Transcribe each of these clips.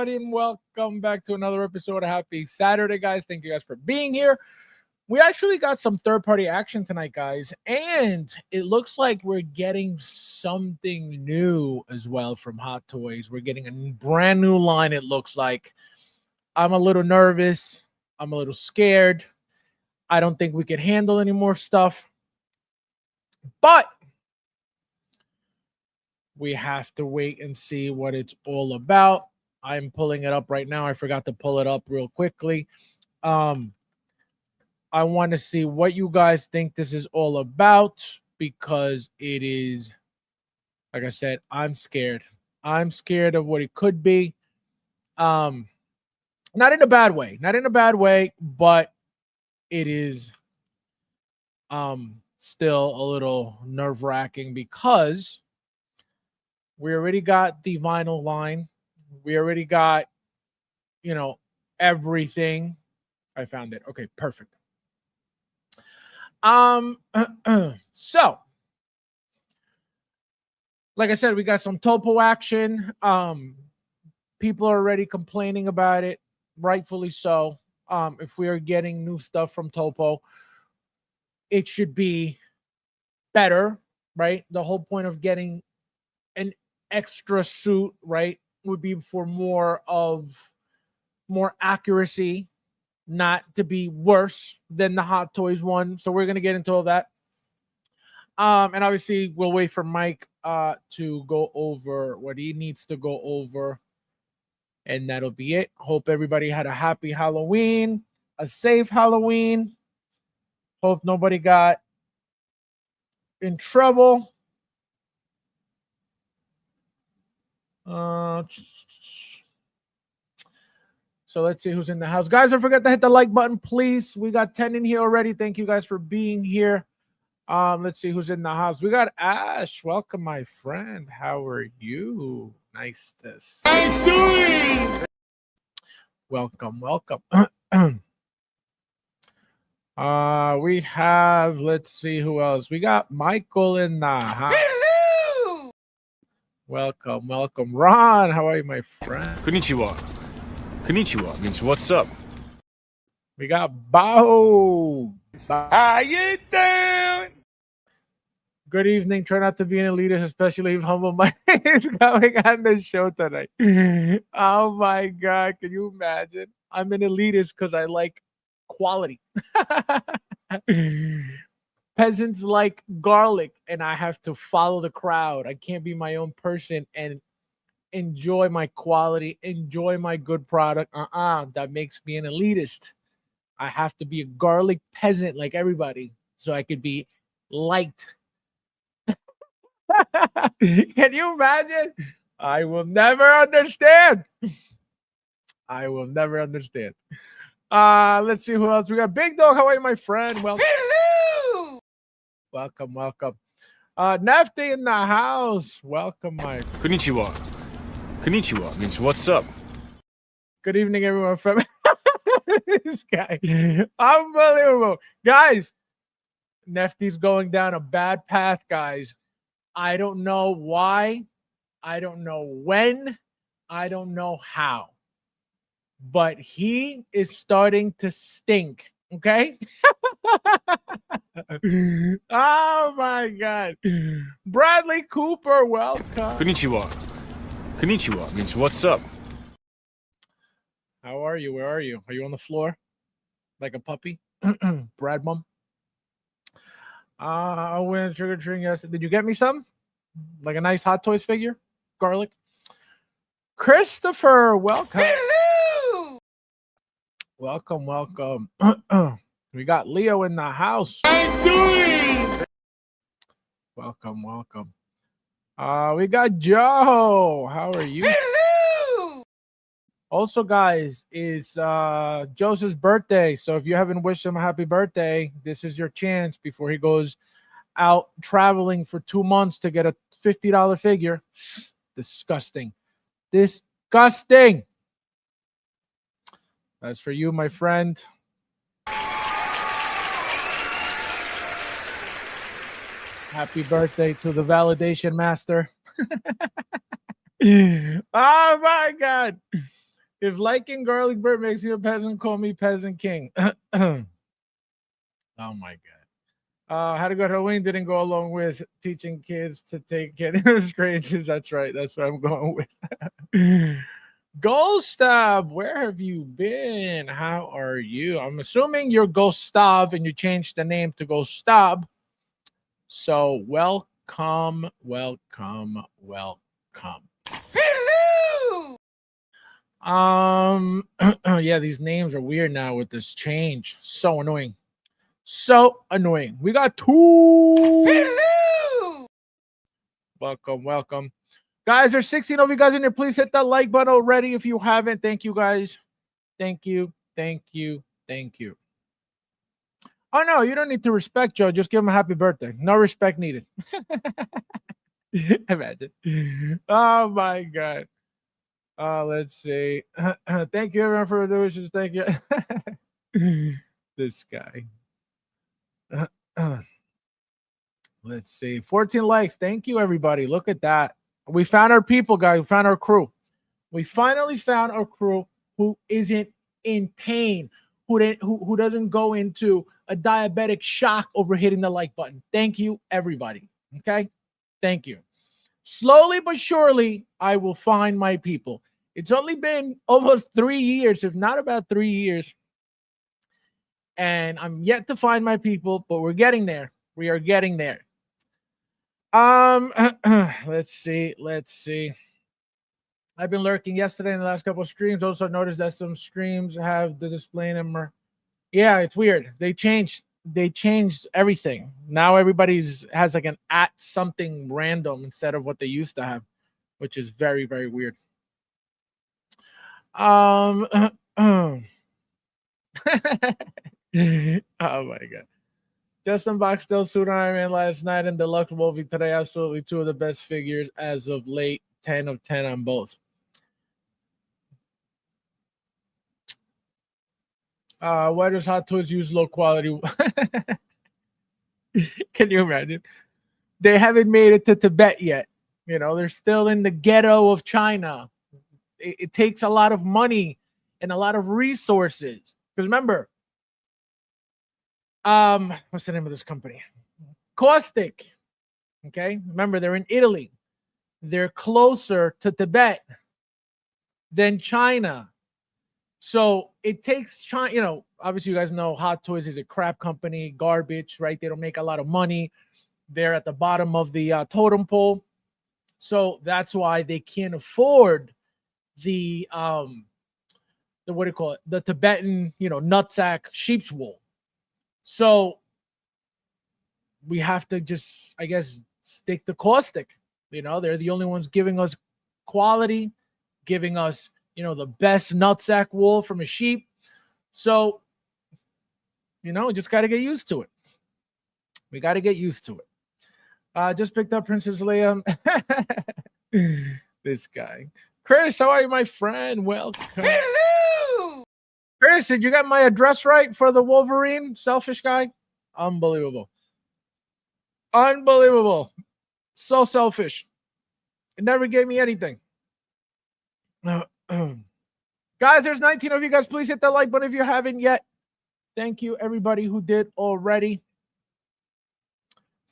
everybody, and welcome back to another episode of Happy Saturday, guys. Thank you guys for being here. We actually got some third-party action tonight, guys, and it looks like we're getting something new as well from Hot Toys. We're getting a brand new line, it looks like. I'm a little nervous. I'm a little scared. I don't think we can handle any more stuff, but we have to wait and see what it's all about. I'm pulling it up right now. I forgot to pull it up real quickly. I want to see what you guys think this is all about, because it is, like I said, I'm scared. I'm scared of what it could be. Not in a bad way. Not in a bad way, but it is still a little nerve-wracking because we already got the vinyl line. We already got, everything. I found it. Okay, perfect. So, like I said, we got some Topo action. People are already complaining about it, rightfully so. If we are getting new stuff from Topo, it should be better, right? The whole point of getting an extra suit, right, would be for more accuracy, not to be worse than the Hot Toys one. So we're gonna get into all that. And obviously we'll wait for Mike to go over what he needs to go over. And that'll be it. Hope everybody had a happy Halloween, a safe Halloween. Hope nobody got in trouble. So let's see who's in the house. Guys, don't forget to hit the like button, please. We got 10 in here already. Thank you guys for being here. Let's see who's in the house. We got Ash. Welcome, my friend. How are you? Nice to see you. How you doing? Welcome. We have, let's see who else. We got Michael in the house. Hello! Welcome. Ron, how are you, my friend? Konnichiwa. Konnichiwa means what's up. We got Bao. How you doing? Good evening. Try not to be an elitist, especially if Humble Mike is coming on the show tonight. Oh my God. Can you imagine? I'm an elitist because I like quality. Peasants like garlic, and I have to follow the crowd. I can't be my own person and enjoy my quality, enjoy my good product. That makes me an elitist. I have to be a garlic peasant like everybody so I could be liked. Can you imagine? I will never understand. Let's see who else. We got Big Dog. How are you, my friend? Welcome. Hello! Welcome. Nefty in the house. Welcome, my friend. Konnichiwa means what's up. Good evening, everyone. From this guy. Unbelievable. Guys, Nefty's going down a bad path, guys. I don't know why. I don't know when. I don't know how. But he is starting to stink. Okay? Oh my God. Bradley Cooper, welcome. Konnichiwa means what's up. How are you? Where are you? Are you on the floor? Like a puppy? Brad mom? I went trick-or-treating yesterday. Did you get me some? Like a nice Hot Toys figure? Garlic? Christopher, welcome. Hello! Welcome. We got Leo in the house. How you doing? Welcome. We got Joe. How are you? Hello! Also, guys, it's Joseph's birthday. So if you haven't wished him a happy birthday, this is your chance before he goes out traveling for 2 months to get a $50 figure. Disgusting. That's for you, my friend. Happy birthday to the validation master. Oh my God. If liking garlic bread makes you a peasant, call me peasant king. Oh my god. How to go to Halloween didn't go along with teaching kids to take care of strangers. That's right. That's what I'm going with. Gustav, where have you been? How are you? I'm assuming you're Gustav and you changed the name to Gustav. So welcome, welcome, welcome. Hello! Yeah, these names are weird now with this change. So annoying. So annoying. We got two. Hello! Welcome, welcome. Guys, there's 16 of you guys in here. Please hit that like button already if you haven't. Thank you, guys. Thank you, thank you, thank you. Oh, no, you don't need to respect Joe. Just give him a happy birthday. No respect needed. Imagine. Oh, my God. Let's see. Thank you, everyone, for the wishes. Thank you. This guy. Let's see. 14 likes. Thank you, everybody. Look at that. We found our people, guys. We found our crew. We finally found our crew who isn't in pain, who doesn't go into a diabetic shock over hitting the like button. Thank you, everybody. Okay? Thank you. Slowly but surely, I will find my people. It's only been almost 3 years, if not about 3 years. And I'm yet to find my people, but we're getting there. We are getting there. Let's see. I've been lurking yesterday in the last couple of streams. Also noticed that some streams have the display number. Yeah, it's weird. They changed everything. Now everybody's has like an at something random instead of what they used to have, which is very, very weird. Oh my god. Just unboxed still suit Iron Man last night and deluxe Wolvie today. Absolutely two of the best figures as of late. 10 of 10 on both. Why does Hot Toys use low quality? Can you imagine? They haven't made it to Tibet yet. You know, they're still in the ghetto of China. It takes a lot of money and a lot of resources. Because remember, what's the name of this company? Caustic. Okay, remember they're in Italy. They're closer to Tibet than China. So it takes China, you know, obviously you guys know Hot Toys is a crap company, garbage, right? They don't make a lot of money. They're at the bottom of the totem pole. So that's why they can't afford the what do you call it? The Tibetan, you know, nutsack sheep's wool. So we have to just, I guess, stick to caustic. You know, they're the only ones giving us quality, giving us, you know, the best nutsack wool from a sheep. So, you know, just got to get used to it. We got to get used to it. Just picked up Princess Leia. This guy. Chris, how are you, my friend? Welcome. Hello! Chris, did you get my address right for the Wolverine selfish guy? Unbelievable. Unbelievable. So selfish. It never gave me anything. Guys, there's 19 of you guys. Please hit that like button if you haven't yet. Thank you, everybody who did already.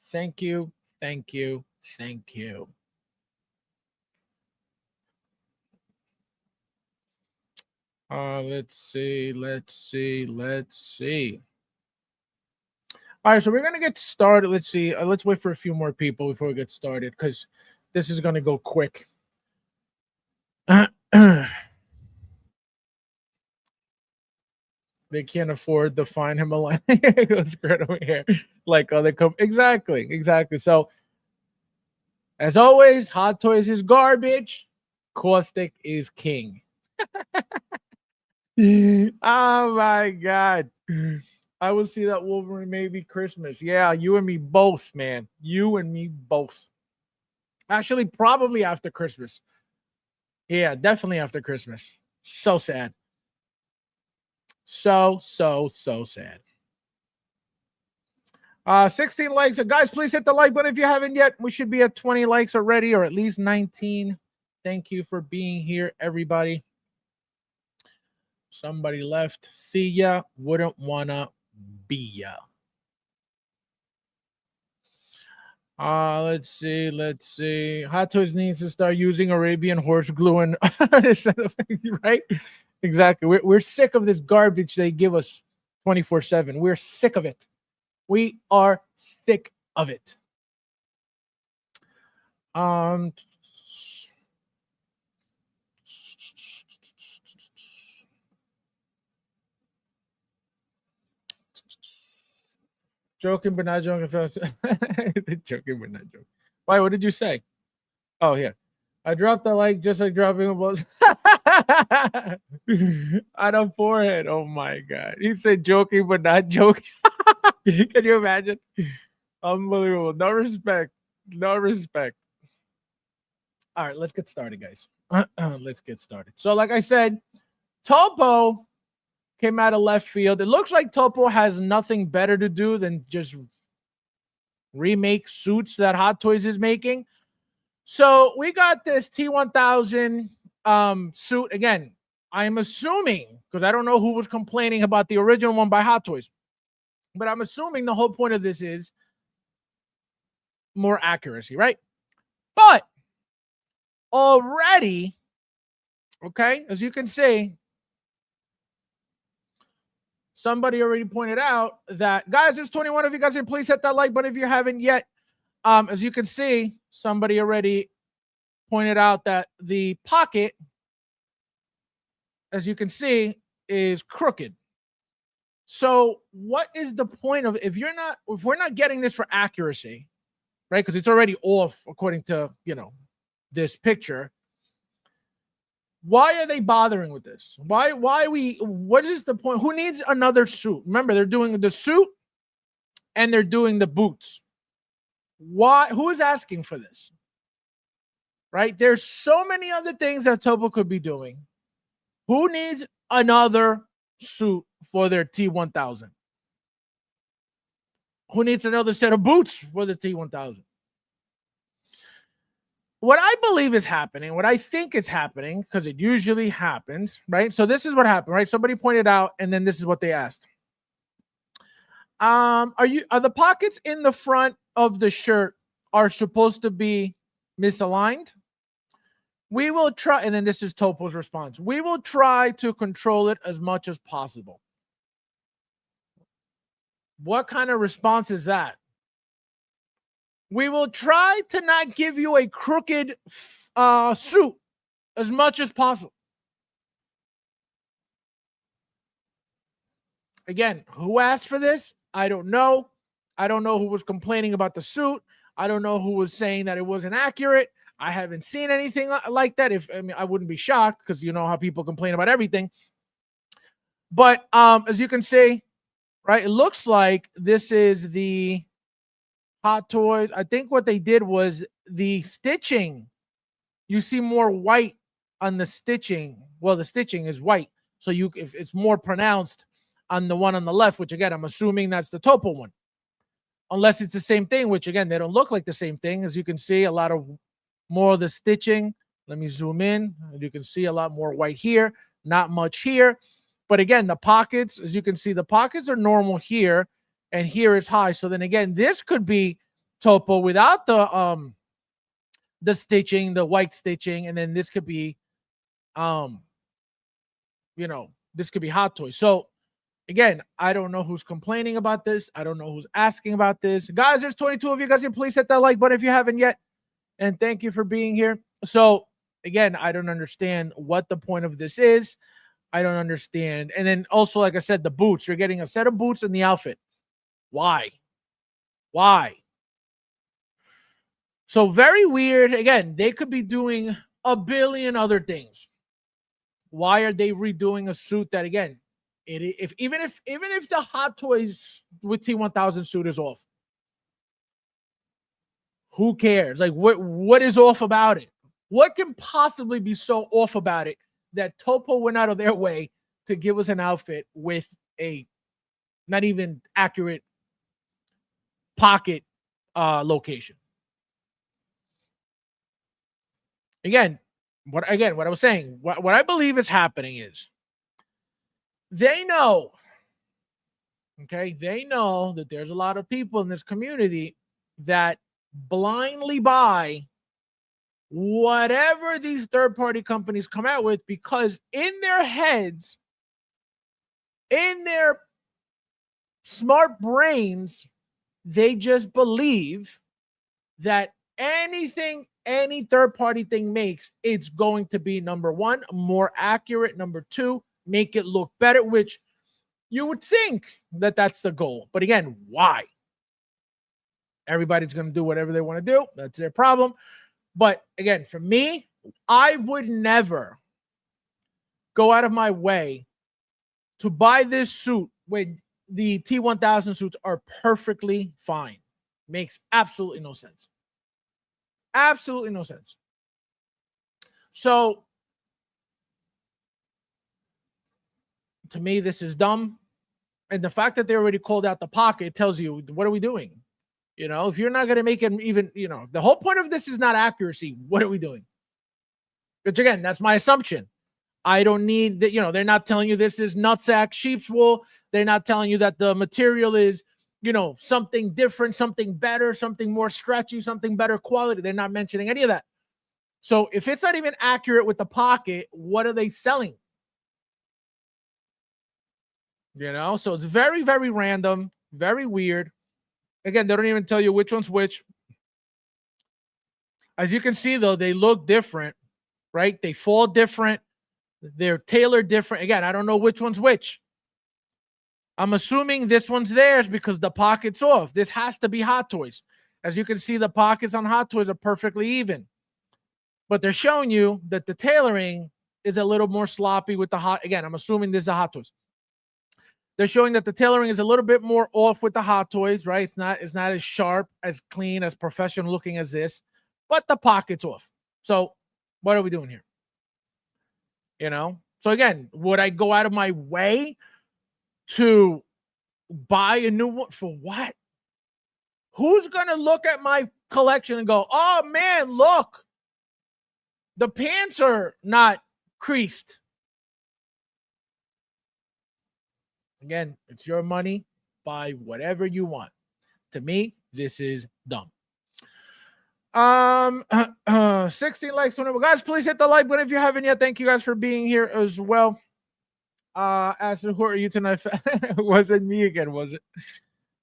Thank you. Thank you. Thank you. Let's see. All right, so we're gonna get started. Let's see. Let's wait for a few more people before we get started because this is gonna go quick. They can't afford to find him a line. It goes great over here, like other exactly. So, as always, Hot Toys is garbage. Caustic is king. Oh my god. I will see that Wolverine maybe Christmas. Yeah, you and me both, man. You and me both. Actually, probably after Christmas. Yeah, definitely after Christmas. So sad. So sad. 16 likes. So guys, please hit the like button if you haven't yet. We should be at 20 likes already, or at least 19. Thank you for being here, everybody. Somebody left. See ya. Wouldn't wanna be ya. Let's see. Let's see. Hot Toys needs to start using Arabian horse glue and right? Exactly. We're sick of this garbage they give us 24/7. We're sick of it. We are sick of it. Um Joking but not joking. Joking but not joking. Why? What did you say? Oh, here. I dropped the like just like dropping a ball on a forehead. Oh my god. He said joking but not joking. Can you imagine? Unbelievable. No respect. No respect. All right, let's get started, guys. Let's get started. So, like I said, Topo came out of left field. It looks like Topo has nothing better to do than just remake suits that Hot Toys is making. So we got this T1000 suit again. I'm assuming, because I don't know who was complaining about the original one by Hot Toys, but I'm assuming the whole point of this is more accuracy, right? But already, okay, as you can see, somebody already pointed out that, guys, there's 21 of you guys, and please hit that like button if you haven't yet. As you can see, somebody already pointed out that the pocket, as you can see, is crooked. So what is the point of, if we're not getting this for accuracy, right? Because it's already off according to, this picture. Why are they bothering with this? What is the point? Who needs another suit? Remember, they're doing the suit and they're doing the boots. Why? Who is asking for this? Right? There's so many other things that Topo could be doing. Who needs another suit for their T1000? Who needs another set of boots for the T1000? What I believe is happening, what I think is happening, because it usually happens, right? So this is what happened, right? Somebody pointed out, and then this is what they asked. Are the pockets in the front of the shirt are supposed to be misaligned? We will try, and then this is Topo's response. We will try to control it as much as possible. What kind of response is that? We will try to not give you a crooked suit as much as possible. Again, who asked for this? I don't know. I don't know who was complaining about the suit. I don't know who was saying that it wasn't accurate. I haven't seen anything like that. I wouldn't be shocked, because you know how people complain about everything. But as you can see, right, it looks like this is the Hot Toys. I think what they did was the stitching. You see more white on the stitching. Well, the stitching is white, so if it's more pronounced on the one on the left, which again, I'm assuming that's the Topo one, unless it's the same thing, which again, they don't look like the same thing. As you can see, a lot of more of the stitching. Let me zoom in. You can see a lot more white here, not much here. But again, the pockets, as you can see, the pockets are normal here, and here is high. So then again, this could be Topo without the stitching, the white stitching, and then this could be this could be Hot Toys. So again, I don't know who's complaining about this. I don't know who's asking about this. Guys, there's 22 of you guys. Please hit that like button if you haven't yet. And thank you for being here. So again, I don't understand what the point of this is. I don't understand. And then also, like I said, the boots. You're getting a set of boots in the outfit. Why? So very weird. Again, they could be doing a billion other things. Why are they redoing a suit that, again, even if the Hot Toys with T1000 suit is off, who cares? Like, what is off about it? What can possibly be so off about it that Topo went out of their way to give us an outfit with a not even accurate pocket location? Again, what I was saying, what I believe is happening is They know, okay, they know that there's a lot of people in this community that blindly buy whatever these third-party companies come out with, because in their heads, in their smart brains, they just believe that anything any third-party thing makes, it's going to be, number one, more accurate, number two, make it look better, which you would think that that's the goal. But again, why? Everybody's going to do whatever they want to do. That's their problem. But again, for me, I would never go out of my way to buy this suit when the T1000 suits are perfectly fine. Makes absolutely no sense. Absolutely no sense. So, to me, this is dumb. And the fact that they already called out the pocket tells you, what are we doing? You know, if you're not going to make it even, you know, the whole point of this is not accuracy. What are we doing? Which again, that's my assumption. I don't need that, you know, they're not telling you this is nutsack sheep's wool. They're not telling you that the material is, you know, something different, something better, something more stretchy, something better quality. They're not mentioning any of that. So if it's not even accurate with the pocket, what are they selling? You know, so it's very, very random, very weird. Again, they don't even tell you which one's which. As you can see, though, they look different, right? They fall different. They're tailored different. Again, I don't know which one's which. I'm assuming this one's theirs because the pocket's off. This has to be Hot Toys. As you can see, the pockets on Hot Toys are perfectly even. But they're showing you that the tailoring is a little more sloppy with the Hot. Again, I'm assuming this is a Hot Toys. They're showing that the tailoring is a little bit more off with the Hot Toys, right? It's not as sharp, as clean, as professional looking as this, but the pocket's off. So what are we doing here? You know? So again, would I go out of my way to buy a new one? For what? Who's going to look at my collection and go, oh man, look, the pants are not creased. Again, it's your money. Buy whatever you want. To me, this is dumb. 16 likes, 20. Guys, please hit the like button if you haven't yet. Thank you guys for being here as well. As who are you tonight? Was it me again? Was it?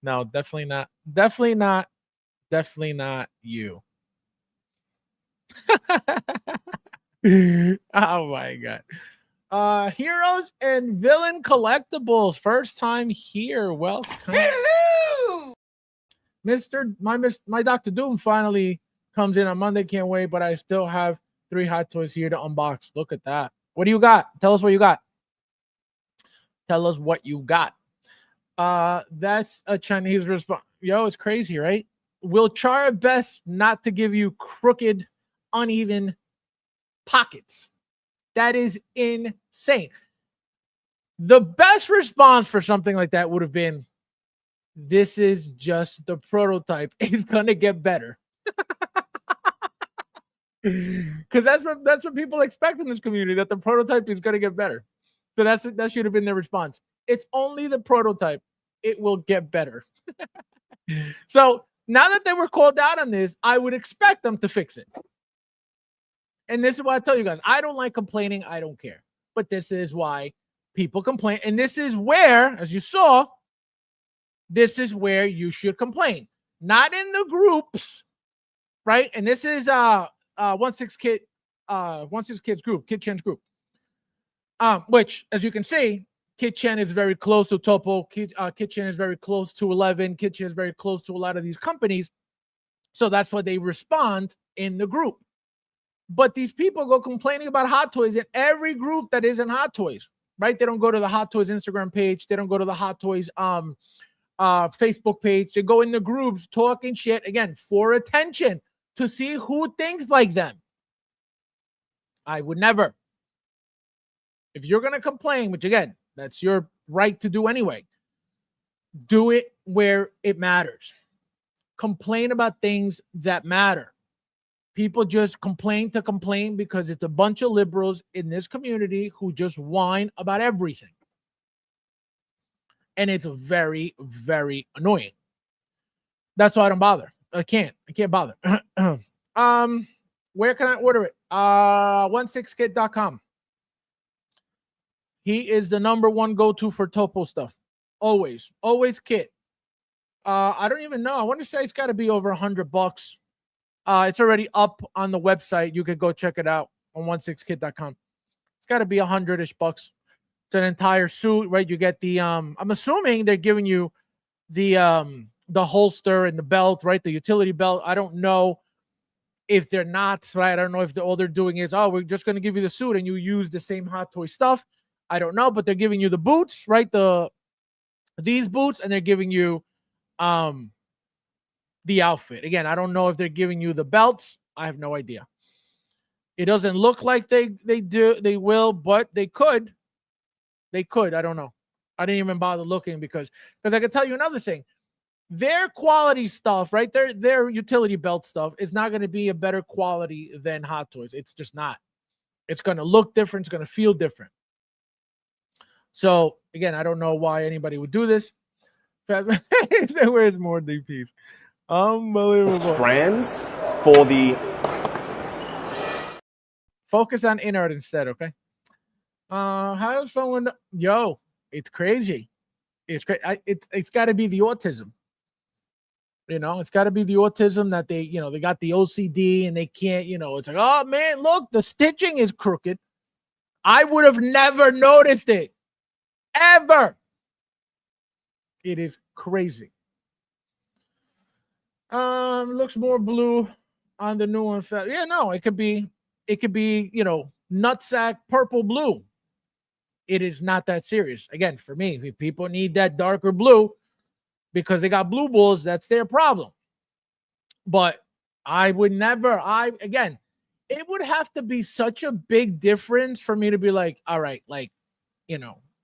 No, definitely not. Definitely not. Definitely not you. Oh my god. Heroes and villain collectibles. First time here. Welcome. Hello! My Dr. Doom finally comes in on Monday. Can't wait, but I still have 3 Hot Toys here to unbox. Look at that. What do you got? Tell us what you got. Tell us what you got. That's a Chinese response. Yo, it's crazy, right? We'll try our best not to give you crooked, uneven pockets. That is insane. The best response for something like that would have been, this is just the prototype. It's gonna get better. Because that's what people expect in this community, that the prototype is gonna get better. So that should have been their response. It's only the prototype. It will get better. So now that they were called out on this, I would expect them to fix it. And this is why I tell you guys, I don't like complaining. I don't care. But this is why people complain. And this is where, as you saw, this is where you should complain. Not in the groups, right? And this is 16 Kids group, Kid Chen's group. Which, as you can see, Kid Chen is very close to Topo. Kid Chen is very close to 11. Kid Chen is very close to a lot of these companies. So that's why they respond in the group. But these people go complaining about Hot Toys in every group that isn't Hot Toys, right? They don't go to the Hot Toys Instagram page. They don't go to the Hot Toys Facebook page. They go in the groups talking shit, again, for attention, to see who thinks like them. I would never. If you're going to complain, which again, that's your right to do anyway, do it where it matters. Complain about things that matter. People just complain to complain because it's a bunch of liberals in this community who just whine about everything. and it's very, very annoying. That's why I don't bother. I can't bother. Where can I order it? 16kit.com. He is the number one go-to for topo stuff. Always Kit. I don't even know. I want to say it's got to be over $100. It's already up on the website. You could go check it out on 16kit.com. It's got to be $100-ish bucks. It's an entire suit, right? You get the I'm assuming they're giving you the holster and the belt, right? The utility belt. I don't know if they're not, right? I don't know if all they're doing is, oh, we're just going to give you the suit and you use the same Hot Toy stuff. I don't know, but they're giving you the boots, right? These boots, and they're giving you the outfit. Again, I don't know if they're giving you the belts. I have no idea. It doesn't look like they will, but they could. They could. I don't know. I didn't even bother looking because I can tell you another thing. Their quality stuff, right? Their utility belt stuff is not going to be a better quality than Hot Toys. It's just not. It's going to look different. It's going to feel different. So again, I don't know why anybody would do this. Where's more DPs? Unbelievable. Strands for the focus on inert instead, okay? How's someone? Yo, it's crazy. It's great. It's got to be the autism. You know, it's got to be the autism that they got the OCD and they can't. It's like, oh man, look, the stitching is crooked. I would have never noticed it, ever. It is crazy. Looks more blue on the new one. Yeah, no, it could be, nutsack purple blue. It is not that serious. Again, for me, if people need that darker blue because they got blue balls, that's their problem. But I would never, again, it would have to be such a big difference for me to be like, all right, like,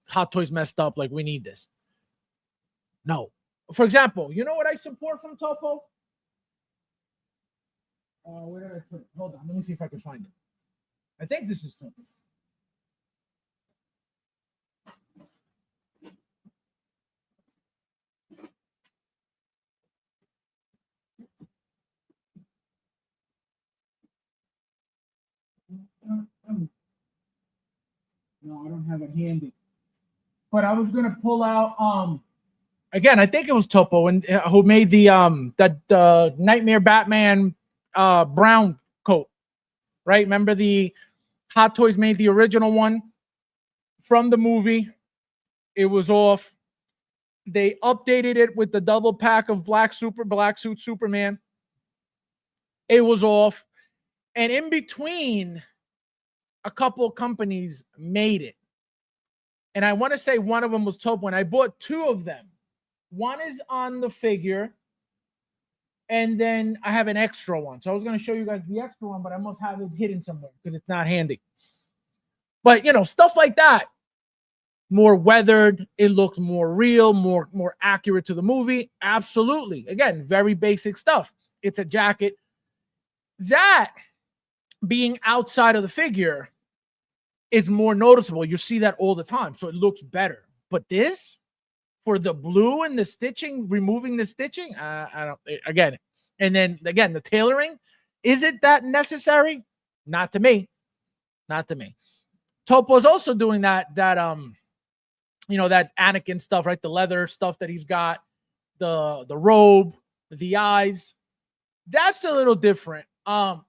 Hot Toys messed up. Like, we need this. No. For example, you know what I support from Topo? Where did I put it? Hold on. Let me see if I can find it. I think this is Topo. No, I don't have it handy. But I was gonna pull out again, I think it was Topo and who made the that Nightmare Batman brown coat. Right? Remember the Hot Toys made the original one from the movie. It was off. They updated it with the double pack of black suit Superman. It was off. And in between, a couple of companies made it. And I want to say one of them was Topo. And I bought two of them. One is on the figure. And then I have an extra one. So I was going to show you guys the extra one, but I must have it hidden somewhere because it's not handy. But, stuff like that. More weathered. It looks more real, more accurate to the movie. Absolutely. Again, very basic stuff. It's a jacket. That being outside of the figure is more noticeable. You see that all the time. So it looks better. But this, for the blue and the stitching, removing the stitching, I don't, again. And then, again, the tailoring, is it that necessary? Not to me. Not to me. Topo's also doing that Anakin stuff, right? The leather stuff that he's got, the robe, the eyes. That's a little different.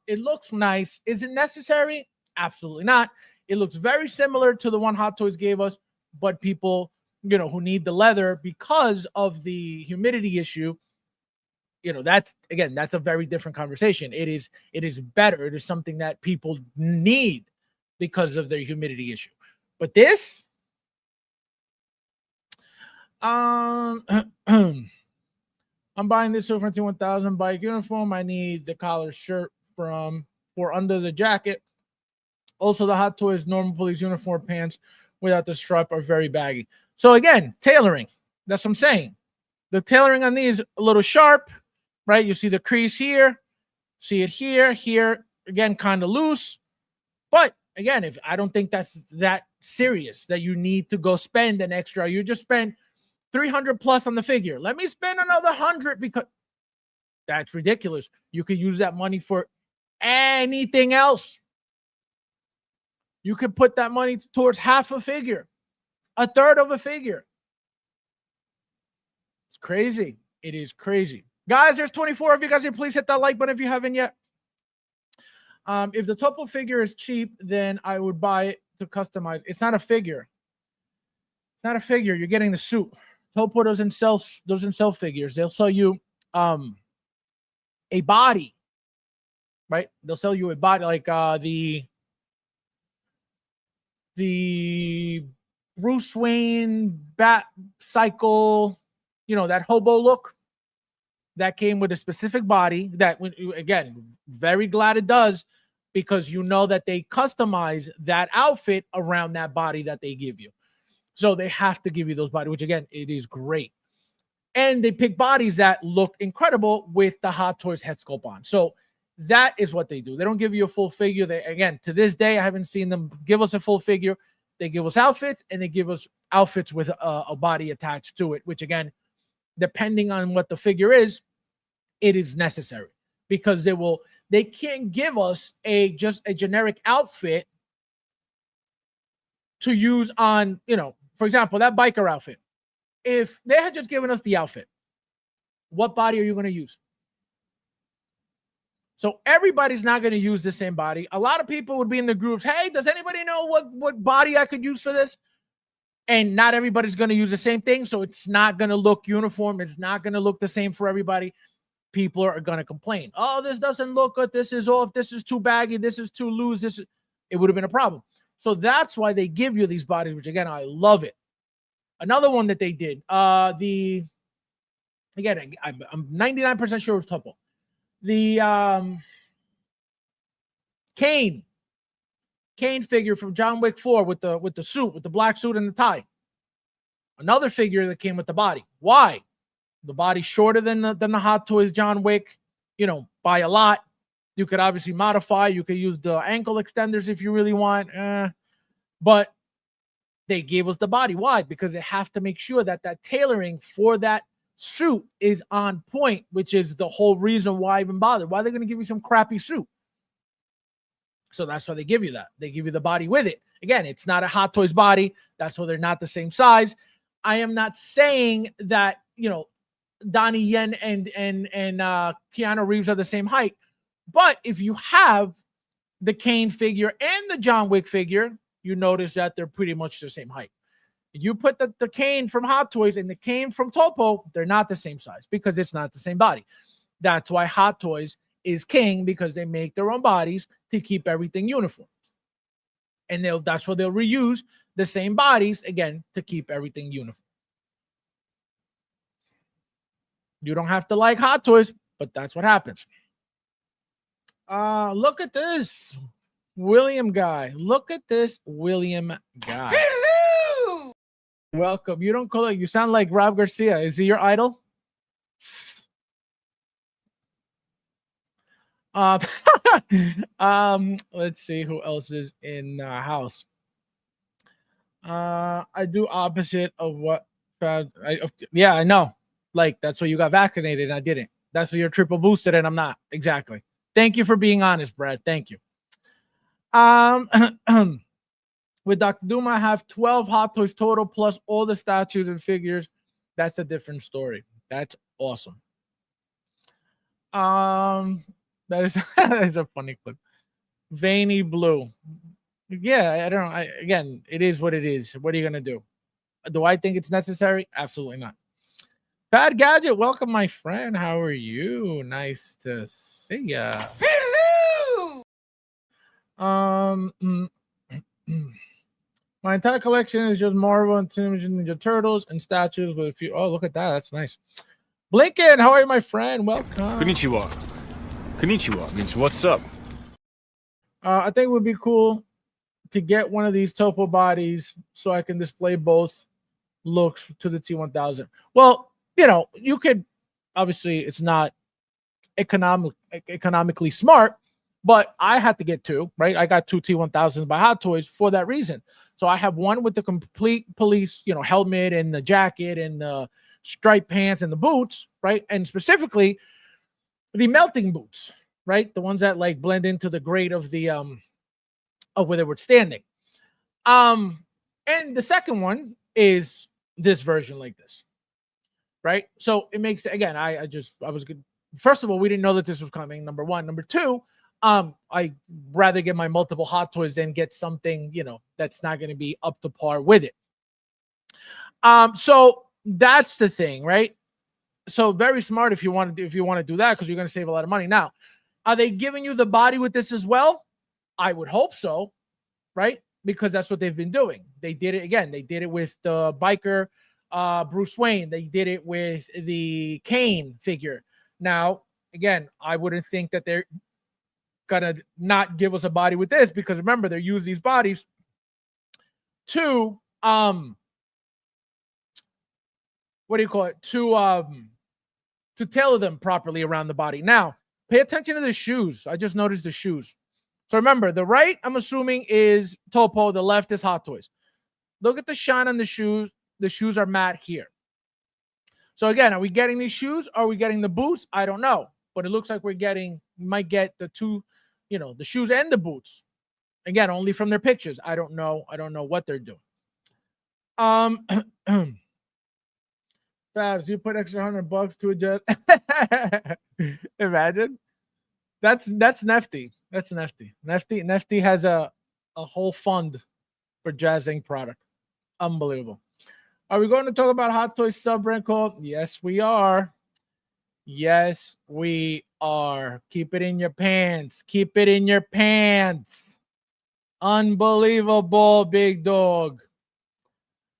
It looks nice. Is it necessary? Absolutely not. It looks very similar to the one Hot Toys gave us, but people, who need the leather because of the humidity issue, that's a very different conversation. It is better. It is something that people need because of their humidity issue. But this, I'm buying this over 21,000 bike uniform. I need the collar shirt for under the jacket. Also, the Hot Toys normal police uniform pants without the stripe are very baggy. So again, tailoring. That's what I'm saying. The tailoring on these a little sharp, right? You see the crease here, see it here, again, kind of loose. But again, if I don't think that's that serious that you need to go spend an extra. You just spend 300 plus on the figure. Let me spend another 100 because that's ridiculous. You could use that money for anything else. You could put that money towards half a figure, a third of a figure. It's crazy. It is crazy. Guys, there's 24 of you guys here. Please hit that like button if you haven't yet. If the Topo figure is cheap, then I would buy it to customize. It's not a figure. It's not a figure. You're getting the suit. Topo doesn't sell figures. They'll sell you a body, right? They'll sell you a body like the Bruce Wayne Bat Cycle, that hobo look that came with a specific body that, again, very glad it does, because that they customize that outfit around that body that they give you. So they have to give you those bodies, which, again, it is great. And they pick bodies that look incredible with the Hot Toys head sculpt on. So that is what they do. They don't give you a full figure. Again, to this day, I haven't seen them give us a full figure. They give us outfits, and they give us outfits with a body attached to it, which, again, depending on what the figure is, it is necessary, because they can't give us just a generic outfit to use on, for example, that biker outfit. If they had just given us the outfit, what body are you going to use? So everybody's not going to use the same body. A lot of people would be in the groups, hey, does anybody know what body I could use for this? And not everybody's going to use the same thing, so it's not going to look uniform. It's not going to look the same for everybody. People are going to complain. Oh, this doesn't look good. This is off. This is too baggy. This is too loose. It would have been a problem. So that's why they give you these bodies, which, again, I love it. Another one that they did, again, I'm 99% sure it was Topo. The Kane figure from John Wick 4 with the suit, with the black suit and the tie. Another figure that came with the body. Why? The body's shorter than the Hot Toys John Wick, by a lot. You could obviously modify. You could use the ankle extenders if you really want. But they gave us the body. Why? Because they have to make sure that tailoring for that suit is on point, which is the whole reason why I even bother. Why are they going to give you some crappy suit? So that's why they give you that. They give you the body with it. Again, it's not a Hot Toys body. That's why they're not the same size. I am not saying that, Donnie Yen and Keanu Reeves are the same height. But if you have the Kane figure and the John Wick figure, you notice that they're pretty much the same height. You put the Kane from Hot Toys and the Kane from Topo, they're not the same size because it's not the same body. That's why Hot Toys is king, because they make their own bodies to keep everything uniform. And that's why they'll reuse the same bodies, again, to keep everything uniform. You don't have to like Hot Toys, but that's what happens. Look at this William guy. Look at this William guy. Hello! Welcome. You don't call it. You sound like Rob Garcia. Is he your idol? Let's see who else is in the house. I do opposite of what. Yeah, I know. Like, that's why you got vaccinated and I didn't. That's why you're triple boosted and I'm not. Exactly. Thank you for being honest, Brad. Thank you. With Dr. Doom, I have 12 Hot Toys total plus all the statues and figures. That's a different story. That's awesome. That is a funny clip. Veiny Blue. Yeah, I don't know. Again, it is what it is. What are you gonna do? Do I think it's necessary? Absolutely not. Bad Gadget, welcome, my friend. How are you? Nice to see ya. Hello! My entire collection is just Marvel and Teenage Ninja Turtles and statues with a few. Oh, look at that. That's nice. Blinken, how are you, my friend? Welcome. Konnichiwa. Konnichiwa means what's up. I think it would be cool to get one of these Topo bodies so I can display both looks to the T1000. Well, you could, obviously it's not economically smart, But I had to get two, right? I got two T1000s by Hot Toys for that reason. So I have one with the complete police, helmet and the jacket and the striped pants and the boots, right? And specifically the melting boots, right? The ones that like blend into the grade of the of where they were standing. And the second one is this version like this, right? So it makes, again, I was good. First of all, we didn't know that this was coming. Number one. Number two, I rather get my multiple Hot Toys than get something, that's not going to be up to par with it. So that's the thing, right? So very smart if you want to do that, because you're going to save a lot of money. Now, are they giving you the body with this as well? I would hope so, right? Because that's what they've been doing. They did it again. They did it with the biker Bruce Wayne. They did it with the Kane figure. Now, again, I wouldn't think that they're gonna not give us a body with this, because remember, they use these bodies to to tailor them properly around the body. Now, pay attention to the shoes. I just noticed the shoes. So remember, the right, I'm assuming, is Topo. The left is Hot Toys. Look at the shine on the shoes. The shoes are matte here. So again, are we getting these shoes? Are we getting the boots? I don't know. But it looks like we might get the two, the shoes and the boots. Again, only from their pictures. I don't know what they're doing. Fabs, you put extra $100 to adjust. Imagine. That's nifty. That's nifty. Nifty has a whole fund for jazzing product. Unbelievable. Are we going to talk about Hot Toys sub-brand called? Yes, we are. Yes, we are. Keep it in your pants. Keep it in your pants. Unbelievable, big dog.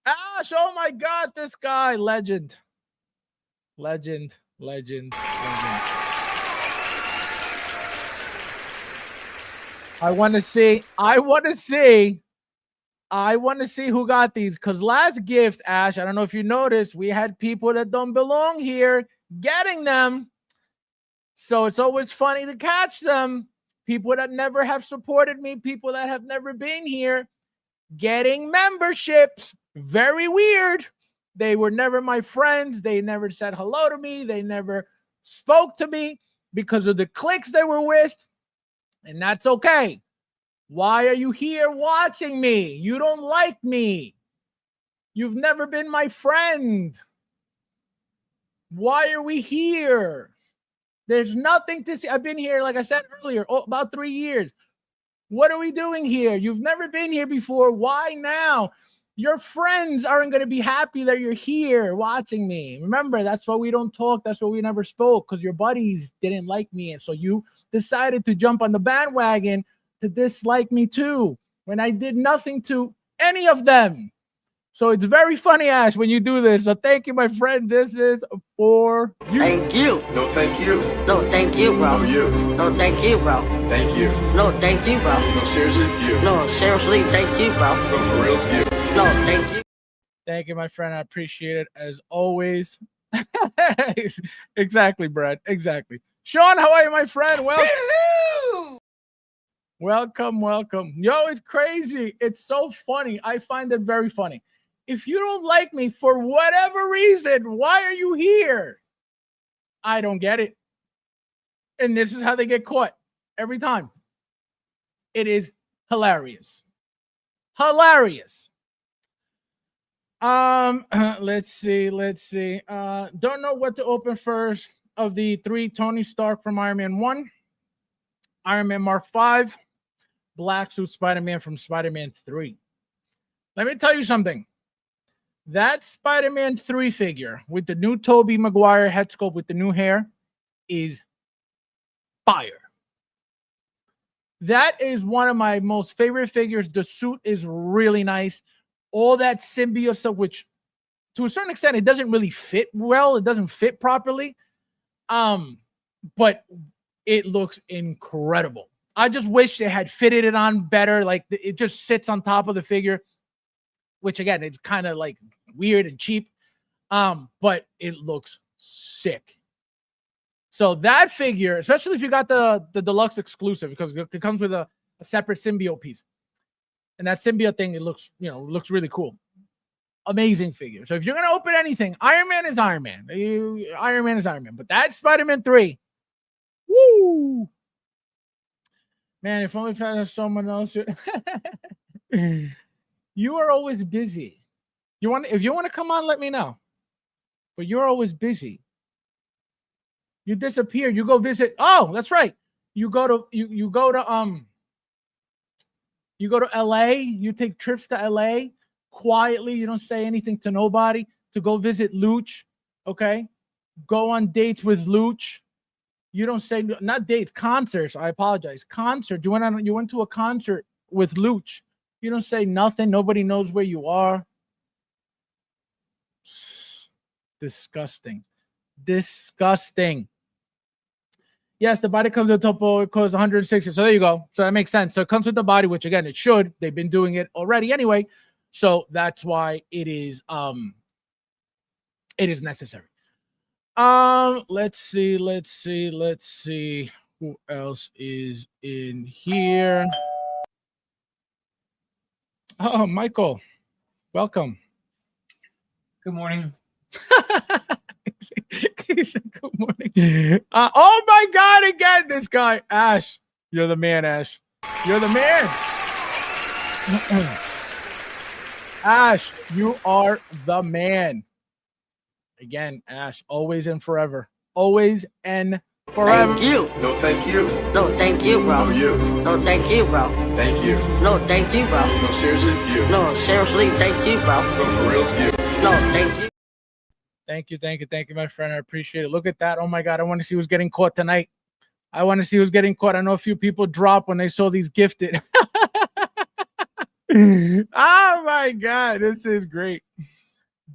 Ash, oh my God, this guy, legend. Legend. I want to see who got these, because last gift, Ash, I don't know if you noticed, we had people that don't belong here getting them. So it's always funny to catch them. People that never have supported me, people that have never been here, getting memberships. Very weird. They were never my friends. They never said hello to me. They never spoke to me because of the cliques they were with. And that's okay. Why are you here watching me? You don't like me. You've never been my friend. Why are we here? There's nothing to see. I've been here, like I said earlier, about 3 years. What are we doing here? You've never been here before. Why now? Your friends aren't going to be happy that you're here watching me. Remember, that's why we don't talk. That's why we never spoke, because your buddies didn't like me. And so you decided to jump on the bandwagon to dislike me too, when I did nothing to any of them. So it's very funny, Ash, when you do this. So thank you, my friend. This is for you. Thank you. No, thank you. No, thank you, bro. No, you. No, thank you, bro. Thank you. No, thank you, bro. No, seriously, you. No, seriously, thank you, bro. No, for real, you. No, thank you. Thank you, my friend. I appreciate it as always. Exactly, Brad. Exactly. Sean, how are you, my friend? Well, Hello. welcome. Yo, it's crazy. It's so funny. I find it very funny. If you don't like me for whatever reason, why are you here? I don't get it. And this is how they get caught every time. It is hilarious. Hilarious. Let's see. Don't know what to open first of the 3 Tony Stark from Iron Man 1, Iron Man Mark 5, Black Suit Spider-Man from Spider-Man 3. Let me tell you something. That Spider-Man 3 figure with the new Tobey Maguire head sculpt with the new hair is fire. That is one of my most favorite figures. The suit is really nice. All that symbiote stuff, which to a certain extent, it doesn't really fit well. It doesn't fit properly. But it looks incredible. I just wish they had fitted it on better. Like it just sits on top of the figure, which again, it's kind of like weird and cheap. But it looks sick. So that figure, especially if you got the deluxe exclusive, because it comes with a separate symbiote piece. And that symbiote thing, it looks really cool. Amazing figure. So if you're gonna open anything, Iron Man is Iron Man. Iron Man is Iron Man. But that Spider-Man 3, woo! Man, if only I had someone else. You are always busy. If you want to come on, let me know. But you're always busy. You disappear. You go visit. Oh, that's right. You go to LA. You take trips to LA quietly. You don't say anything to nobody to go visit Luch. Okay. Go on dates with Luch. You don't say, not dates, concerts. I apologize. Concert. You went to a concert with Luch. You don't say nothing. Nobody knows where you are. Disgusting. Disgusting. Yes, the body comes with Topo. It costs 160. So there you go. So that makes sense. So it comes with the body, which again, it should. They've been doing it already anyway. So that's why it is necessary. Let's see. Who else is in here? Oh, Michael. Welcome. Good morning. Good morning. Oh my God! Again, this guy, Ash. You're the man, Ash. You're the man. Ash, you are the man. Again, Ash, always and forever. Always and forever. Thank you. No, thank you. No, thank you, bro. No, you. No, thank you, bro. Thank you. No, thank you, bro. No, seriously, you. No, seriously, thank you, bro. No, for real, you. No, thank you. Thank you, my friend. I appreciate it. Look at that. Oh my God. I want to see who's getting caught tonight. I want to see who's getting caught. I know a few people dropped when they saw these gifted. Oh my God. This is great.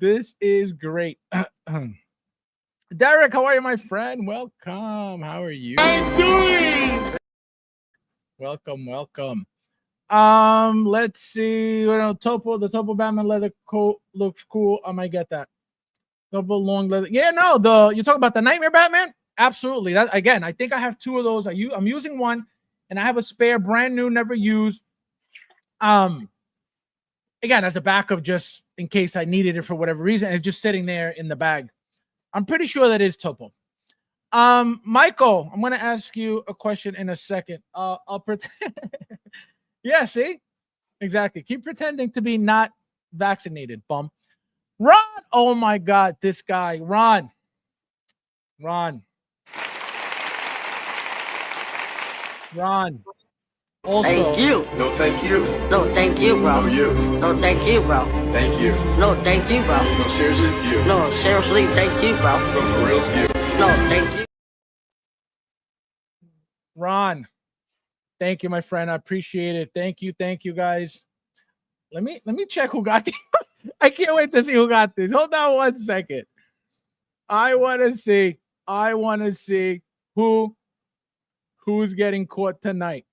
This is great. Derek, how are you, my friend? Welcome. How are you? I'm doing. Welcome. Let's see. The Topo Batman leather coat looks cool. I might get that. Double long leather. Yeah, no, you talk about the Nightmare Batman? Absolutely. That again, I think I have two of those. I'm using one, and I have a spare, brand new, never used. Again, as a backup, just in case I needed it for whatever reason. It's just sitting there in the bag. I'm pretty sure that is Topo. Michael, I'm gonna ask you a question in a second. I'll pretend. Yeah, see? Exactly. Keep pretending to be not vaccinated, bum. Ron, oh my God, this guy, Ron. Also, Thank you. No, thank you. No, thank you, bro. No, you. No, thank you, bro. Thank you. No, thank you, bro. No, seriously, you. No, seriously, thank you, bro. No, for real, you. No, thank you. Ron, thank you, my friend. I appreciate it. Thank you, guys. Let me check who got these. I can't wait to see who got these. Hold on 1 second. I want to see who's getting caught tonight.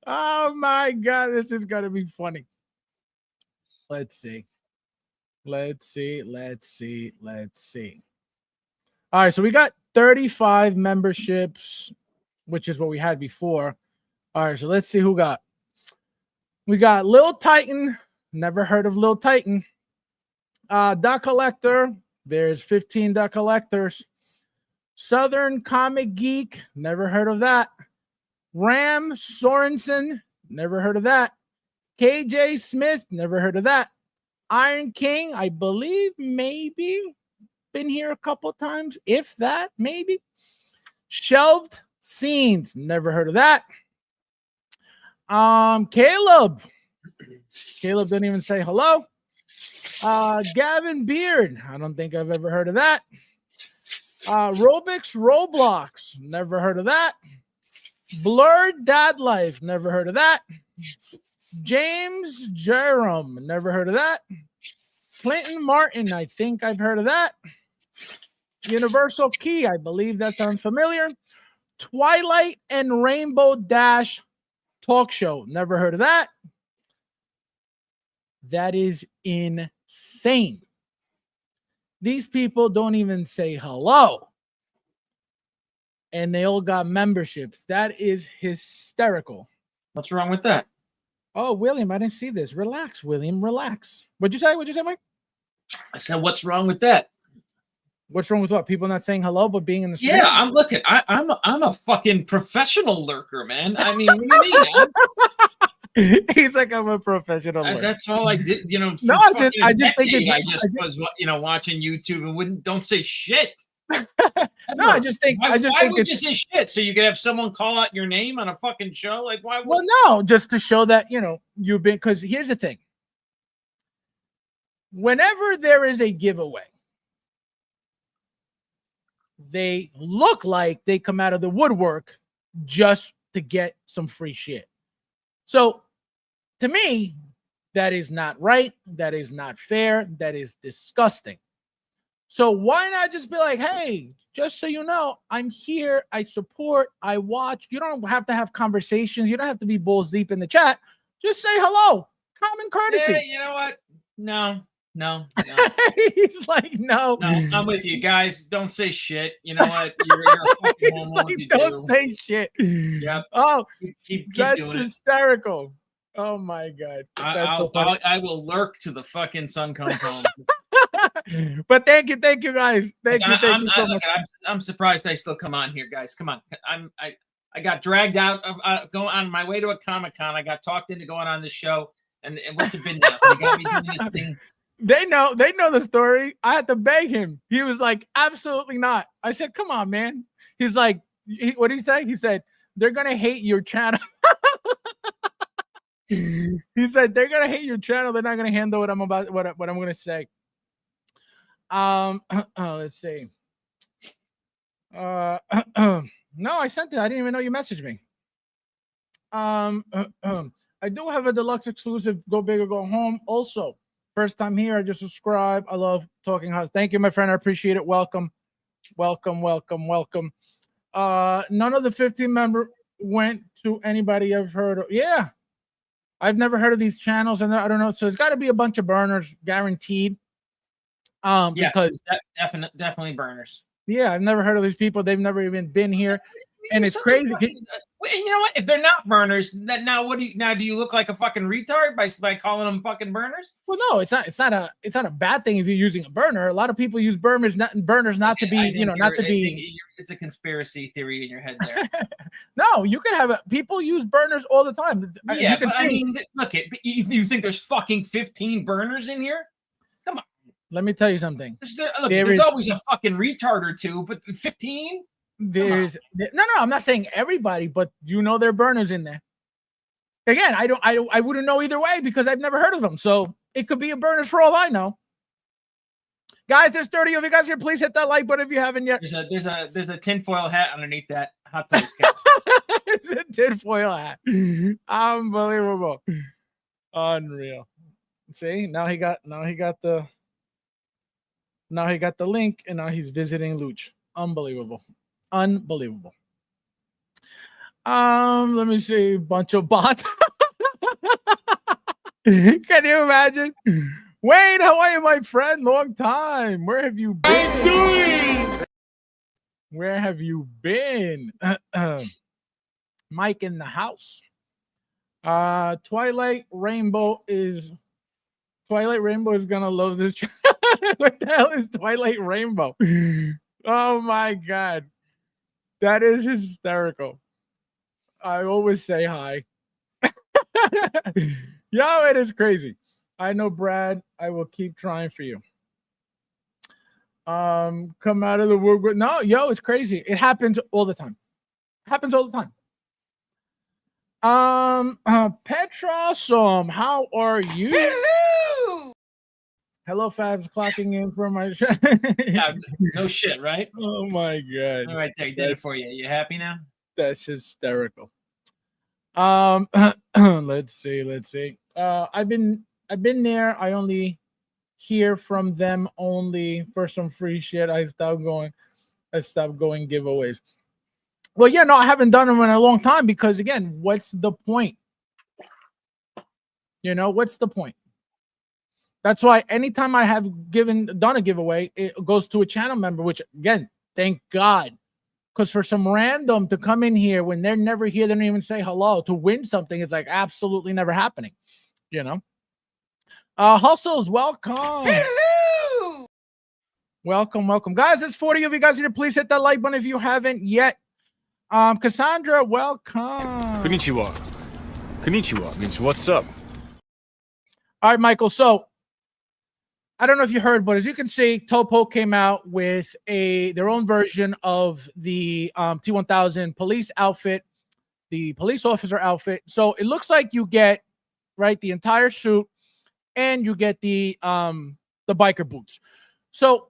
Oh my God, this is gonna be funny. Let's see. All right, so we got 35 memberships, which is what we had before. All right, so let's see who got. We got Lil Titan. Never heard of Lil Titan. Dot Collector. There's 15 Dot Collectors. Southern Comic Geek. Never heard of that. Ram Sorensen. Never heard of that. KJ Smith. Never heard of that. Iron King. I believe maybe been here a couple times, if that, maybe. Shelved Scenes. Never heard of that. Caleb didn't even say hello. Gavin Beard. I don't think I've ever heard of that. Robix Roblox. Never heard of that. Blurred Dad Life. Never heard of that. James Jerome. Never heard of that. Clinton Martin. I think I've heard of that. Universal Key. I believe that sounds familiar. Twilight and Rainbow Dash Talk Show. Never heard of that. That is insane. These people don't even say hello. and they all got memberships. That is hysterical. What's wrong with that? Oh, William, I didn't see this. Relax, William, relax. What'd you say? What'd you say, Mike? I said, what's wrong with that? What's wrong with what? People not saying hello, but being in the street? Yeah, I'm looking. I'm a fucking professional lurker, man. I mean, what do you mean? He's like, I'm a professional. That's all I did. You know, No, I just think it's, I just was, you know, watching YouTube and don't say shit. No, I just think why think would you say shit? So you could have someone call out your name on a fucking show? Like, why? Well, no, just to show that, you know, you've been, because here's the thing. Whenever there is a giveaway, they look like they come out of the woodwork just to get some free shit. So to me, that is not right. That is not fair. That is disgusting. So why not just be like, hey, just so you know, I'm here. I support. I watch. You don't have to have conversations. You don't have to be balls deep in the chat. Just say hello. Common courtesy. Yeah, you know what? No. He's like, no. I'm with you guys. Don't say shit. You know what? You're a fucking He's like, don't say shit. Yep. Oh, keep that's doing hysterical. Oh my god. I will lurk to the fucking sun comes home. But thank you guys. Thank you so much. I'm surprised I still come on here, guys. Come on. I got dragged out of going on my way to a Comic-Con. I got talked into going on this show. And what's it been now? They got me doing this thing. They know the story. I had to beg him. He was like, absolutely not. I said, come on, man. He's like, what did he say? He said, they're gonna hate your channel. He said, they're gonna hate your channel. They're not gonna handle what I'm gonna say. Let's see. No, I sent it. I didn't even know you messaged me. I do have a deluxe exclusive, Go Big or Go Home. Also, first time here, I just subscribe. I love talking house. Thank you, my friend. I appreciate it. Welcome. None of the 15 member went to anybody I've heard of. Yeah. I've never heard of these channels, and I don't know. So there's got to be a bunch of burners, guaranteed. Because definitely burners. Yeah, I've never heard of these people. They've never even been here. And it's crazy. You know what? If they're not burners, then do you look like a fucking retard by calling them fucking burners? Well, no, it's not a bad thing if you're using a burner. A lot of people use burners not to be, not to be. It's a conspiracy theory in your head there. No, you can have people use burners all the time. Yeah, I mean, look, you think there's fucking 15 burners in here? Come on. Let me tell you something. There's always a fucking retard or two, but 15? No, I'm not saying everybody, but there are burners in there. Again, I wouldn't know either way because I've never heard of them. So it could be a burners for all I know. Guys, there's 30 of you guys here. Please hit that like button if you haven't yet. There's a tinfoil hat underneath that hot toast cap. It's a tinfoil hat. Unbelievable. Unreal. See, now he got the link, and now he's visiting Luch. Unbelievable. Let me see. Bunch of bots. Can you imagine? Wayne, how are you, my friend? Long time. Where have you been? Where have you been? Mike in the house. Twilight Rainbow is gonna love this. What the hell is Twilight Rainbow? Oh my god. That is hysterical. I always say hi. Yo, it is crazy. I know, Brad. I will keep trying for you. Come out of the woodwork. No, yo, it's crazy. It happens all the time. Petrosum, how are you? Hello, Fabs, clocking in for my show. Yeah, no shit, right? Oh my god! All right, there, did it for you. You happy now? That's hysterical. Let's see. I've been there. I only hear from them only for some free shit. I stopped going giveaways. Well, yeah, no, I haven't done them in a long time because again, what's the point? What's the point? That's why anytime I have done a giveaway, it goes to a channel member, which again, thank God Because for some random to come in here when they're never here, they don't even say hello to win something. It's like absolutely never happening, you know. Hustles, welcome. Hello. Welcome, guys. It's 40 of you guys here. Please hit that like button if you haven't yet. Cassandra, welcome. Konnichiwa. Konnichiwa means what's up. All right, Michael. So I don't know if you heard, but as you can see, Topo came out with their own version of the T1000 police outfit, the police officer outfit. So it looks like you get the entire suit, and you get the biker boots. So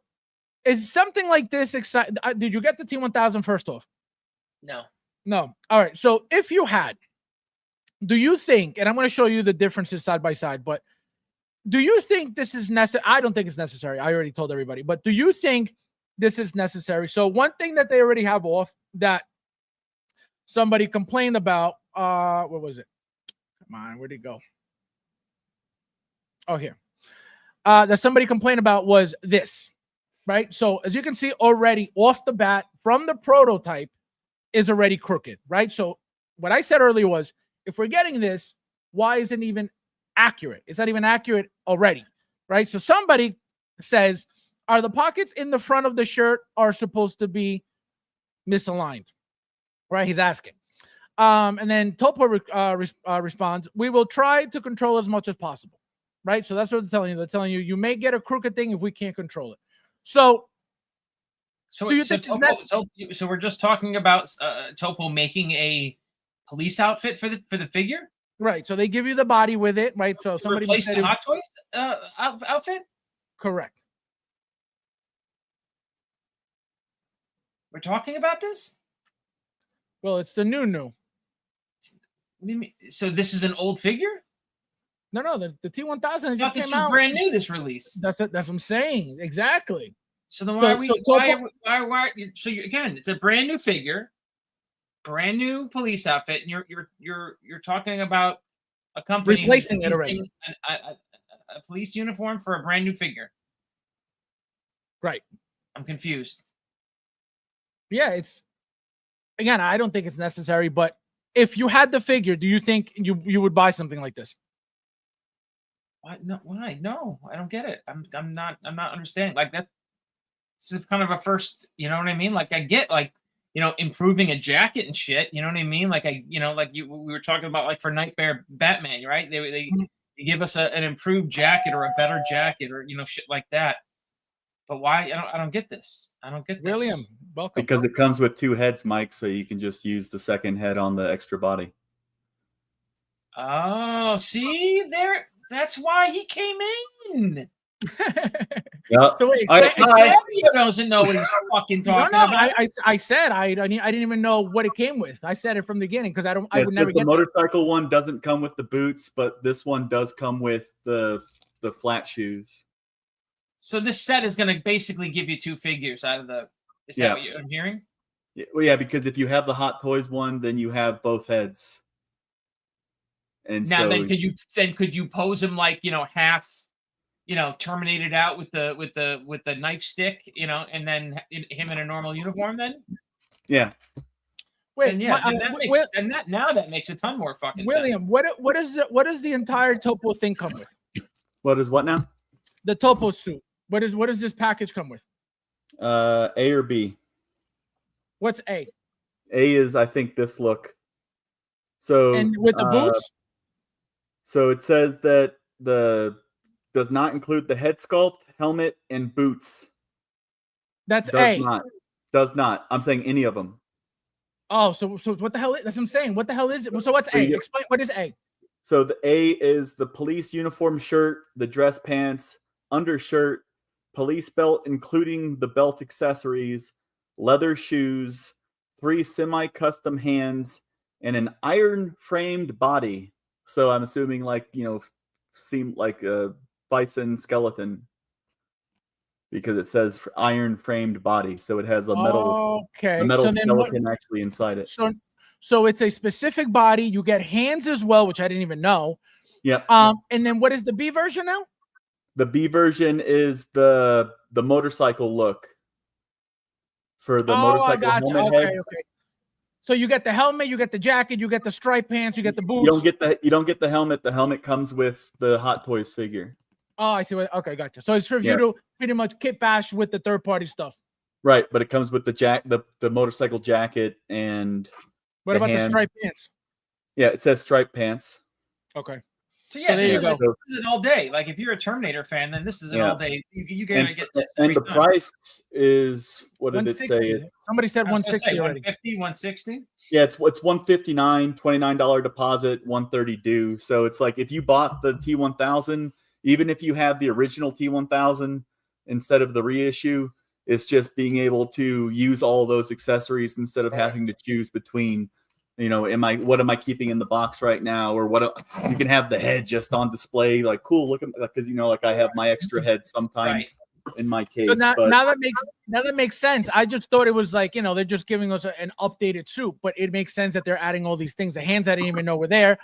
is something like this exciting? Did you get the T1000 first off? No. All right. So if you had, do you think, and I'm going to show you the differences side by side, but do you think this is necessary? I don't think it's necessary. I already told everybody, but do you think this is necessary? So one thing that they already have off that somebody complained about, what was it? Come on, where'd it go? Oh, here. That somebody complained about was this, right? So as you can see already off the bat from the prototype is already crooked, right? So what I said earlier was, if we're getting this, why isn't it even accurate? It's not even accurate already, right? So somebody says, are the pockets in the front of the shirt are supposed to be misaligned, right? He's asking. And then Topo responds, we will try to control as much as possible, right? So that's what they're telling you. They're telling you, you may get a crooked thing if we can't control it. So do you think it's necessary? So we're just talking about Topo making a police outfit for the figure? Right. So they give you the body with it, right? So somebody replace the Hot Toys outfit? Correct. We're talking about this? Well, it's the new. What do you mean? So this is an old figure? No, the T1000 I just thought this came was out. brand new, this release. That's what I'm saying. Exactly. So then why so again, it's a brand new figure, brand new police outfit, and you're talking about a company replacing it already. A police uniform for a brand new figure. Right. I'm confused. Yeah, again, I don't think it's necessary, but if you had the figure, do you think you would buy something like this? Why? No, why? No, I don't get it. I'm not understanding. Like that. This is kind of a first, you know what I mean? Like I get improving a jacket and shit, you know what I mean? Like we were talking about like for Nightmare Batman, right? They give us an improved jacket or a better jacket or shit like that. But why? I don't get this. I don't get this. William, welcome. Because it comes with two heads, Mike, so you can just use the second head on the extra body. Oh, see there. That's why he came in. Yeah. So wait, Fabio doesn't know what he's fucking talking about. I said I didn't even know what it came with. I said it from the beginning because I would never the get motorcycle one doesn't come with the boots, but this one does come with the flat shoes. So this set is going to basically give you two figures out of the. Is that what I'm hearing? Yeah, well, yeah, because if you have the Hot Toys one, then you have both heads. And now, so, then could you pose him like half, terminated out with the knife stick, and then him in a normal uniform then? Yeah. Wait, and that makes a ton more fucking William, sense. what does the entire Topo thing come with? What is what now? The Topo suit. What does this package come with? A or B. What's A? A is, I think, this look. So and with the boots. So it says that does not include the head sculpt, helmet, and boots. That's A. Does not. I'm saying any of them. Oh, so what the hell is? That's what I'm saying. What the hell is it? So what's A? Explain. What is A? So the A is the police uniform shirt, the dress pants, undershirt, police belt, including the belt accessories, leather shoes, 3 semi-custom hands, and an iron-framed body. So I'm assuming seem like a bison skeleton because it says iron-framed body. So it has a metal, skeleton actually inside it. So it's a specific body. You get hands as well, which I didn't even know. Yep. And then what is the B version now? The B version is the motorcycle look. for the Oh, I motorcycle got you. helmet Okay, head. okay. So you get the helmet, you get the jacket, you get the striped pants, you get the boots. You don't get the helmet. The helmet comes with the Hot Toys figure. Oh, I see. Okay, gotcha. So it's for Yeah. you to pretty much kit bash with the third party stuff. Right, but it comes with the motorcycle jacket and What the about the hand. striped pants? Yeah, it says striped pants. Okay. So yeah, there this, you is go. this is an all day. Like if you're a Terminator fan, then this is an Yeah. all day. You And, gotta get this. and every the time. price is, what did it say? 160. Somebody said I was gonna 160 say already. 150, 160. Yeah, it's $159, $29 deposit, $130 due. So it's like if you bought the T1000, even if you have the original T1000 instead of the reissue, it's just being able to use all of those accessories instead of having to choose between, what am I keeping in the box right now, or what you can have the head just on display, like cool, look at, because like I have my extra head sometimes in my case. So now, but now that makes sense. I just thought it was like, they're just giving us an updated suit, but it makes sense that they're adding all these things. The hands I didn't even know were there.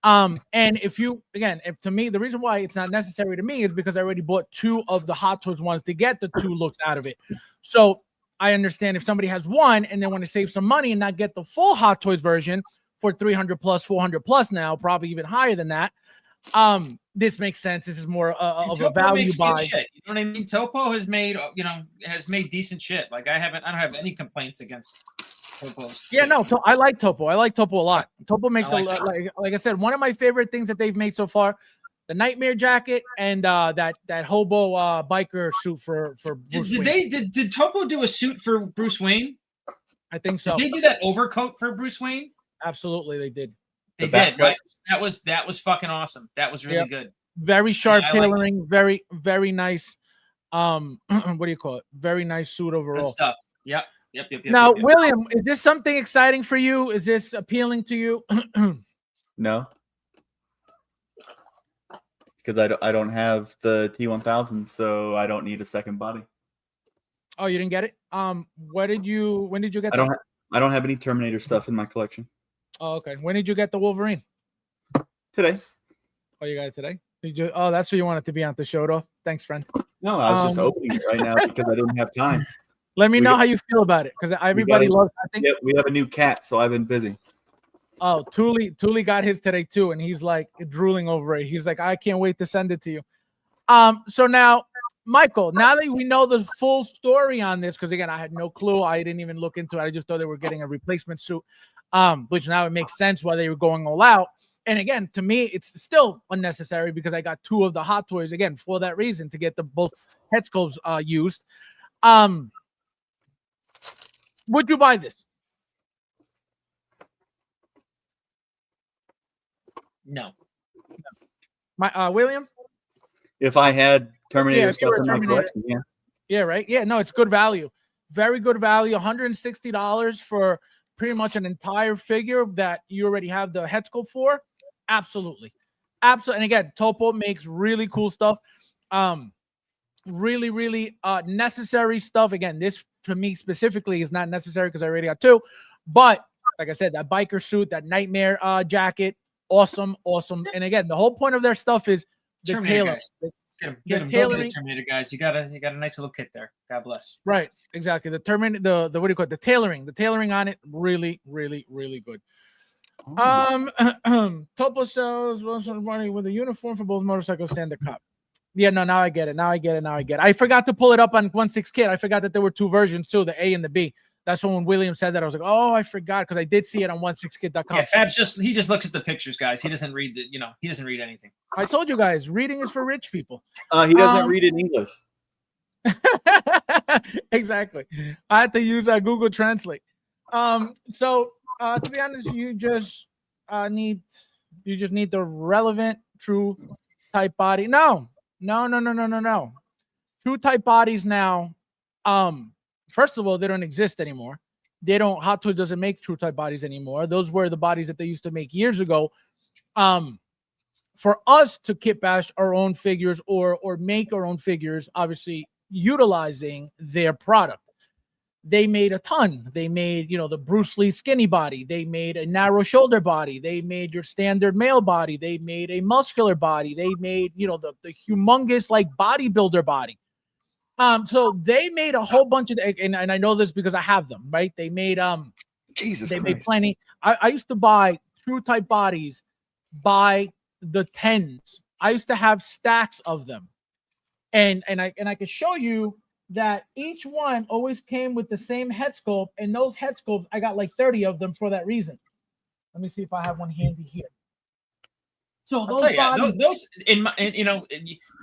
And if to me, the reason why it's not necessary to me is because I already bought 2 of the Hot Toys ones to get the 2 looks out of it. So I understand if somebody has one and they want to save some money and not get the full Hot Toys version for 300 plus, 400 plus now, probably even higher than that. This makes sense. This is more of a value buy. Shit. You know what I mean? Topo has made decent shit. Like I don't have any complaints against Topo. Yeah, no, I like Topo. I like Topo a lot. Topo makes I like like I said, one of my favorite things that they've made so far, the Nightmare jacket and that hobo biker suit for Bruce Wayne. Did Topo do a suit for Bruce Wayne? I think so. Did they do that overcoat for Bruce Wayne? Absolutely, they did. They did, right? That was fucking awesome. That was really good. Very sharp Yeah, tailoring, very, very nice. What do you call it? Very nice suit overall. Good stuff. Yep. Now, William, is this something exciting for you? Is this appealing to you? No, because I don't have the T1000, so I don't need a second body. Oh, you didn't get it? When did you get I don't have any Terminator stuff in my collection. Oh, okay. When did you get the Wolverine? Today. Oh, you got it today? Oh, that's what you wanted to be on to show it off. Thanks, friend. No, I was just opening it right now because I didn't have time. Let me know how you feel about it, because everybody loves. I think we have a new cat, so I've been busy. Oh, Thule got his today too, and he's like drooling over it. He's like, I can't wait to send it to you. So now, Michael, now that we know the full story on this, because again, I had no clue. I didn't even look into it. I just thought they were getting a replacement suit, which now it makes sense why they were going all out. And again, to me, it's still unnecessary because I got 2 of the Hot Toys again for that reason, to get the both head sculpts used. Would you buy this? No. My William? If I had Terminator if you were stuff in my Terminator. collection, yeah. Yeah, right. Yeah, no, it's good value. Very good value. $160 for pretty much an entire figure that you already have the head sculpt for. Absolutely. And again, Topo makes really cool stuff. Really, really necessary stuff. Again, this for me specifically is not necessary because I already got 2. But like I said, that biker suit, that Nightmare jacket, awesome. And again, the whole point of their stuff is the tailor. Get them tailoring. Terminator guys, you got a nice little kit there. God bless. Right, exactly. The what do you call it? The tailoring on it, really, really, really good. Topo sells running with a uniform for both motorcycle standard cop. Yeah, no, now I get it. I forgot to pull it up on 1/6 kit. I forgot that there were 2 versions too, the A and the B. That's when William said that. I was like, oh, I forgot, because I did see it on 16kit.com. Yeah, Fabs he just looks at the pictures, guys. He doesn't read he doesn't read anything. I told you guys, reading is for rich people. He doesn't read in English. Exactly. I had to use Google Translate. So to be honest, you just need the relevant true type body. No. True type bodies now. First of all, they don't exist anymore. Hot Toys doesn't make true type bodies anymore. Those were the bodies that they used to make years ago. For us to kit bash our own figures or make our own figures, obviously utilizing their product. They made a ton. They made, the Bruce Lee skinny body. They made a narrow shoulder body. They made your standard male body. They made a muscular body. They made, the humongous like bodybuilder body. So they made a whole bunch of, and I know this because I have them, right? They made Jesus they Christ. made plenty. I used to buy true type bodies by the tens. I used to have stacks of them, and I can show you that each one always came with the same head sculpt, and those head sculpts I got like 30 of them for that reason. Let me see if I have one handy here. So I'll those tell you, bodies, those in my, you know,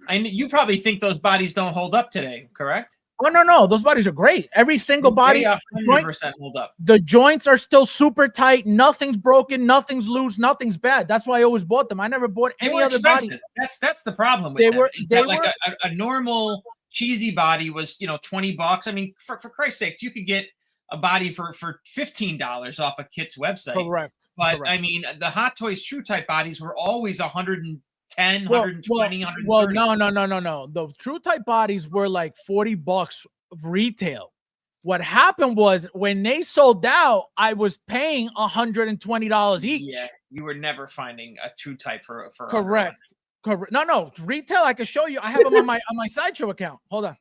you probably think those bodies don't hold up today, correct? oh no, those bodies are great. Every single body, They 100% hold up. the joints are still super tight. Nothing's broken, nothing's loose, nothing's bad. That's why I always bought them. I never bought They any were other expensive. body. That's the problem with They them. were- Is they that like were- a normal cheesy body was, you know, $20. I mean, for Christ's sake, you could get a body for $15 off a Kit's website. Correct. But correct. I mean, the Hot Toys True Type bodies were always 110, Well, 120, well, 130. no. The true type bodies were like $40 retail. What happened was when they sold out, I was paying $120 each. Yeah, you were never finding a True Type for Correct. Correct. No, retail. I can show you. I have them on my Sideshow account. Hold on.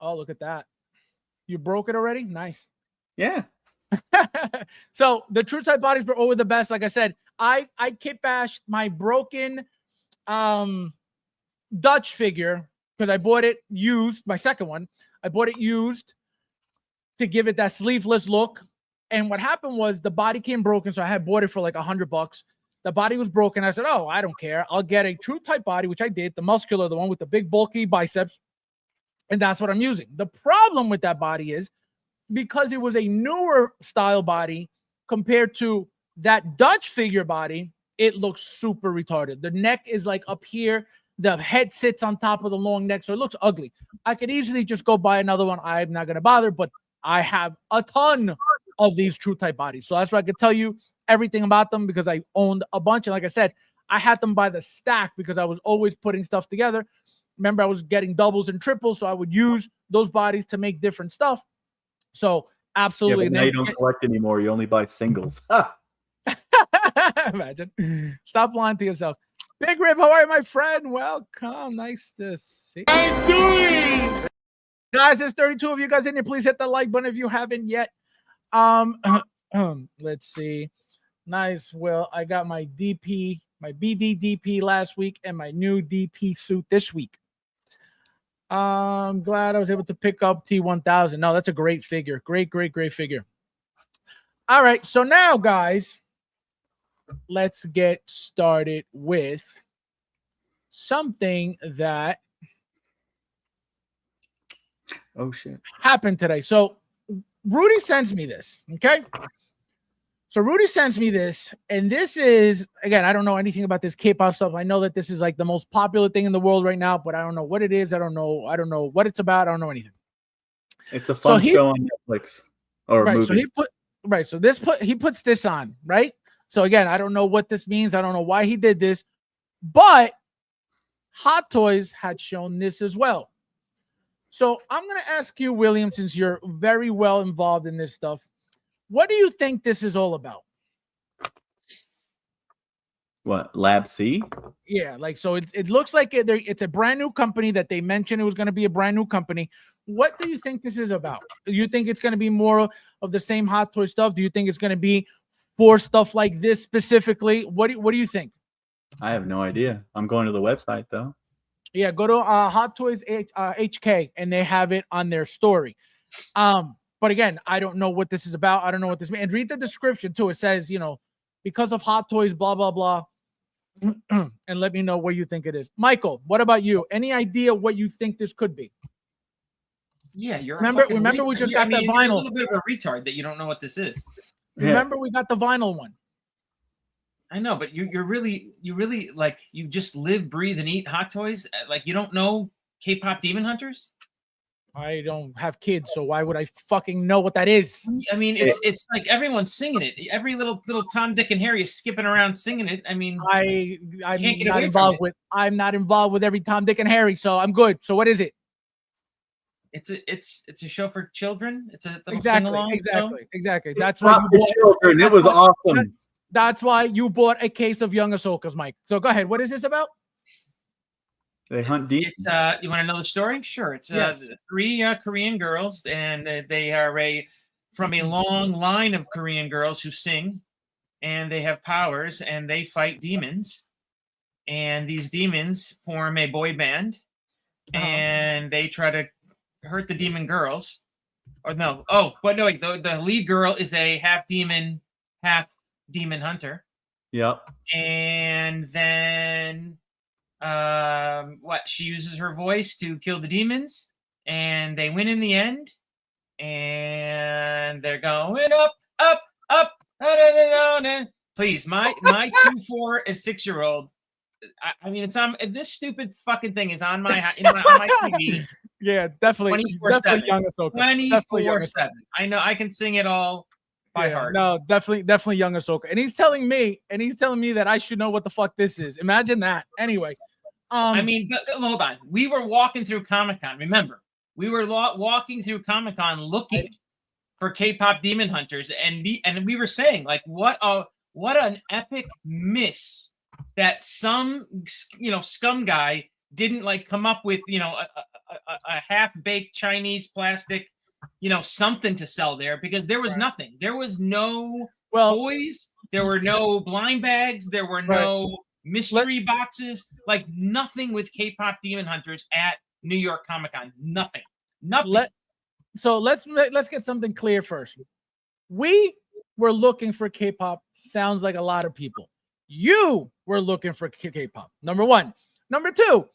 Oh, look at that. You broke it already? Nice. Yeah. So the true type bodies were always the best. Like I said, I kit bashed my broken Dutch figure because I bought it used, my second one. I bought it used to give it that sleeveless look. And what happened was the body came broken, so I had bought it for like $100. The body was broken. I said, oh, I don't care. I'll get a true type body, which I did, the muscular, the one with the big bulky biceps. And that's what I'm using. The problem with that body is because it was a newer style body compared to that Dutch figure body, it looks super retarded. The neck is like up here. The head sits on top of the long neck, so it looks ugly. I could easily just go buy another one. I'm not going to bother, but I have a ton of these true type bodies. So that's why I could tell you everything about them because I owned a bunch. And like I said, I had them by the stack because I was always putting stuff together. Remember, I was getting doubles and triples, so I would use those bodies to make different stuff. So absolutely. Yeah, but now you don't collect anymore. You only buy singles. Imagine. Stop lying to yourself. Big Rib, how are you, my friend? Welcome. Nice to see you. I'm doing. Guys, there's 32 of you guys in here. Please hit the like button if you haven't yet. Let's see. Nice. Well, I got my DP, my BD DP last week, and my new DP suit this week. I'm glad I was able to pick up T1000. No, that's a great figure. Great figure. All right. So now, guys, let's get started with something that happened today. So Rudy sends me this. Okay. So Rudy sends me this, and this is, again, I don't know anything about this K-pop stuff. I know that this is like the most popular thing in the world right now, but I don't know what it is. I don't know what it's about. I don't know anything. It's a fun show on Netflix or right, movie. He puts this on, right? So again, I don't know what this means. I don't know why he did this, but Hot Toys had shown this as well. So I'm going to ask you, William, since you're very well involved in this stuff, what do you think this is all about? What, Lab C? Yeah, like, so it looks like it's a brand new company that they mentioned it was going to be a brand new company. What do you think this is about? Do you think it's going to be more of the same Hot Toy stuff? Do you think it's going to be for stuff like this specifically? What do you think? I have no idea. I'm going to the website, though. Yeah, go to Hot Toys HK, and they have it on their story. But again, I don't know what this is about. I don't know what this means. And read the description too. It says, because of Hot Toys, blah, blah, blah. And let me know what you think it is. Michael, what about you? Any idea what you think this could be? Yeah, you're remember we just got that vinyl. You're a little bit of a retard that you don't know what this is. Remember we got the vinyl one. I know, but you really like, you just live, breathe, and eat Hot Toys. Like, you don't know K-pop Demon Hunters? I don't have kids, so why would I fucking know what that is? I mean, it's like everyone's singing it. Every little Tom, Dick, and Harry is skipping around singing it. I mean, I'm not involved with every Tom, Dick, and Harry, so I'm good. So what is it? It's a show for children. It's a little sing-along. Exactly. That's why you bought children. It was awesome. That's why you bought a case of Young Ahsoka's, Mike. So go ahead. What is this about? They hunt deep. It's you want to know the story? Sure. It's Yes. 3 Korean girls, and they are from a long line of Korean girls who sing, and they have powers, and they fight demons, and these demons form a boy band, and they try to hurt the demon girls. Or no, wait, the lead girl is a half demon hunter, Yep. and then she uses her voice to kill the demons, and they win in the end, and they're going up, up, up. Please, my 2, 4, and 6-year-old. I mean, it's on this stupid fucking thing is on my TV. Yeah, definitely 24/7. young Ahsoka. 24/7. I know I can sing it all by heart. No, definitely young Ahsoka. And he's telling me that I should know what the fuck this is. Imagine that. Anyway, I mean, but, hold on. We were walking through Comic-Con. Remember, we were walking through Comic-Con looking for K-pop demon hunters, and we were saying like, what an epic miss that some scum guy didn't like come up with a half-baked Chinese plastic something to sell there, because there was nothing. There was no toys. There were no blind bags. There were no mystery boxes. Like nothing with K-pop demon hunters at New York Comic-Con. Nothing. So let's get something clear first. We were looking for K-pop. Sounds like a lot of people. You were looking for K-pop. Number one. Number two,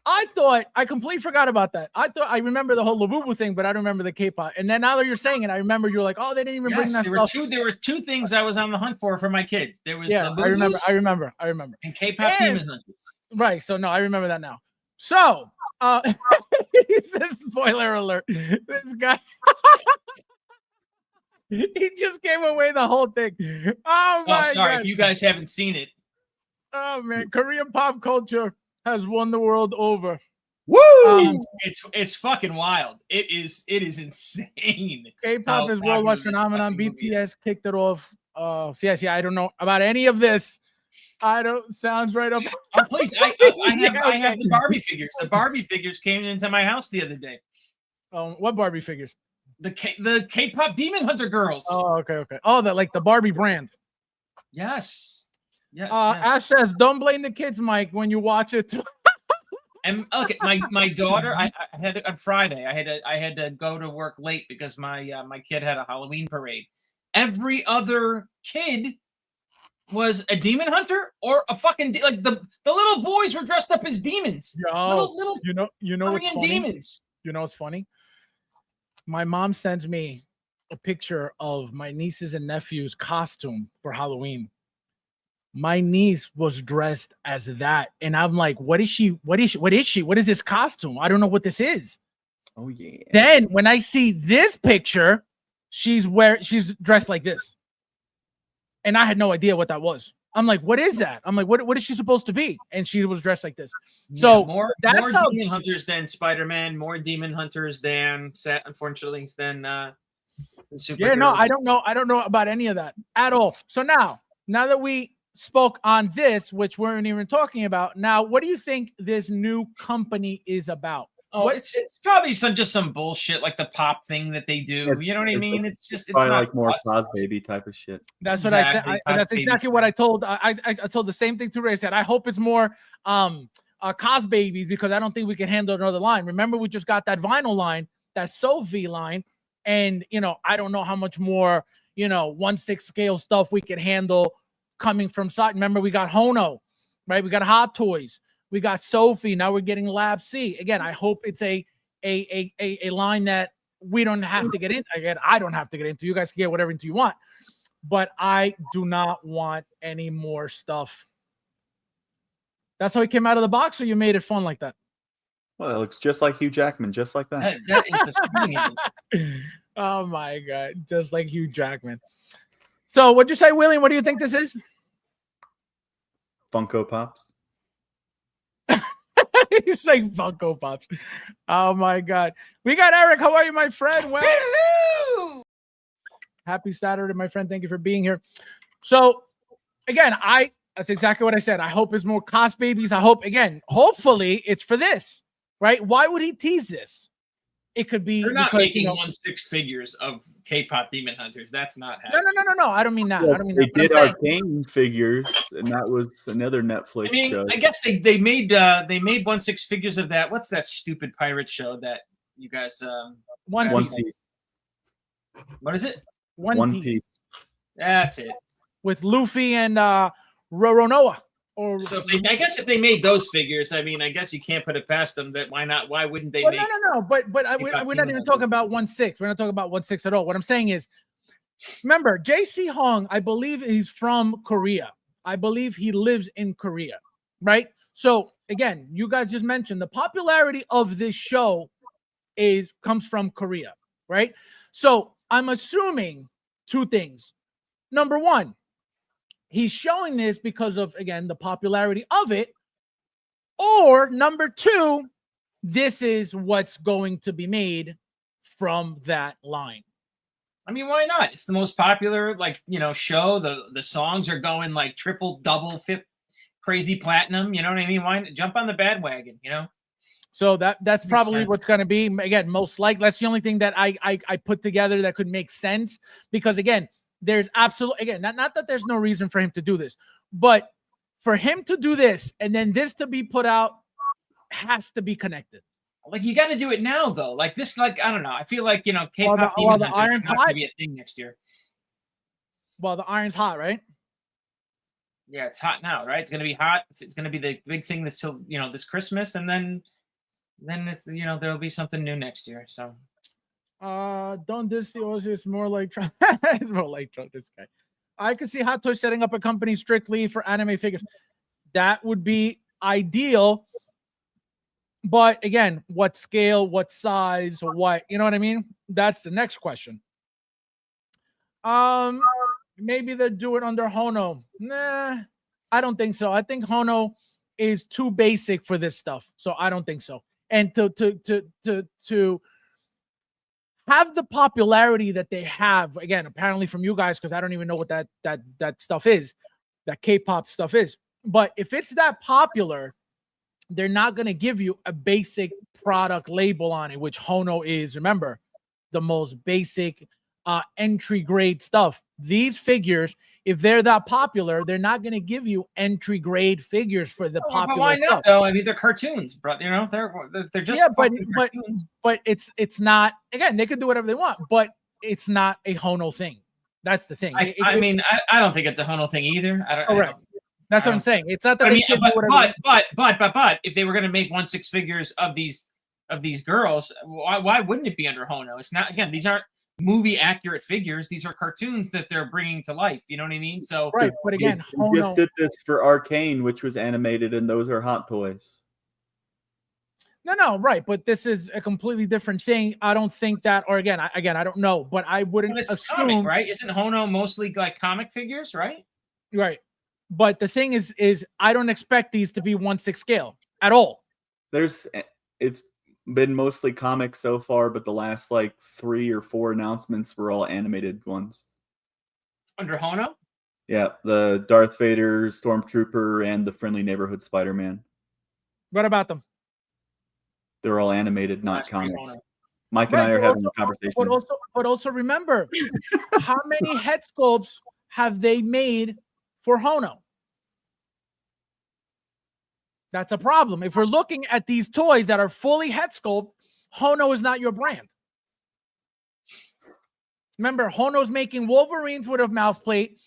I completely forgot about that. I remember the whole Labubu thing, but I don't remember the K-pop. And then now that you're saying it, I remember you're like, oh, they didn't even bring that stuff. There were 2 things I was on the hunt for my kids. There was Labubus, I remember. And K-pop demon hunters. Right. So no, I remember that now. So he says, spoiler alert. This guy he just gave away the whole thing. Oh my sorry God. if you guys haven't seen it. Oh man, Korean pop culture has won the world over. Woo! It's fucking wild. It is insane. K-pop is worldwide phenomenon. BTS kicked it off. I don't know about any of this. Sounds right up. Oh, please, I have the Barbie figures. The Barbie figures came into my house the other day. What Barbie figures? The K-pop demon hunter girls. Oh, okay. Oh, the Barbie brand. Yes. Yes. Ash says, "Don't blame the kids, Mike, when you watch it." And okay, my daughter, I had on Friday. I had to go to work late because my kid had a Halloween parade. Every other kid was a demon hunter or a fucking like the little boys were dressed up as demons. Little you know Korean demons. You know what's funny? My mom sends me a picture of my nieces and nephew's costume for Halloween. My niece was dressed as that, and I'm like, what is she? What is this costume? I don't know what this is. Oh yeah. Then when I see this picture, she's dressed like this. And I had no idea what that was. I'm like, what is that? I'm like, what is she supposed to be? And she was dressed like this. So more demon hunters than Spider-Man, more demon hunters than unfortunately than superheroes. Yeah, no, I don't know about any of that at all. So now that we spoke on this, which we weren't even talking about, now what do you think this new company is about? Oh, it's probably just some bullshit like the pop thing that they do. You know what I mean? It's probably not like more Cos Baby type of shit. That's what I said. That's exactly what I told. I told the same thing to Ray. I said, I hope it's more Cos Babies, because I don't think we can handle another line. Remember, we just got that vinyl line, that Sophie line, and I don't know how much more 1/6 scale stuff we can handle coming from side. Remember, we got Hono, right? We got Hot Toys. We got Sophie. Now we're getting Lab C. Again, I hope it's a line that we don't have to get into. Again, I don't have to get into. You guys can get whatever into you want. But I do not want any more stuff. That's how he came out of the box, or you made it fun like that? Well, it looks just like Hugh Jackman, just like that. That is the spinning image. Oh my God, just like Hugh Jackman. So what'd you say, William? What do you think this is? Funko Pops. He's like Funko Pops. Oh my God. We got Eric. How are you, my friend? Well, Hello. Happy Saturday, my friend. Thank you for being here. So again, I That's exactly what I said. I hope it's more cost babies. I hope, again, hopefully it's for this, right? Why would he tease this? It could be They're not because, making 1/6 figures of K-pop Demon Hunters. That's not No, happening. no. I don't mean that. Well, I don't mean they that. But I'm did saying, Arcane figures, and that was another Netflix I mean, show. I guess they made 1/6 figures of that. What's that stupid pirate show that you guys One One Piece. Piece. what is it? One Piece That's it. with Luffy and Roronoa. Or So I guess if they made those figures, I mean, I guess you can't put it past them. That why not? Why wouldn't they well, make? no. But we're not even talking about 1/6. We're not talking about 1/6 at all. What I'm saying is, remember, JC Hong, I believe he's from Korea. I believe he lives in Korea, right? So again, you guys just mentioned the popularity of this show comes from Korea, right? So I'm assuming two things. Number one, he's showing this because of, again, the popularity of it. Or number two, this is what's going to be made from that line. I mean, why not? It's the most popular, show. The songs are going like triple, double, fifth, crazy platinum. You know what I mean? Why not jump on the bandwagon? So that's probably sense. what's going to be. Again, most likely. That's the only thing that I put together that could make sense. Because again, there's absolutely, again, not that there's no reason for him to do this, but for him to do this and then this to be put out has to be connected. Like, you got to do it now, though. Like this, I don't know. I feel like K-pop Demon the Hunters iron's is not hot. going to be a thing next year. Well, the iron's hot, right? Yeah, it's hot now, right? It's going to be hot. It's going to be the big thing this till this Christmas, and then it's there'll be something new next year. So. Don't diss the Oz. It's more like it's more like this guy. I could see Hot Toys setting up a company strictly for anime figures. That would be ideal. But again, what scale, what size, what, you know what I mean? That's the next question. Maybe they'll do it under Hono. Nah, I don't think so. I think Hono is too basic for this stuff. So I don't think so. And to have the popularity that they have, again, apparently from you guys, because I don't even know what that stuff is, that K-pop stuff is. But if it's that popular, they're not going to give you a basic product label on it, which Hono is, remember, the most basic entry grade stuff. These figures, if they're that popular, they're not going to give you entry grade figures for the popular but why not, stuff. though? I mean, they're cartoons, bro. They're just cartoons. but it's not. Again, they could do whatever they want, but it's not a Hono thing. That's the thing. I don't think it's a Hono thing either. Correct. That's what I'm saying. It's not that they can't do whatever. But if they were going to make 1/6 figures of these girls, why wouldn't it be under Hono? It's not. Again, these aren't movie accurate figures. These are cartoons that they're bringing to life. You know what I mean? So right. But again, we just did this for Arcane, which was animated, and those are Hot Toys. No, right. But this is a completely different thing. I don't think that, or again, I don't know, but I wouldn't assume. Comic, right? Isn't Hono mostly like comic figures, right? Right. But the thing is I don't expect these to be 1/6 scale at all. It's been mostly comics so far, but the last 3 or 4 announcements were all animated ones. Under Hono? Yeah, the Darth Vader, Stormtrooper, and the Friendly Neighborhood Spider-Man. What about them? They're all animated, not comics. Mike and I are having a conversation. But also remember, how many head sculpts have they made for Hono? That's a problem. If we're looking at these toys that are fully head sculpt, Hono is not your brand. Remember, Hono's making Wolverines with a mouth plate.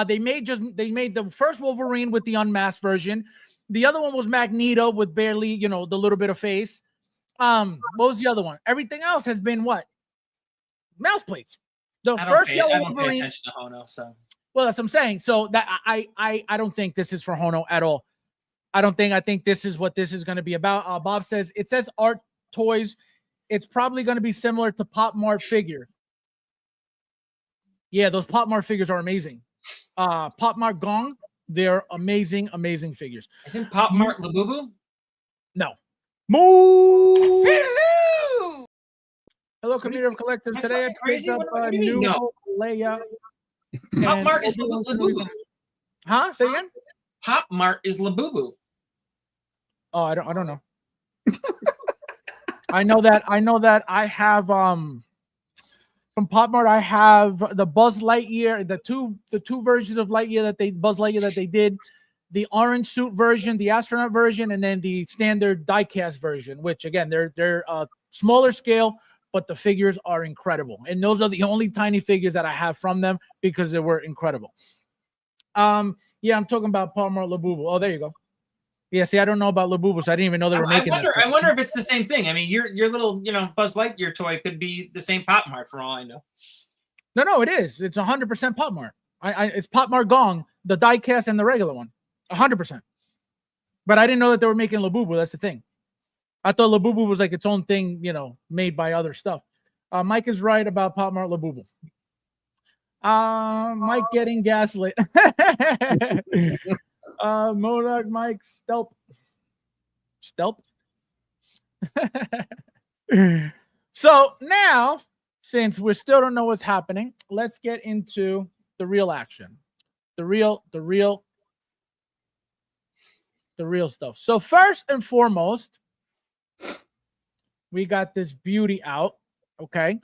They made the first Wolverine with the unmasked version. The other one was Magneto with barely, the little bit of face. What was the other one? Everything else has been what? Mouth plates. The first yellow I don't pay Wolverine. attention to Hono, so. Well, that's what I'm saying. So that I don't think this is for Hono at all. I think this is what this is going to be about. Bob says, it says Art Toys. It's probably going to be similar to Pop Mart figure. Yeah, those Pop Mart figures are amazing. Pop Mart Gong, they're amazing, amazing figures. Isn't Pop Mart Labubu? No. Moo! Hello! Hello, community of collectors. Today I picked up a new Leia. Pop Mart is Labubu. Huh? Say again? Pop Mart is Labubu? Oh, I don't know. I know that I have from Pop Mart, I have the Buzz Lightyear, the two versions of Lightyear that they did, the orange suit version, the astronaut version, and then the standard diecast version, which again they're smaller scale, but the figures are incredible. And those are the only tiny figures that I have from them because they were incredible. Yeah, I'm talking about Pop Mart Labubu. Oh, there you go. Yeah, see, I don't know about Labubu, so I didn't even know they were making that. I wonder if it's the same thing. I mean, your little, Buzz Lightyear toy could be the same Pop Mart for all I know. No, it is. It's 100% Pop Mart. It's Pop Mart Gong, the diecast and the regular one, 100%. But I didn't know that they were making Labubu. That's the thing. I thought Labubu was like its own thing, made by other stuff. Mike is right about Pop Mart Labubu. Mike getting gaslit. Modoc Mike Stelp. So now, since we still don't know what's happening, let's get into the real action. The real stuff. So first and foremost, we got this beauty out. Okay.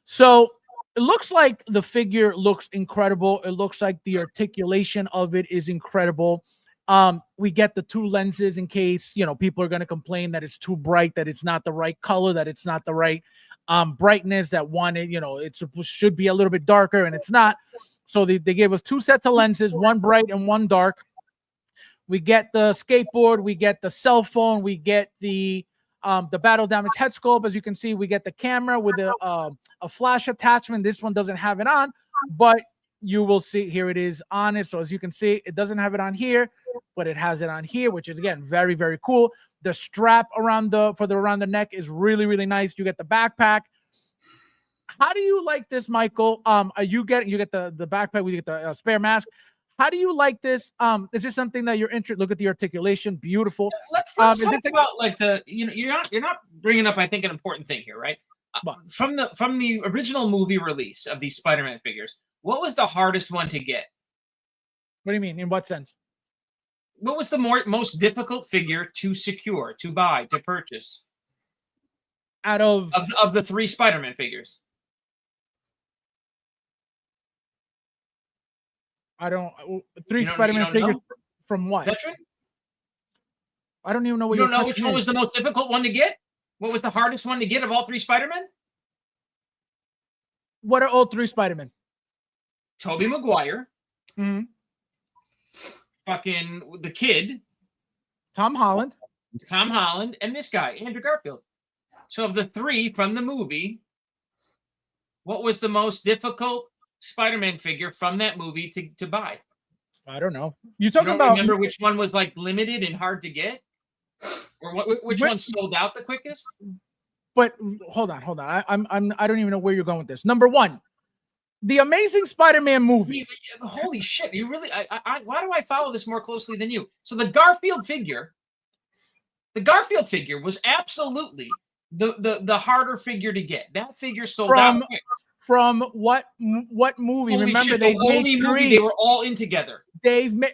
So it looks like the figure looks incredible. It looks like the articulation of it is incredible. We get the two lenses in case, people are going to complain that it's too bright, that it's not the right color, that it's not the right brightness, that one, it should be a little bit darker and it's not. So they gave us two sets of lenses, one bright and one dark. We get the skateboard, we get the cell phone, we get the battle damage head sculpt. As you can see, we get the camera with a flash attachment. This one doesn't have it on, but you will see here it is on it. So as you can see, it doesn't have it on here, but it has it on here, which is again very, very cool. The strap around the neck is really, really nice. You get the backpack. How do you like this, Michael? You get the backpack, we get the spare mask. How do you like this? Is this something that you're interested? Look at the articulation, beautiful. Let's talk about like you're not bringing up, I think, an important thing here, right? From the original movie release of these Spider-Man figures, what was the hardest one to get? What do you mean? In what sense? What was the most difficult figure to secure, to buy, to purchase? Out of the three Spider-Man figures. I don't. Three Spider-Man figures from what? Veteran? I don't even know what you don't know which one was the most difficult one to get? What was the hardest one to get of all three Spider-Men? What are all three Spider-Men? Tobey Maguire. Mm-hmm. Fucking the kid. Tom Holland, and this guy, Andrew Garfield. So of the three from the movie, what was the most difficult Spider-Man figure from that movie to buy? I don't know. You remember which one was like limited and hard to get? Or which one sold out the quickest? But hold on. I don't even know where you're going with this. Number one, the Amazing Spider-Man movie. Holy shit! You really? Why do I follow this more closely than you? So the Garfield figure was absolutely the harder figure to get. That figure sold out quick. From what movie? Holy Remember, shit, they made three. Movie, they were all in together.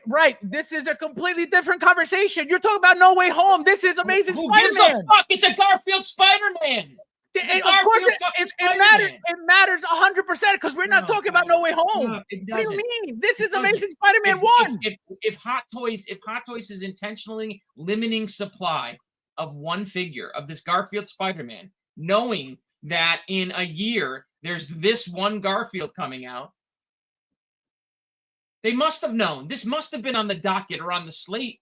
Right. This is a completely different conversation. You're talking about No Way Home. This is Amazing Spider-Man. Who gives a fuck? It's a Garfield Spider-Man. Of course, it matters. It matters 100% because we're not talking about No Way Home. No, it doesn't. What do you mean? This is Amazing Spider-Man 1. If Hot Toys is intentionally limiting supply of one figure of this Garfield Spider-Man, knowing that in a year there's this one Garfield coming out, they must have known. This must have been on the docket or on the slate.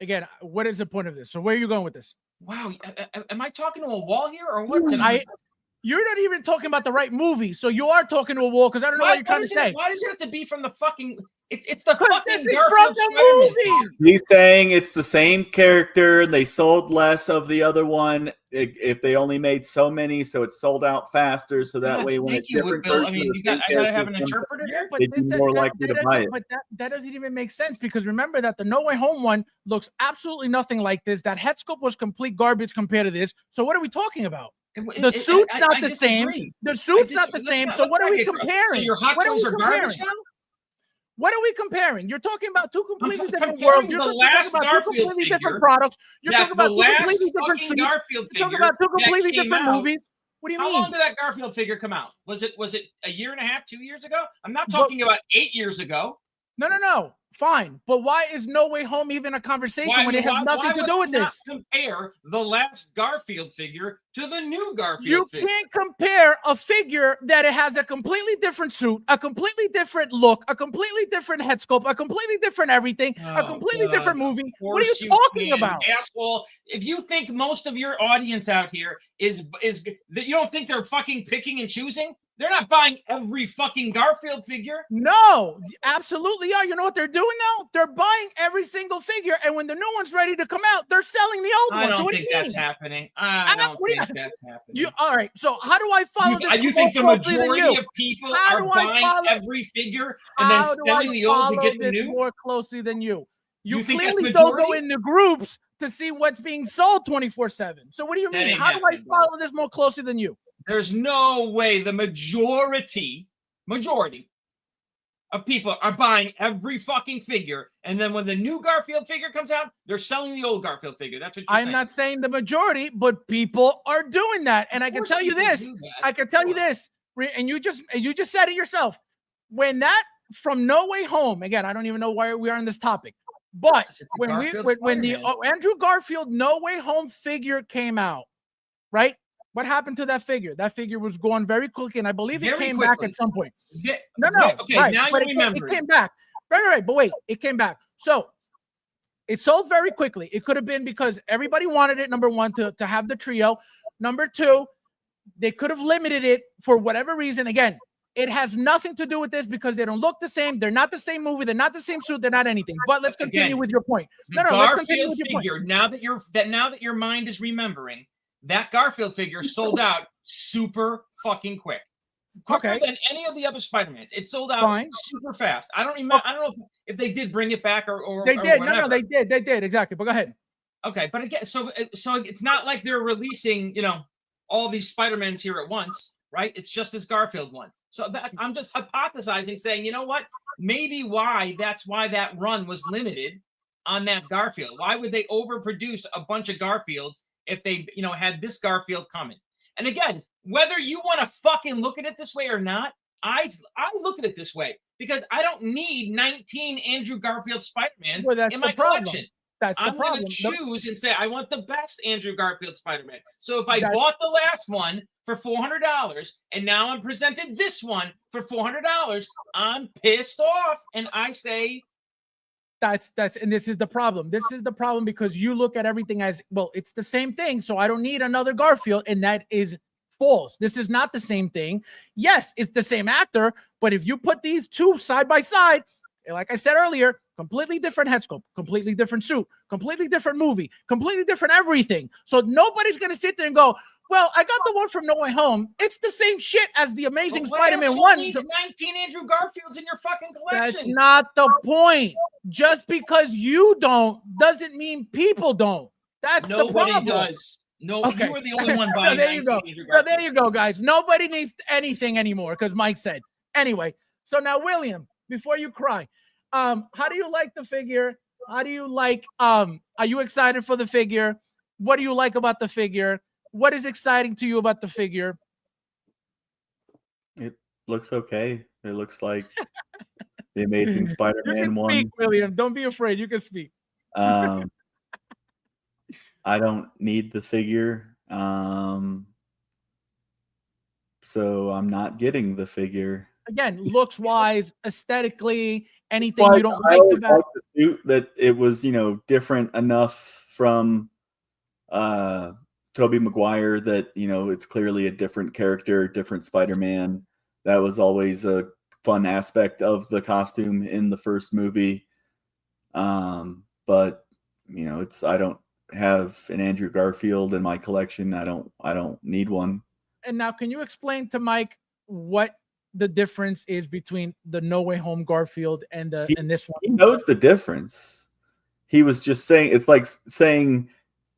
Again, what is the point of this? So where are you going with this? Wow, am I talking to a wall here or what? You're not even talking about the right movie, so you are talking to a wall because I don't know what you're trying to say. Why does it have to be from the fucking? It's the fucking this is Garfield from the movie. He's saying it's the same character. They sold less of the other one if they only made so many, so it sold out faster. So that way, when it's different, Bill. I mean, I gotta have an interpreter here, but they'd be more likely to buy it. But that doesn't even make sense because remember that the No Way Home one looks absolutely nothing like this. That head sculpt was complete garbage compared to this. So what are we talking about? The suit's not the same. The suit's not the same. So what are we comparing? So your Hot Toys are garbage now? What are we comparing? You're talking about two completely different comparing worlds. You're the talking last about two Garfield completely figure different products. You're that talking about the two last completely different fucking suits. Garfield You're talking figure about two that completely came different out. movies. What do you How mean? long did that Garfield figure come out? Was it a year and a half, 2 years ago? I'm not But- talking about 8 years ago. No. Fine. But why is No Way Home even a conversation when it has nothing to do with not this? compare the last Garfield figure to the new Garfield You figure? can't compare a figure that it has a completely different suit, a completely different look, a completely different head sculpt, a completely different everything, a Oh, completely God. different movie. Of What are you course talking can, about? asshole? If you think most of your audience out here is that, you don't think they're fucking picking and choosing? They're not buying every fucking Garfield figure. No, absolutely are. You know what they're doing now? They're buying every single figure, and when the new one's ready to come out, they're selling the old I one. So don't what think do you that's mean? happening. I don't what do think that's happening. You all right? So how do I follow this? You more think the closely than majority you? of people How are do I buying follow- every figure and then How do selling I the old to follow get the this new? more closely than you? You think that's clearly don't go majority? in the groups to see what's being sold 24/7. So what do you That mean? ain't How do I happening, bro. follow this more closely than you? There's no way the majority of people are buying every fucking figure, and then when the new Garfield figure comes out, they're selling the old Garfield figure. That's what you're saying. I'm not saying the majority, but people are doing that. And I can tell you this. I can tell you this. And you just said it yourself. When that from No Way Home, again, I don't even know why we are on this topic. But It's a when Garfield when the Spider-Man. Andrew Garfield No Way Home figure came out, right? What happened to that figure? That figure was gone very quickly, and I believe it Very came back quickly. at some point. Yeah, No. Okay, right, now but you remember it came back. Right. But wait, it came back. So it sold very quickly. It could have been because everybody wanted it, number one, to have the trio. Number two, they could have limited it for whatever reason. Again, it has nothing to do with this because they don't look the same. They're not the same movie. They're not the same suit. They're not anything. But let's continue Again, with your point. The Let's continue Garfield with your point. figure. Now that your mind is remembering, that Garfield figure sold out super fucking quick. Quicker Okay. than any of the other Spider-Mans. It sold out Fine. super fast. I don't remember. I don't know if they did bring it back or They or did. whatever. No, they did. They did. Exactly. But go ahead. Okay, but again, so it's not like they're releasing, all these Spider-Mans here at once, right? It's just this Garfield one. So that I'm just hypothesizing, saying, you know what? Maybe that's why that run was limited on that Garfield. Why would they overproduce a bunch of Garfields if they, had this Garfield coming? And again, whether you want to fucking look at it this way or not, I look at it this way because I don't need 19 Andrew Garfield Spider-Mans Well, that's in my the problem. collection. That's the I'm going problem. to choose and say, I want the best Andrew Garfield Spider-Man. So if I That's- bought the last one for $400 and now I'm presented this one for $400, I'm pissed off. And I say, and this is the problem. This is the problem because you look at everything as, well, it's the same thing. So I don't need another Garfield. And that is false. This is not the same thing. Yes, it's the same actor. But if you put these two side by side, like I said earlier, completely different head sculpt, completely different suit, completely different movie, completely different everything. So nobody's going to sit there and go, well, I got the one from No Way Home. It's the same shit as the Amazing Spider-Man 1. Needs 19 Andrew Garfields in your fucking collection. That's not the point. Just because you don't doesn't mean people don't. That's the problem. Nobody does. No, Okay. you were the only one buying So there you 19 go. Andrew So Garfields. there you go, guys. Nobody needs anything anymore because Mike said. Anyway, so now William, before you cry, how do you like the figure? How do you like? Are you excited for the figure? What do you like about the figure? What is exciting to you about the figure? It looks okay. It looks like the Amazing Spider-Man Speak, one. William. Don't be afraid. You can speak. I don't need the figure. So I'm not getting the figure. Again, looks wise, aesthetically, anything But you don't I like always about liked the suit that it was, different enough from Tobey Maguire that, it's clearly a different character, different Spider-Man. That was always a fun aspect of the costume in the first movie. But I don't have an Andrew Garfield in my collection. I don't need one. And now, can you explain to Mike what the difference is between the No Way Home Garfield and this one? He knows the difference. He was just saying, it's like saying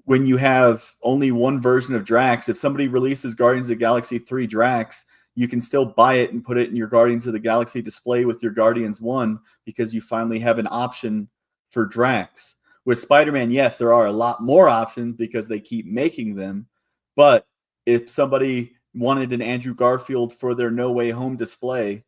when you have only one version of Drax, if somebody releases Guardians of the Galaxy 3 Drax, you can still buy it and put it in your Guardians of the Galaxy display with your Guardians 1 because you finally have an option for Drax. With Spider-Man, yes, there are a lot more options because they keep making them. But if somebody wanted an Andrew Garfield for their No Way Home display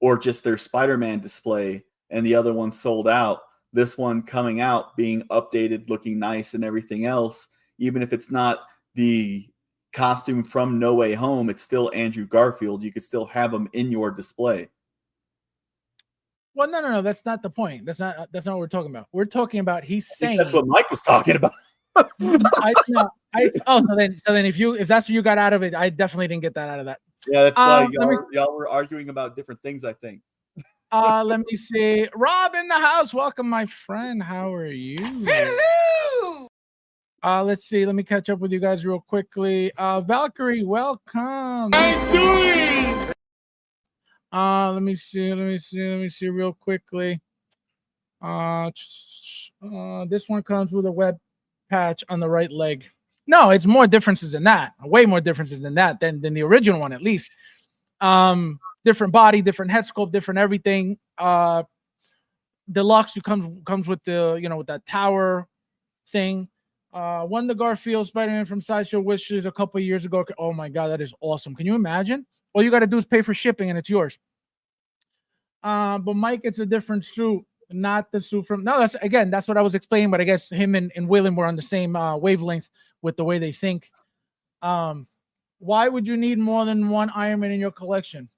or just their Spider-Man display and the other one sold out, this one coming out being updated, looking nice and everything else, even if it's not the costume from No Way Home, it's still Andrew Garfield. You could still have him in your display. Well, no. That's not the point. That's not what we're talking about. We're talking about he's saying that's what Mike was talking about. so then if that's what you got out of it, I definitely didn't get that out of that. Yeah, that's why y'all were arguing about different things, I think. Let me see. Rob in the house. Welcome, my friend. How are you? Hello. Let's see. Let me catch up with you guys real quickly. Valkyrie, welcome. Let me see real quickly. This one comes with a web patch on the right leg. No, it's more differences than that. Way more differences than that than the original one, at least. Different body, different head sculpt, different everything. Deluxe comes with the with that tower thing. Won the Garfield Spider-Man from Sideshow Wishes a couple of years ago. Oh my god, that is awesome. Can you imagine? All you got to do is pay for shipping and it's yours. But Mike, it's a different suit, not the suit from. No, that's what I was explaining. But I guess him and William were on the same wavelength with the way they think. Why would you need more than one Iron Man in your collection?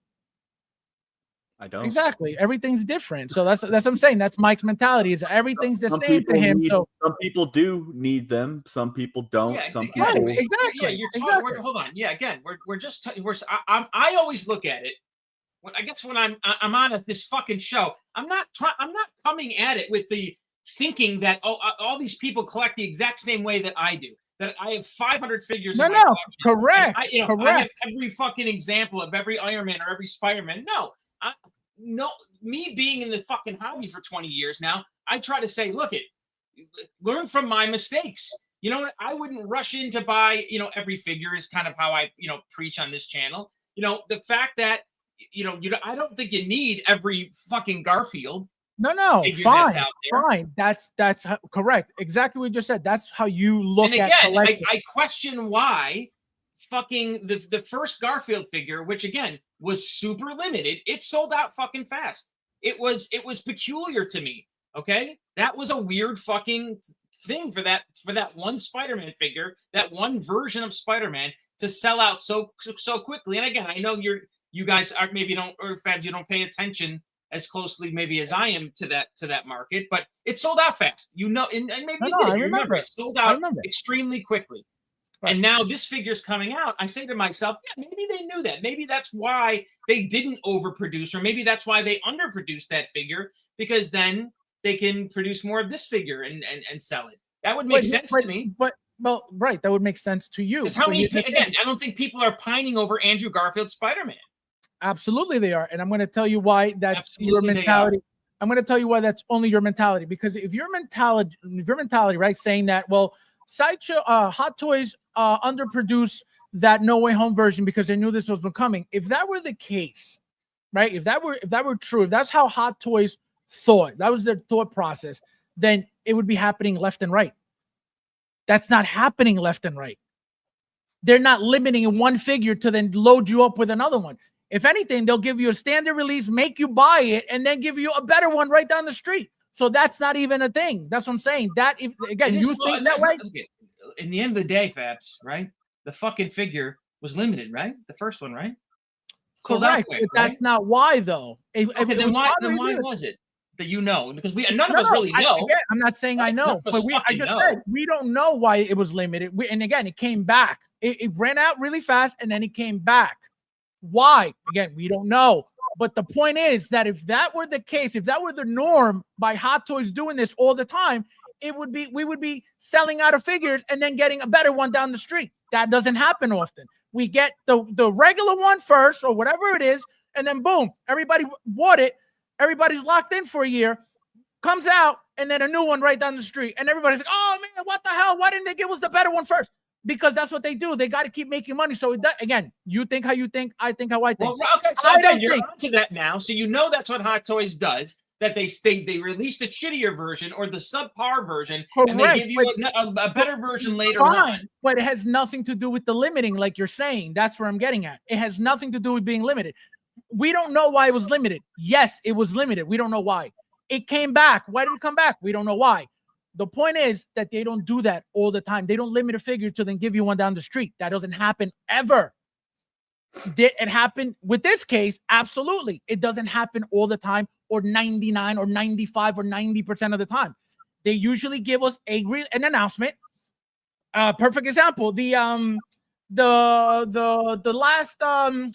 I don't. Exactly. Everything's different. So that's what I'm saying. That's Mike's mentality. Is everything's the same to him. So some people do need them. Some people don't. Yeah, some again, people. Exactly. Yeah, you're talking. Exactly. Hold on. Yeah, again, we're just. I always look at it. When I'm on this fucking show, I'm not coming at it with the thinking that all these people collect the exact same way that I do. That I have 500 figures. No, in my collection, correct. I have every fucking example of every Iron Man or every Spider-Man. No, me being in the fucking hobby for 20 years now, I try to say, learn from my mistakes. You know, I wouldn't rush in to buy, every figure is kind of how I, preach on this channel. The fact that, I don't think you need every fucking Garfield. No, fine. That's correct. Exactly what you just said. That's how you look at collecting. I question why fucking the first Garfield figure, which again was super limited, it sold out fucking fast. It was peculiar to me. Okay, that was a weird fucking thing for that one Spider-Man figure, that one version of Spider-Man to sell out so quickly. And again, I know you guys are maybe don't, or Fabs, you don't pay attention as closely maybe as I am to that market, but it sold out fast. And maybe you did. You remember it sold out extremely quickly. Right. And now this figure's coming out. I say to myself, yeah, maybe they knew that. Maybe that's why they didn't overproduce, or maybe that's why they underproduced that figure, because then they can produce more of this figure and sell it. That would make sense to me. Right, that would make sense to you. Because I don't think people are pining over Andrew Garfield's Spider-Man. Absolutely they are. And I'm going to tell you why that's your mentality. I'm going to tell you why that's only your mentality. Because if your mentality, right, saying that, well, Sideshow, Hot Toys underproduced that No Way Home version because they knew this was coming. If that were the case, right? If that were true, if that's how Hot Toys thought, that was their thought process, then it would be happening left and right. That's not happening left and right. They're not limiting in one figure to then load you up with another one. If anything, they'll give you a standard release, make you buy it, and then give you a better one right down the street. So that's not even a thing. That's what I'm saying. That, you think that way? In the end of the day, Fabs, right? The fucking figure was limited, right? The first one, right? Correct. But that's not why, though. Then why was it that Because none of us really know. I'm not saying I know, but I just said we don't know why it was limited. And again, it came back. It ran out really fast, and then it came back. Why? Again, we don't know. But the point is that if that were the case, if that were the norm by Hot Toys doing this all the time, we would be selling out of figures and then getting a better one down the street. That doesn't happen often. We get the regular one first or whatever it is, and then boom, everybody bought it. Everybody's locked in for a year, comes out, and then a new one right down the street. And everybody's like, oh man, what the hell? Why didn't they give us the better one first? because that's what they do. They got to keep making money. So again, you think how you think, I think how I think. Well, okay, so I again, don't you're think- onto that now. So you know that's what Hot Toys does. That they release the shittier version or the subpar version, and they Correct, give you a better version later Fine, on. but it has nothing to do with the limiting, like you're saying. That's where I'm getting at. It has nothing to do with being limited. We don't know why it was limited. Yes, it was limited. We don't know why. It came back. Why did it come back? We don't know why. The point is that they don't do that all the time. They don't limit a figure to then give you one down the street. That doesn't happen ever. Did it happen with this case? Absolutely. It doesn't happen all the time, or 99 or 95 or 90% of the time. They usually give us an announcement. Perfect example. The last Han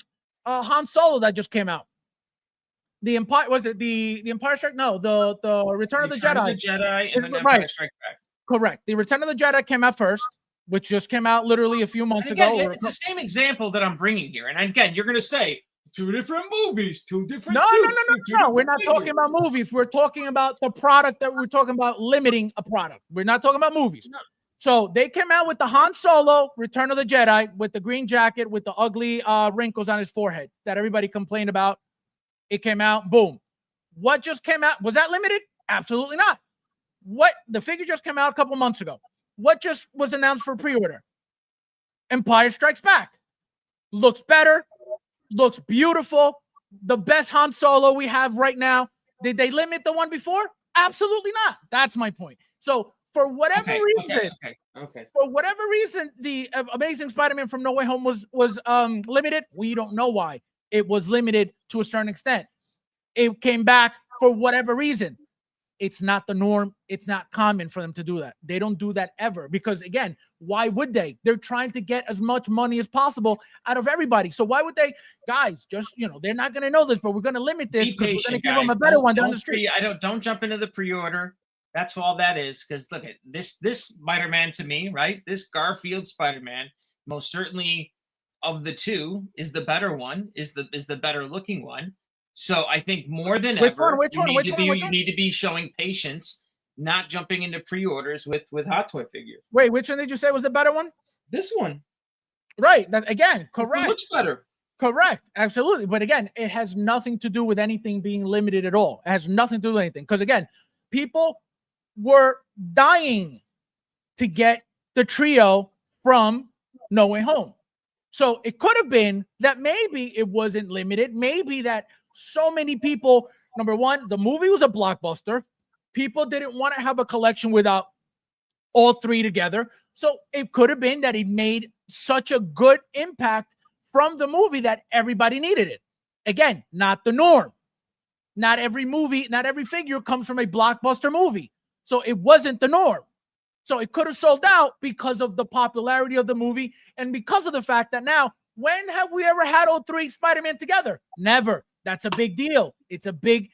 Solo that just came out. The Empire, was it the Empire Strike? No, the Return of the Jedi. And then Right. Empire Strike Back. Correct. The Return of the Jedi came out first, which just came out literally a few months And again, ago. it's the same example that I'm bringing here. And again, you're going to say 2 different movies, 2 different No, suits, no. We're not talking about movies. We're talking about the product that we're talking about, limiting a product. We're not talking about movies. No. So they came out with the Han Solo Return of the Jedi with the green jacket with the ugly wrinkles on his forehead that everybody complained about. It came out, boom. What just came out? Was that limited? Absolutely not. The figure just came out a couple months ago. What just was announced for pre-order? Empire Strikes Back. Looks better. Looks beautiful. The best Han Solo we have right now. Did they limit the one before? Absolutely not. That's my point. So for whatever reason, for whatever reason, the Amazing Spider-Man from No Way Home was limited. We don't know why. It was limited to a certain extent. It came back for whatever reason. It's not the norm. It's not common for them to do that. They don't do that ever because, again, why would they? They're trying to get as much money as possible out of everybody. So why would they? Guys, just, they're not going to know this, but we're going to limit this because we're going to give them a better one down the street. Don't jump into the pre-order. That's all that is. Because look at this Spider-Man to me, right? This Garfield Spider-Man, most certainly of the two, is the better one, is the better looking one. So I think more than ever, you need to be showing patience, not jumping into pre-orders with Hot Toy figures. Wait, which one did you say was the better one? This one. Right. That, again, correct. It looks better. Correct. Absolutely. But again, it has nothing to do with anything being limited at all. It has nothing to do with anything. Because again, people were dying to get the trio from No Way Home. So it could have been that maybe it wasn't limited. Maybe that so many people, number one, the movie was a blockbuster. People didn't want to have a collection without all three together. So it could have been that it made such a good impact from the movie that everybody needed it. Again, not the norm. Not every movie, not every figure comes from a blockbuster movie. So it wasn't the norm. So it could have sold out because of the popularity of the movie and because of the fact that now, when have we ever had all three Spider-Man together? Never. That's a big deal. It's a big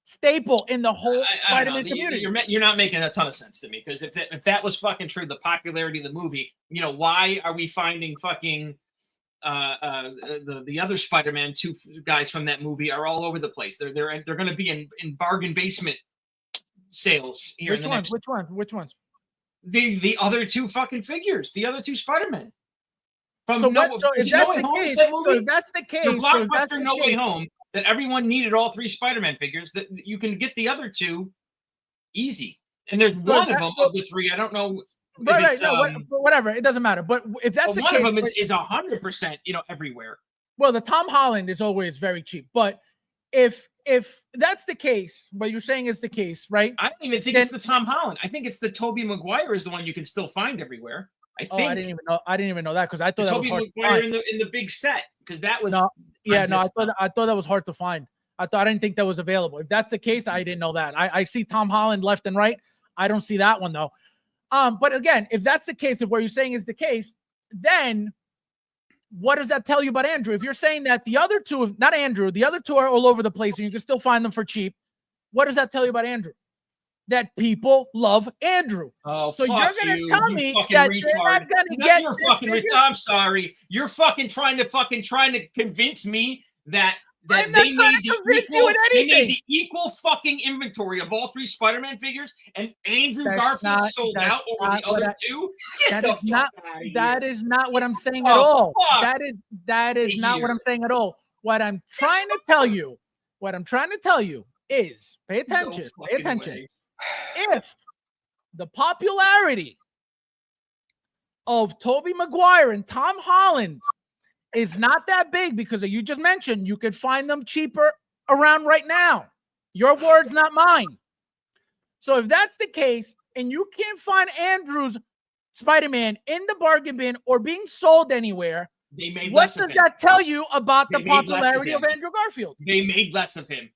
staple in the whole Spider-Man community. You're not making a ton of sense to me because if that was fucking true, the popularity of the movie, why are we finding fucking the other Spider-Man 2 guys from that movie are all over the place. They're going to be in bargain basement sales here. Which ones? The other two fucking figures, the other two Spider-Men. So if that's the case, the blockbuster No Way Home, that everyone needed all three Spider-Man figures, that you can get the other two easy. And there's one of them of the three. I don't know. Whatever. It doesn't matter. But if that's the one case, of them is 100%, everywhere. Well, the Tom Holland is always very cheap. But if that's the case, what you're saying is the case, right? I don't even think it's the Tom Holland. I think it's the Tobey Maguire is the one you can still find everywhere. I didn't even know that because I thought that was hard to find. in the big set because that was I thought that was hard to find. I didn't think that was available. If that's the case, I didn't know that. I see Tom Holland left and right. I don't see that one though. But again, if that's the case, if what you're saying is the case, then what does that tell you about Andrew? If you're saying that the other two, not Andrew, the other two are all over the place and you can still find them for cheap, what does that tell you about Andrew? That people love Andrew. Oh, so you're going to tell me that you're not going to get. I'm sorry. You're fucking trying to convince me that that I'm not they trying made to the convince you equal, in they made anything. the equal fucking inventory of all 3 Spider-Man figures, and Andrew That's Garfield not- sold that's out over not the what other I- 2. Get That the is fuck not. out of That here. is not what I'm saying at Oh, all. fuck. That is not what I'm saying at all. What I'm trying to tell you. What I'm trying to tell you is pay attention. No Pay fucking attention. way. If the popularity of Tobey Maguire and Tom Holland is not that big, because you just mentioned you could find them cheaper around right now. Your words, not mine. So if that's the case, and you can't find Andrew's Spider-Man in the bargain bin or being sold anywhere, They made what less does of him. that tell you about the They made less of popularity of him. Andrew Garfield? They made less of him.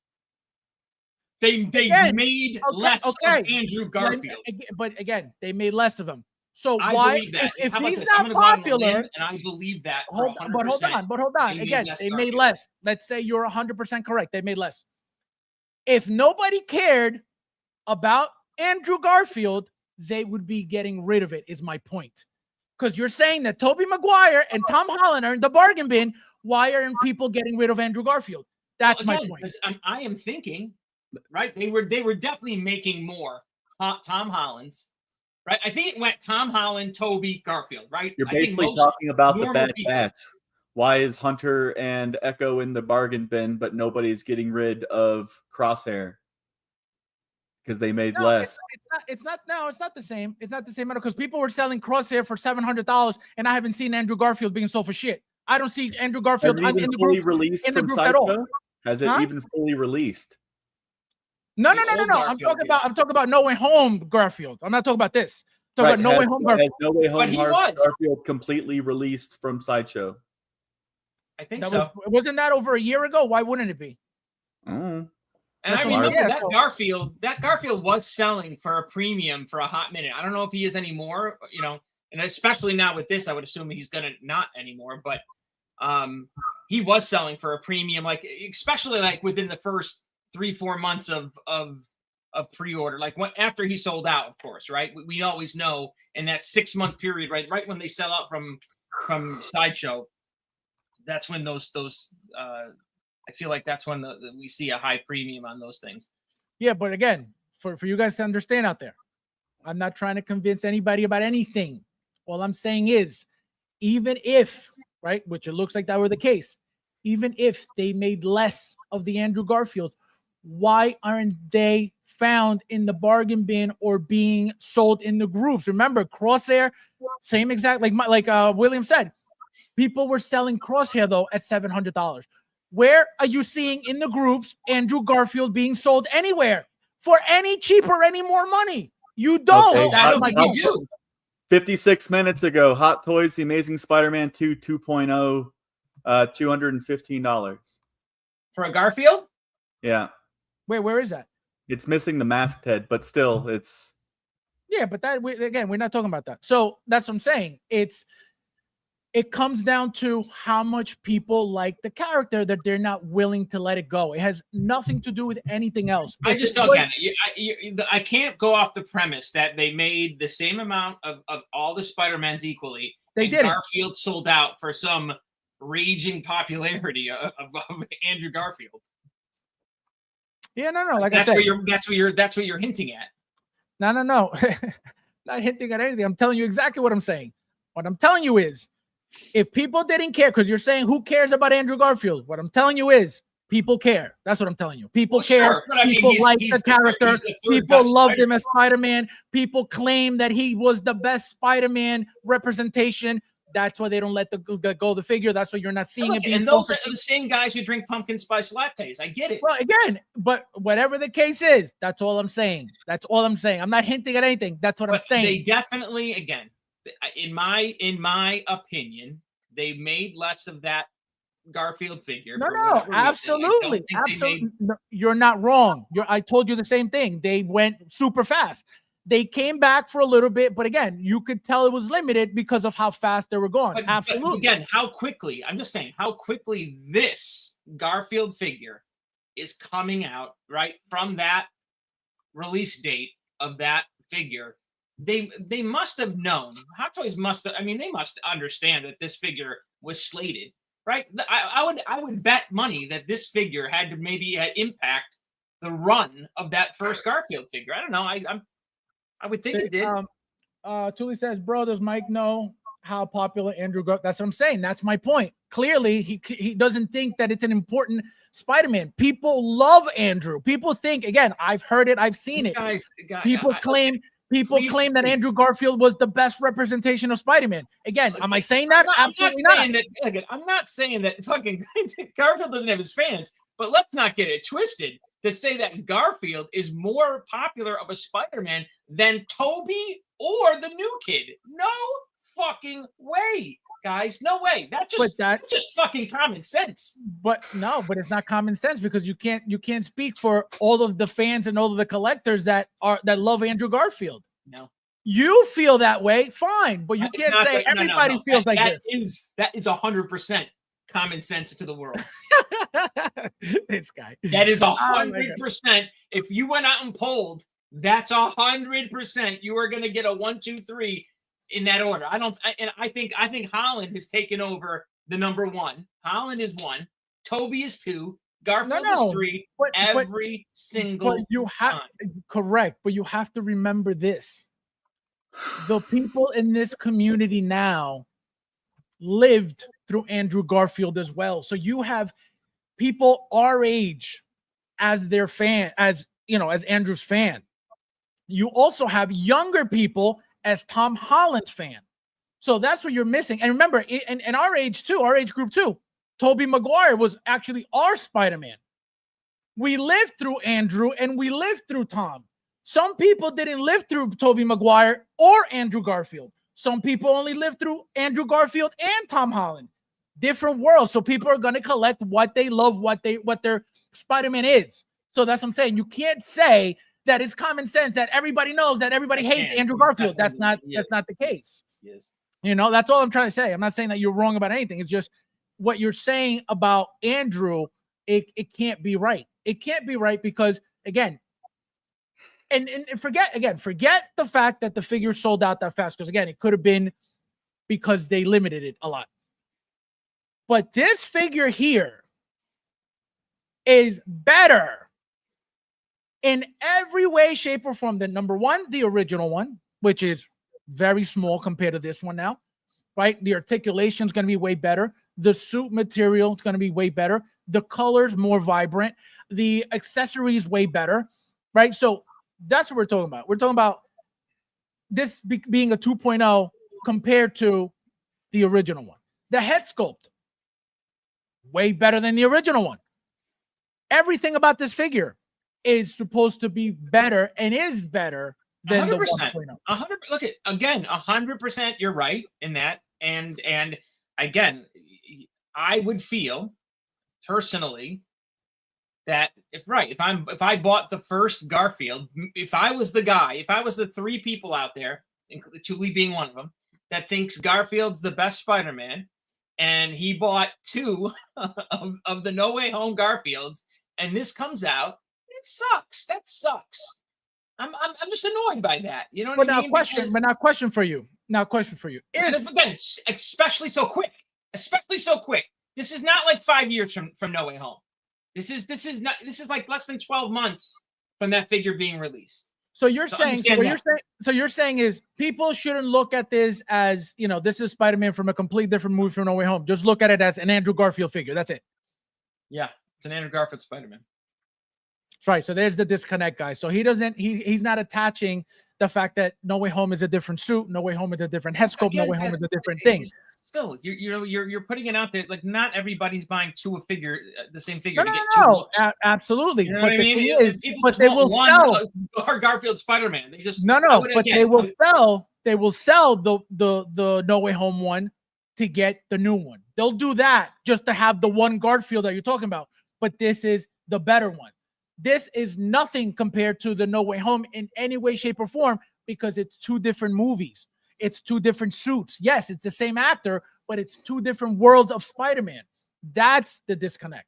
They Again, made okay, less okay. of Andrew Garfield. But again, they made less of him. So I why, believe that. if How about he's this? I'm not gonna go out on a popular, limb, and I believe that for hold 100%. on. They made Again, less they made Garfields. less. Let's say you're 100% correct. They made less. If nobody cared about Andrew Garfield, they would be getting rid of it, is my point. Because you're saying that Tobey Maguire and Tom Holland are in the bargain bin. Why aren't people getting rid of Andrew Garfield? That's Well, my again, point. 'cause I am thinking, right? They were definitely making more Tom Holland's, right? I think it went Tom Holland, Toby, Garfield, right? You're I think basically most talking about the normal Bad people- Batch. Why is Hunter and Echo in the bargain bin, but nobody's getting rid of Crosshair? Because they made No, less. it's not. No, it's not the same. It's not the same matter, because people were selling Crosshair for $700, and I haven't seen Andrew Garfield being sold for shit. I don't see Andrew Has Garfield it in even the fully group. released in the from groups at all. Sideshow? Has it Huh? even fully released? No. The old I'm Garfield, talking about No Way Home Garfield. I'm not talking about this. I'm talking about No Way Home Has Garfield. No Way Home But he was. Garfield completely released from Sideshow? I think That so. wasn't that over a year ago? Why wouldn't it be? And That's I what I'm remember saying. that Yeah, Garfield was selling for a premium for a hot minute. I don't know if he is anymore, and especially now with this, I would assume he's gonna not anymore. But he was selling for a premium, like especially like within the first 3-4 months of pre-order, like after he sold out, of course, right? We always know in that 6-month period, right when they sell out from Sideshow, that's when those I feel like that's when we see a high premium on those things. Yeah, but again, for you guys to understand out there, I'm not trying to convince anybody about anything. All I'm saying is, even if, right, which it looks like that were the case, even if they made less of the Andrew Garfield, why aren't they found in the bargain bin or being sold in the groups? Remember, Crosshair, same exact, like William said, people were selling Crosshair though at $700. Where are you seeing in the groups Andrew Garfield being sold anywhere for any cheaper, any more money? You don't. Okay, That's I my don't think point. you do. 56 minutes ago, Hot Toys, The Amazing Spider-Man 2 2.0, $215. For a Garfield? Yeah, Wait, where is that? it's missing the masked head, but still, it's Yeah, but again, we're not talking about that. So that's what I'm saying. It comes down to how much people like the character that they're not willing to let it go. It has nothing to do with anything else. I If just it don't was- get it. I can't go off the premise that they made the same amount of all the Spider-Mans equally. They and didn't. Garfield sold out for some raging popularity of Andrew Garfield. Yeah, no. Like That's I said, that's what you're hinting at. no. Not hinting at anything. I'm telling you exactly what I'm saying. What I'm telling you is, if people didn't care, because you're saying who cares about Andrew Garfield? What I'm telling you is, people care. That's what I'm telling you. People Well, care. sure, but I mean, People he's- like he's the the- character. he's the third People best loved him as Spider-Man. People claim that he was the best Spider-Man representation. That's why they don't let the figure. That's why you're not seeing Look, it being and sold those for are the same guys who drink pumpkin spice lattes. I get it. Well, again, but whatever the case is, that's all I'm saying. That's all I'm saying. I'm not hinting at anything. That's what I'm But saying. they definitely, again, in my opinion, they made less of that Garfield figure. No, for no, whatever reason. I don't absolutely, think they absolutely. made- No, you're not wrong. I told you the same thing. They went super fast. They came back for a little bit, but again, you could tell it was limited because of how fast they were going. But Absolutely. again, how quickly? I'm just saying how quickly this Garfield figure is coming out right from that release date of that figure. They must have known. Hot Toys must have. I mean, they must understand that this figure was slated right? I would bet money that this figure had to maybe impact the run of that first Garfield figure. I don't know. I would think it did. Tuli says, bro, does Mike know how popular Andrew Garfield? That's what I'm saying. That's my point. Clearly, he doesn't think that it's an important Spider-Man. People love Andrew. People think, again, I've heard it, I've seen it. People claim that Andrew Garfield was the best representation of Spider-Man. Again, am I saying that? Absolutely not. I'm not saying that fucking Garfield doesn't have his fans, but let's not get it twisted to say that Garfield is more popular of a Spider-Man than Toby or the new kid. No fucking way, guys. No way. That's just fucking common sense. But it's not common sense because you can't speak for all of the fans and all of the collectors that love Andrew Garfield. No. You feel that way, fine, but you can't say everybody feels like this. That is 100% common sense to the world. This guy. That is 100%. If you went out and polled, that's 100%. You are going to get a 1, 2, 3 in that order. I think Holland has taken over the number 1. Holland is 1. Toby is 2. Garfield is 3. Every single time. Correct, but you have to remember this. The people in this community now lived through Andrew Garfield as well. So you have people our age as their fan, as Andrew's fan. You also have younger people as Tom Holland's fan. So that's what you're missing. And remember, in our age too, our age group too, Tobey Maguire was actually our Spider-Man. We lived through Andrew and we lived through Tom. Some people didn't live through Tobey Maguire or Andrew Garfield. Some people only lived through Andrew Garfield and Tom Holland. Different worlds. So people are going to collect what they love, what their Spider-Man is. So that's what I'm saying. You can't say that it's common sense that everybody knows that everybody hates Andrew Garfield. That's not the case. Yes. That's all I'm trying to say. I'm not saying that you're wrong about anything. It's just what you're saying about Andrew, it can't be right. It can't be right because, again, and forget the fact that the figure sold out that fast. Because, again, it could have been because they limited it a lot. But this figure here is better in every way, shape, or form than number 1, the original one, which is very small compared to this one now, right? The articulation is going to be way better. The suit material is going to be way better. The colors more vibrant. The accessories way better, right? So that's what we're talking about. We're talking about this being a 2.0 compared to the original one. The head sculpt, way better than the original one. Everything about this figure is supposed to be better and is better than 100%. The 1.0. 100. Look at again, 100%. You're right in that, and again, I would feel personally that if I bought the first Garfield, if I was the guy, if I was the 3 people out there, Tuli being one of them, that thinks Garfield's the best Spider-Man, and he bought 2 of the No Way Home Garfields, and this comes out, it sucks. That sucks. I'm just annoyed by that. You know what I mean? Now question for you. If, again, especially so quick. This is not like 5 years from No Way Home. This is like less than 12 months from that figure being released. So you're saying is people shouldn't look at this as, this is Spider-Man from a complete different movie from No Way Home. Just look at it as an Andrew Garfield figure. That's it. Yeah, it's an Andrew Garfield Spider-Man. Right. So there's the disconnect, guys. So he's not attaching the fact that No Way Home is a different suit, No Way Home is a different head sculpt, No Way Home is a different thing. Still, you're putting it out there like not everybody's buying the same figure to get 2 looks. Absolutely. You know but what I mean? But they will sell Garfield Spider-Man. They just but they will sell. They will sell the No Way Home one to get the new one. They'll do that just to have the one Garfield that you're talking about. But this is the better one. This is nothing compared to the No Way Home in any way, shape, or form because it's 2 different movies. It's 2 different suits. Yes, it's the same actor, but it's 2 different worlds of Spider-Man. That's the disconnect.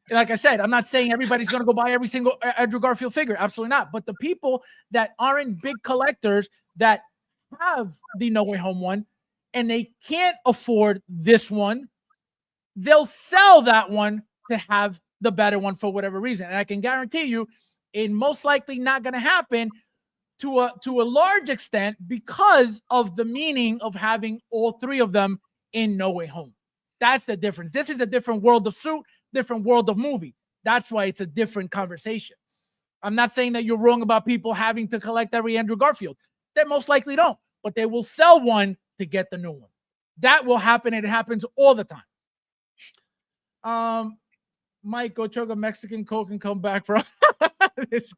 And like I said, I'm not saying everybody's going to go buy every single Andrew Garfield figure. Absolutely not. But the people that aren't big collectors that have the No Way Home one and they can't afford this one, they'll sell that one to have the better one for whatever reason. And I can guarantee you, it's most likely not going to happen to a large extent because of the meaning of having all three of them in No Way Home. That's the difference. This is a different world of suit, different world of movie. That's why it's a different conversation. I'm not saying that you're wrong about people having to collect every Andrew Garfield. They most likely don't, but they will sell one to get the new one. That will happen, and it happens all the time. Mike, go chug a Mexican Coke and come back, bro.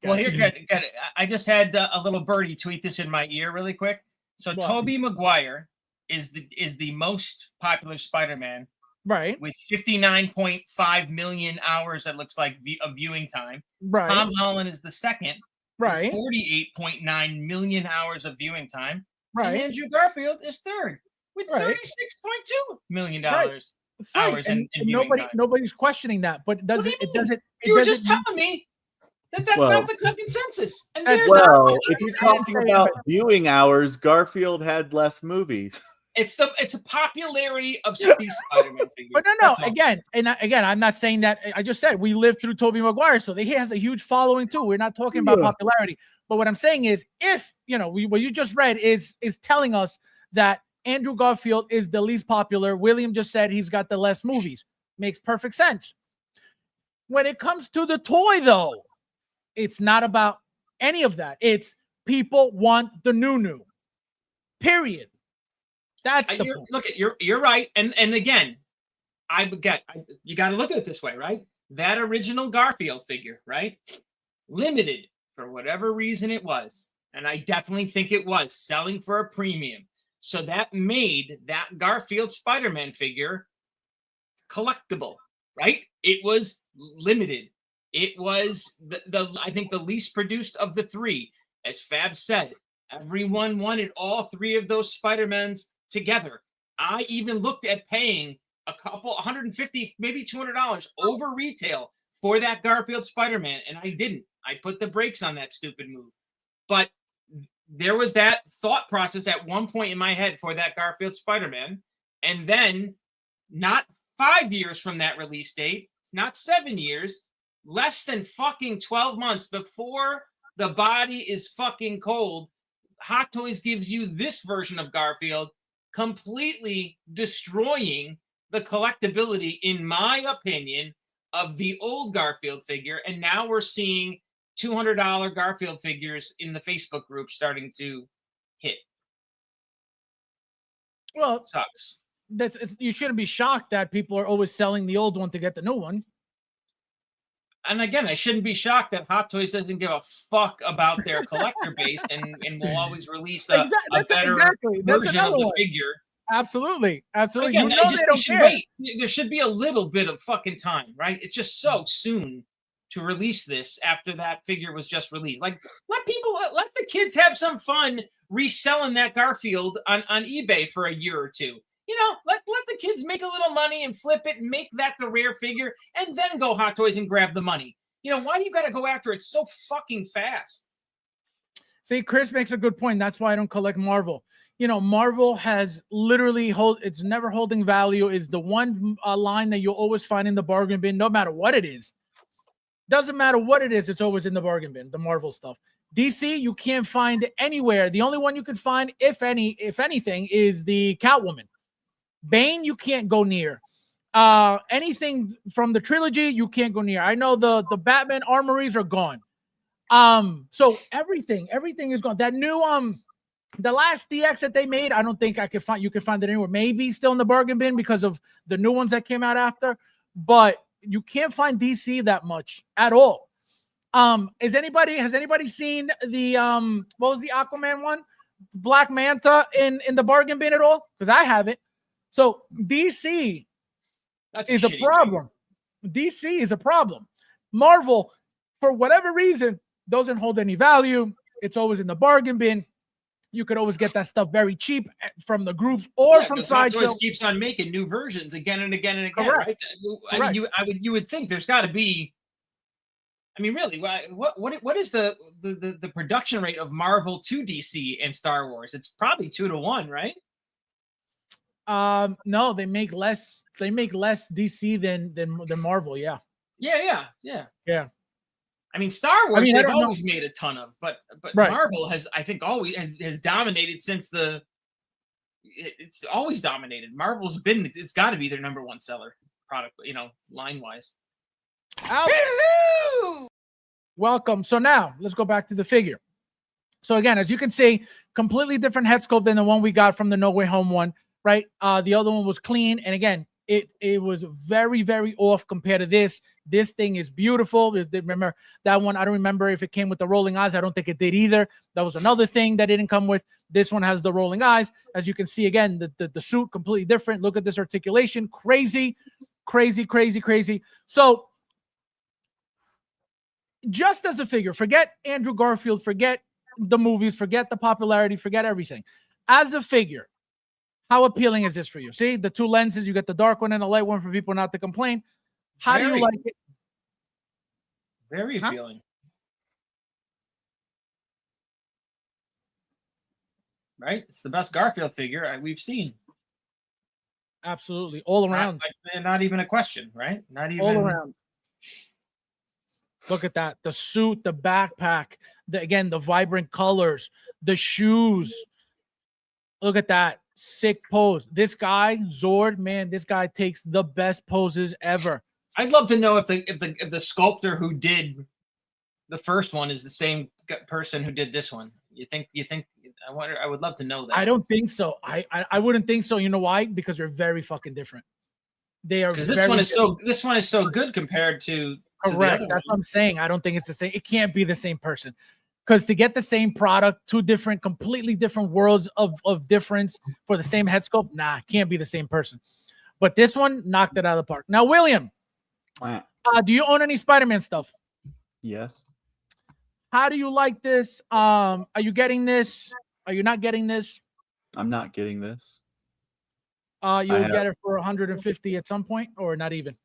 Well, here, got it. I just had a little birdie tweet this in my ear really quick. So What? Tobey Maguire is the most popular Spider-Man, Right, with 59.5 million hours. That looks like of viewing time. right, Tom Holland is the second, right, with 48.9 million hours of viewing time. And right. Andrew Garfield is third, with Right. $36.2 million Right. hours and in viewing time. nobody's questioning that, but What do it you mean? doesn't. It You were doesn't just telling me that that's Well- not the consensus. And That's- there's Well, no- if you're talking about viewing hours, Garfield had less movies. it's a popularity of these Spider-Man figures. But no. That's all. Again, I'm not saying that. I just said we lived through Tobey Maguire, so he has a huge following too. We're not talking about Yeah. popularity, but what I'm saying is, if what you just read is telling us that Andrew Garfield is the least popular. William just said he's got the less movies. Makes perfect sense. When it comes to the toy, though, it's not about any of that. It's people want the new. Period. That's the point. Look at you're right, and again, you got to look at it this way, right? That original Garfield figure, right? Limited for whatever reason it was, and I definitely think it was selling for a premium. So that made that Garfield Spider-Man figure collectible, right? It was limited. It was I think the least produced of the three. As Fab said, everyone wanted all three of those Spider-Mans together. I even looked at paying $150, maybe $200 over retail for that Garfield Spider-Man, and I didn't. I put the brakes on that stupid move. But there was that thought process at one point in my head for that Garfield Spider-Man, and then not 5 years from that release date, not 7 years, less than fucking 12 months before the body is fucking cold, Hot Toys gives you this version of Garfield, completely destroying the collectability, in my opinion, of the old Garfield figure. And now we're seeing $200 Garfield figures in the Facebook group starting to hit. Well, Sucks. you shouldn't be shocked that people are always selling the old one to get the new one. And again, I shouldn't be shocked that Hot Toys doesn't give a fuck about their collector base and will always release a better version of the figure. Absolutely. Again, they don't care. wait. There should be a little bit of fucking time, right? It's just so soon to release this after that figure was just released. Like, let the kids have some fun reselling that Garfield on eBay for a year or two. Let the kids make a little money and flip it and make that the rare figure, and then go Hot Toys and grab the money. Why do you got to go after it so fucking fast? See, Chris makes a good point. That's why I don't collect Marvel. Marvel has literally it's never holding value. It's the one line that you'll always find in the bargain bin, no matter what it is. Doesn't matter what it is, it's always in the bargain bin, the Marvel stuff. DC, you can't find anywhere. The only one you can find, if anything, is the Catwoman. Bane, you can't go near. Anything from the trilogy, you can't go near. I know the Batman armories are gone. So everything is gone. That new the last DX that they made, I don't think you can find it anywhere. Maybe still in the bargain bin because of the new ones that came out after, but you can't find DC that much at all. Has anybody seen the what was the Aquaman one? Black Manta in the bargain bin at all? Because I haven't. So DC is a problem. DC is a problem. Marvel, for whatever reason, doesn't hold any value. It's always in the bargain bin. You could always get that stuff very cheap from the groups or from Sideshow. Toys keeps on making new versions again and again and again, Correct. right? I mean, you would think there's got to be. I mean, really, what is the production rate of Marvel to DC and Star Wars? It's probably 2 to 1, right? No, they make less. They make less DC than Marvel. Yeah, Yeah. yeah. I mean, Star Wars, I they've don't know. always made a ton of, but Right. Marvel has, I think, always has dominated since it's always dominated. Marvel's been, it's got to be their number one seller product, line wise. Hello! Welcome. So now let's go back to the figure. So again, as you can see, completely different head sculpt than the one we got from the No Way Home one, right? The other one was clean, and again, it was very, very off compared to this. This thing is beautiful. Remember that one? I don't remember if it came with the rolling eyes. I don't think it did either. That was another thing that didn't come with. This one has the rolling eyes. As you can see, again, the suit completely different. Look at this articulation. Crazy. So just as a figure, forget Andrew Garfield, forget the movies, forget the popularity, forget everything. As a figure, how appealing is this for you? See, the two lenses, you get the dark one and the light one for people not to complain. How do you like it? Very appealing. Right? It's the best Garfield figure we've seen. Absolutely. All around. Not even a question, right? Not even all around. Look at that. The suit, the backpack, again, the vibrant colors, the shoes. Look at that. Sick pose. This guy, Zord, man, this guy takes the best poses ever. I'd love to know if the sculptor who did the first one is the same person who did this one. You think I wonder, I would love to know that. I don't think so. I wouldn't think so. You know why? Because they're very fucking different. They are. Because this one is so good compared to correct. That's what I'm saying. I don't think it's the same. It can't be the same person. Because to get the same product, two different, completely different worlds of difference for the same head sculpt, nah, can't be the same person. But this one knocked it out of the park. Now, William, do you own any Spider-Man stuff? Yes. How do you like this? Are you getting this? Are you not getting this? I'm not getting this. You'll get it for 150 at some point, or not even?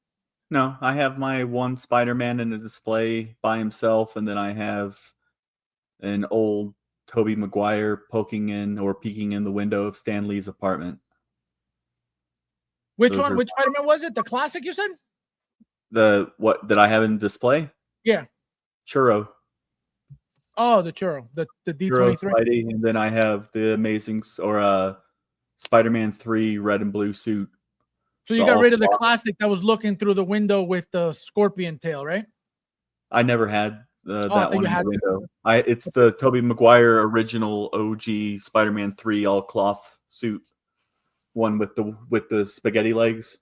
No, I have my one Spider-Man in a display by himself, and then I have an old Tobey Maguire peeking in the window of Stan Lee's apartment. Which one? Which Spider-Man was it? The classic, you said? What did I have in display? Yeah. Churro. Oh, the Churro. The D23. Spidey, and then I have the Amazing Spider-Man 3 red and blue suit. So you got rid of the classic that was looking through the window with the scorpion tail, right? I never had that one in the window. It's the Tobey Maguire original OG Spider-Man 3 all cloth suit, one with the spaghetti legs.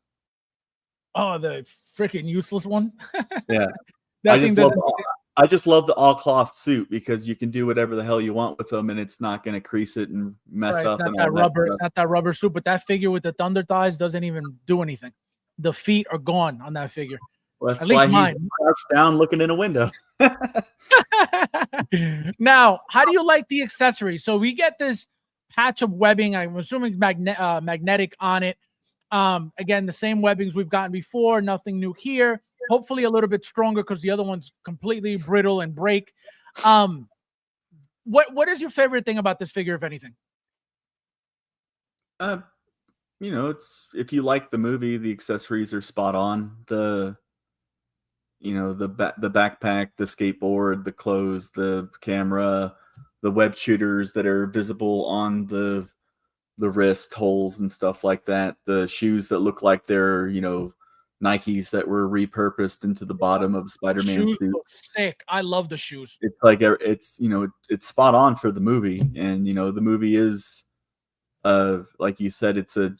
Oh, the freaking useless one. Yeah, I just love the all cloth suit because you can do whatever the hell you want with them, and it's not going to crease it and mess up. It's not that rubber. It's not that rubber suit, but that figure with the thunder thighs doesn't even do anything. The feet are gone on that figure. Well, that's why he's crouched down looking in a window. Now, how do you like the accessories? So we get this patch of webbing. I'm assuming magnetic on it. Again, the same webbings we've gotten before. Nothing new here. Hopefully a little bit stronger because the other one's completely brittle and break. What is your favorite thing about this figure, if anything? It's if you like the movie, the accessories are spot on. The backpack, the skateboard, the clothes, the camera, the web shooters that are visible on the wrist holes and stuff like that. The shoes that look like they're, Nikes that were repurposed into the bottom of Spider-Man suit. Look sick. I love the shoes. It's like it's spot on for the movie, and the movie is, like you said, it's a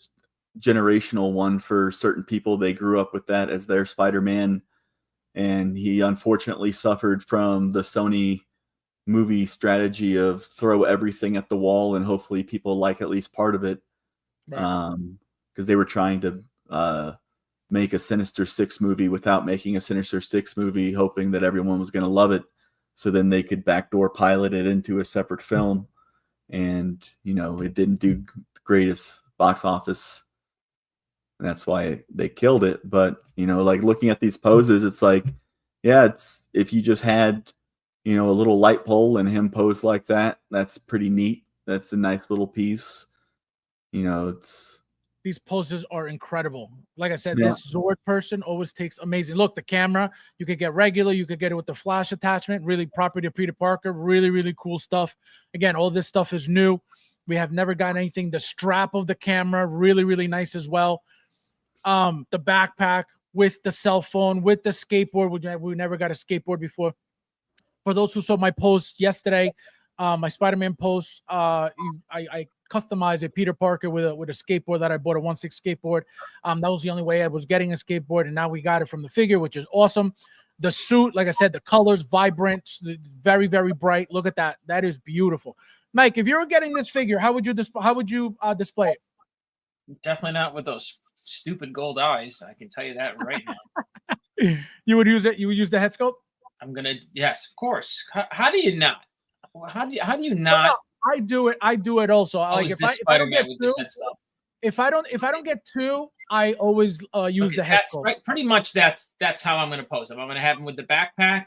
generational one for certain people. They grew up with that as their Spider-Man, and he unfortunately suffered from the Sony movie strategy of throw everything at the wall and hopefully people like at least part of it, because they were trying to make a Sinister Six movie without making a Sinister Six movie, hoping that everyone was going to love it, so then they could backdoor pilot it into a separate film. And it didn't do the greatest box office, and that's why they killed it. But like looking at these poses, it's like, yeah, it's if you just had a little light pole and him pose like that, that's pretty neat. That's a nice little piece. It's These poses are incredible. Like I said, Yeah. this Zord person always takes amazing. Look, the camera, you could get regular, you could get it with the flash attachment, really proper to Peter Parker, really, really cool stuff. Again, all this stuff is new. We have never got anything. The strap of the camera, really, really nice as well. The backpack with the cell phone, with the skateboard. We never got a skateboard before. For those who saw my post yesterday, my Spider-Man post, I customized a Peter Parker with a skateboard that I bought, a 1/6 skateboard. That was the only way I was getting a skateboard, and now we got it from the figure, which is awesome. The suit, like I said, the colors, vibrant, very, very bright. Look at that. That is beautiful. Mike, if you were getting this figure, how would you display it? Definitely not with those stupid gold eyes. I can tell you that right now. You would use it. You would use the head sculpt. I'm gonna. Yes, of course. How do you not? How do you not? I do it. I do it also. Oh, Like is if this I don't Spider-Man get with two, this head sculpt? if I don't get two, I always use Okay, the head that's sculpt. right. Pretty much that's how I'm gonna pose him. I'm gonna have him with the backpack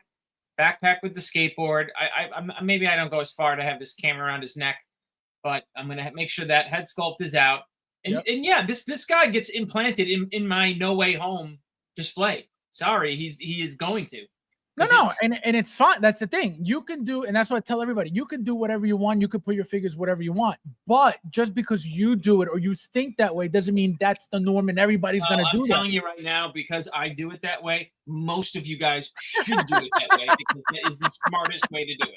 with the skateboard. I maybe I don't go as far to have this camera around his neck, but I'm gonna make sure that head sculpt is out. And Yep. and yeah, this guy gets implanted in my No Way Home display. Sorry, he is going to. No, 'Cause it's- and it's fine. That's the thing. You can do, and that's what I tell everybody. You can do whatever you want. You can put your figures whatever you want. But just because you do it or you think that way doesn't mean that's the norm and everybody's Well, gonna do I'm that. telling you right now, because I do it that way. Most of you guys should do it that way because that is the smartest way to do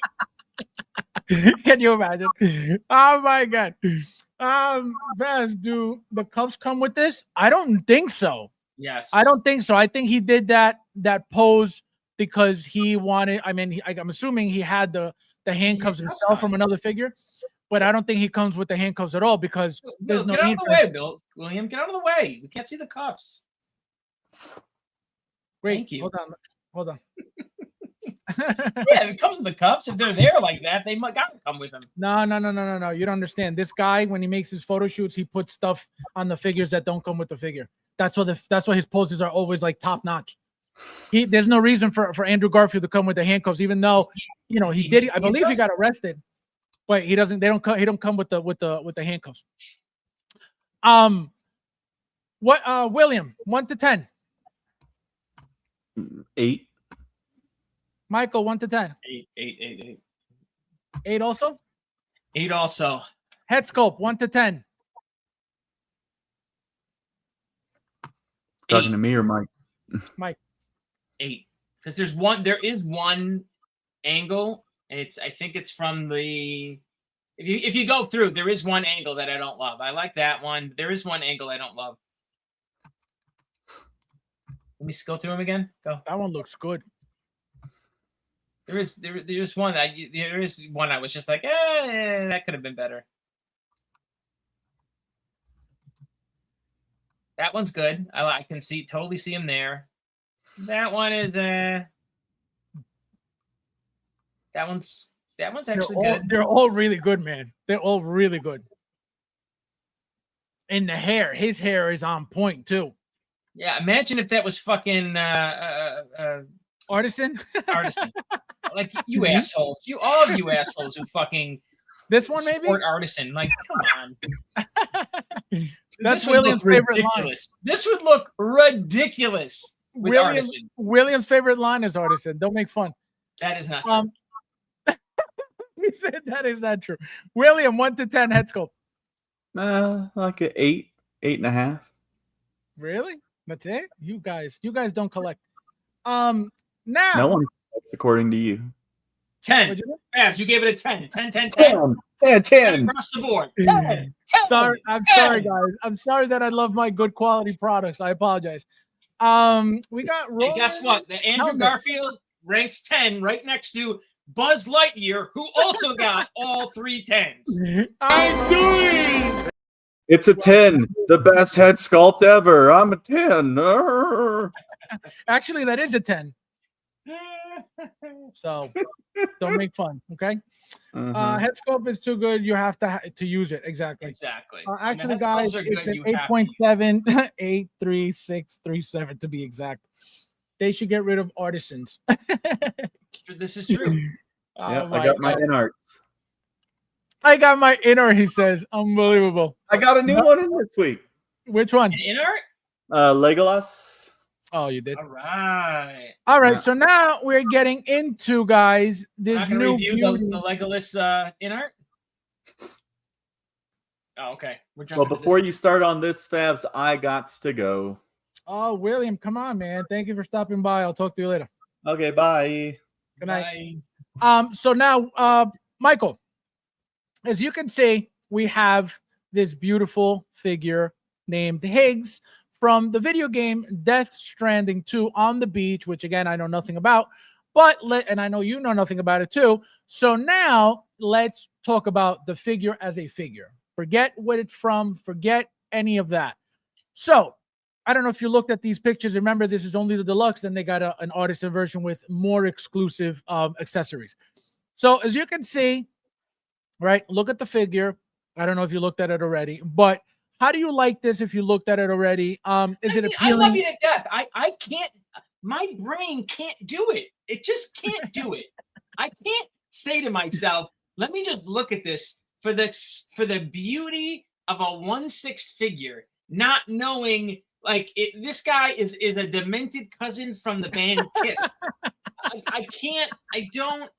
it. Can you imagine? Oh my god. Vaz, do the cuffs come with this? I don't think so. Yes, I don't think so. I think he did that pose because he wanted. I mean, I'm assuming he had the handcuffs handcuffs himself on. from another figure, but I don't think he comes with the handcuffs at all because there's Bill, no get out need of the for. way, Bill. William, get out of the way. We can't see the cuffs. Wait, Thank you. hold on. Yeah, it comes with the cuffs. If they're there like that, they might gotta come with them. No. You don't understand. This guy, when he makes his photo shoots, he puts stuff on the figures that don't come with the figure. That's why his poses are always like top notch. There's no reason for Andrew Garfield to come with the handcuffs, even though he did. I believe he got arrested, but he doesn't. He don't come with the handcuffs. What William, 1 to 10. 8. Michael, 1 to 10. 8. 8 also. 8 also. Head sculpt, 1 to 10. Talking to me or Mike? Mike. 8. Because there is one angle, and I think it's from the. If you go through, there is one angle that I don't love. I like that one. There is one angle I don't love. Let me go through them again. Go. That one looks good. There's one I was just like, that could have been better. That one's good. I can totally see him there. That one is that one's actually good. They're all really good, man. They're all really good. And the hair, his hair is on point too. Yeah, imagine if that was fucking Artisan. Artisan. Like you assholes. All of you assholes who fucking This one maybe. support Artisan. Like, come on. That's This would William's look favorite line. ridiculous. This would look ridiculous with Artisan. William's favorite line is Artisan. Don't make fun. That is not true. He said that is not true. William, 1 to 10 head sculpt. Like an 8, 8.5. Really? That's it? You guys don't collect. Now No one collects according to you. 10. What'd you Fabs, you gave it a 10. 10, 10, 10. 10. Yeah, 10. Across the board. say? 10. 10. Sorry, I'm 10. sorry, guys. I'm sorry that I love my good quality products. I apologize. We got And guess what? The Andrew Helmet. Garfield ranks 10 right next to Buzz Lightyear, who also got all 3 10s. It's a 10. The best head sculpt ever. I'm a 10. Actually, that is a 10. So don't make fun, okay? Head sculpt is too good. You have to use it. Exactly. Exactly. Actually, And the head guys, sculpts are it's good, an you have to 8.7, 83637 to be exact. They should get rid of artisans. This is true. Yeah, Oh I got my God. inarts. I got my inner, he says. Unbelievable. I got a new one in this week. Which one? In art? Legolas. Oh, you did. All right. All right. Yeah. So now we're getting into, guys, We're this not gonna new review beauty. the Legolas in art. Oh, okay. We're Well, jumping. before you start on this, Fabs, I got to go. Oh, William, come on, man. Thank you for stopping by. I'll talk to you later. Okay, bye. Good night. So now, Michael, as you can see, we have this beautiful figure named Higgs from the video game Death Stranding 2 on the beach, which again I know nothing about, and I know you know nothing about it too. So now let's talk about the figure as a figure. Forget what it's from, forget any of that. So I don't know if you looked at these pictures. Remember, this is only the deluxe. Then they got an artisan version with more exclusive accessories. So as you can see, right, look at the figure. I don't know if you looked at it already, but how do you like this if you looked at it already? Is it appealing? I love you to death. I can't, my brain can't do it. It just can't do it. I can't say to myself, let me just look at this for the beauty of a 1/6 figure, not knowing like this guy is a demented cousin from the band Kiss. I can't. I can't.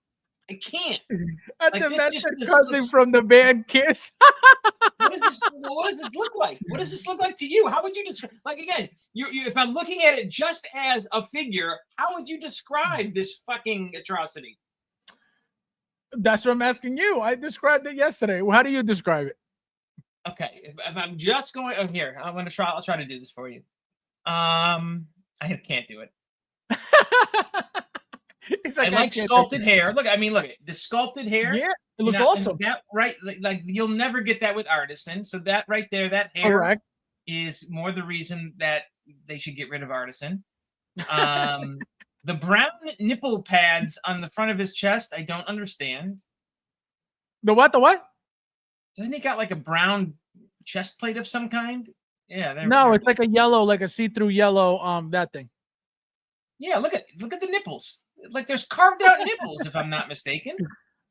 A Like, demented this cousin looks- from the band Kiss. What does this look like? What does this look like to you? How would you describe? Like again, you if I'm looking at it just as a figure, how would you describe this fucking atrocity? That's what I'm asking you. I described it yesterday. How do you describe it? Okay, if I'm just going here, I'm gonna try. I'll try to do this for you. I can't do it. It's I like sculpted hair. Look, I mean, look at the sculpted hair. Yeah, it looks Now, awesome. That right, like you'll never get that with artisan. So that right there, that hair Correct. is more the reason that they should get rid of artisan. The brown nipple pads on the front of his chest, I don't understand. The what? The what? Doesn't he got like a brown chest plate of some kind? Yeah. No, it's like a yellow, like a see-through yellow. That thing. Yeah. Look at the nipples. Like there's carved out nipples, if I'm not mistaken.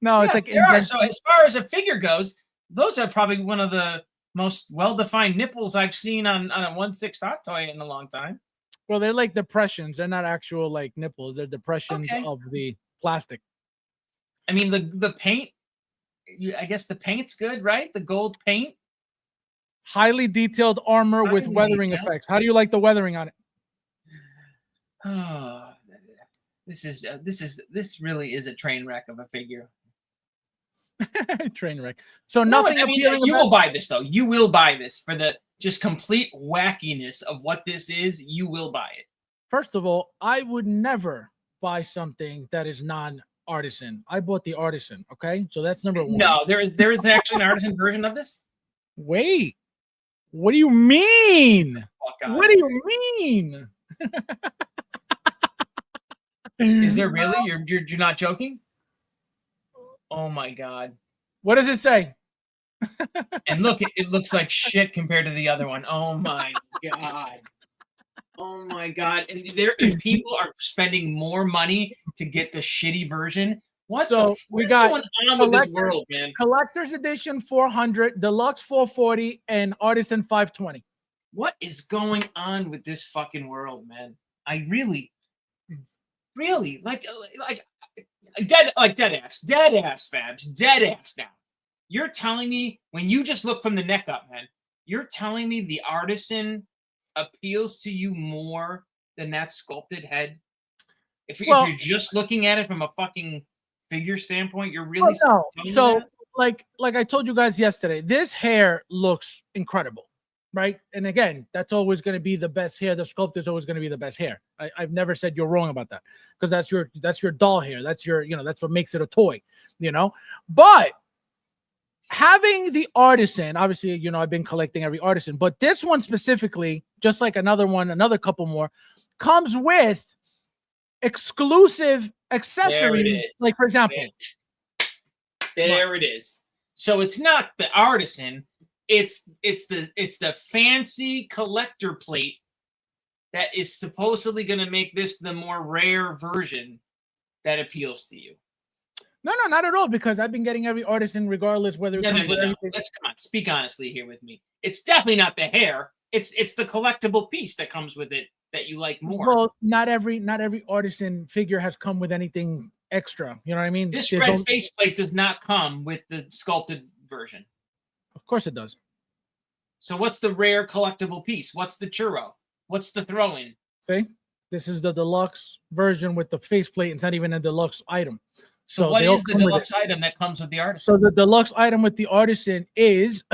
No, Yeah, it's like there are. So as far as a figure goes, those are probably one of the most well-defined nipples I've seen on a 1/6 hot toy in a long time. well, they're like depressions. They're not actual like nipples. They're depressions Okay. of the plastic. I mean, the paint. I guess the paint's good, right? The gold paint. Highly detailed armor with Highly weathering detailed. effects. How do you like the weathering on it? Oh, this really is a train wreck of a figure. Train wreck. So No, nothing I mean, appealing you about- will buy this though. You will buy this for the just complete wackiness of what this is. You will buy it. First of all, I would never buy something that is non-artisan. I bought the artisan. Okay, so that's number one. No, there is actually an artisan version of this. Wait. What do you mean? Fuck out. What do you mean? Is there really? You're not joking? Oh my god. What does it say? And look, it looks like shit compared to the other one. Oh my god. Oh my god. And people are spending more money to get the shitty version. What So we what's got going on with this collector- world, man? Collector's edition 400, deluxe 440, and artisan 520. What is going on with this fucking world, man? I really like dead ass Fabs, dead ass now. You're telling me when you just look from the neck up, man, you're telling me the artisan appeals to you more than that sculpted head? If you're just looking at it from a fucking figure standpoint, you're really no. telling me So that? like I told you guys yesterday, this hair looks incredible, right? And again, that's always going to be the best hair. The sculpt is always going to be the best hair. I've never said you're wrong about that, because that's your doll hair. That's your, that's what makes it a toy, But having the artisan, obviously, I've been collecting every artisan, but this one specifically, just like another couple more, comes with exclusive accessories. is. Like, for example, There it is. So it's not the artisan, it's the fancy collector plate that is supposedly going to make this the more rare version that appeals to you. no, not at all, because I've been getting every artisan regardless whether it No. comes with everything. Let's come on, speak honestly here with me. It's definitely not the hair. It's the collectible piece that comes with it that you like more. Well, not every artisan figure has come with anything extra. You know what I mean? This There's red only- faceplate does not come with the sculpted version. Of course it does. So what's the rare collectible piece? What's the churro? What's the throw-in? See, this is the deluxe version with the faceplate. It's not even a deluxe item. So what they all is the come with deluxe it. item that comes with the artisan? So the deluxe item with the artisan is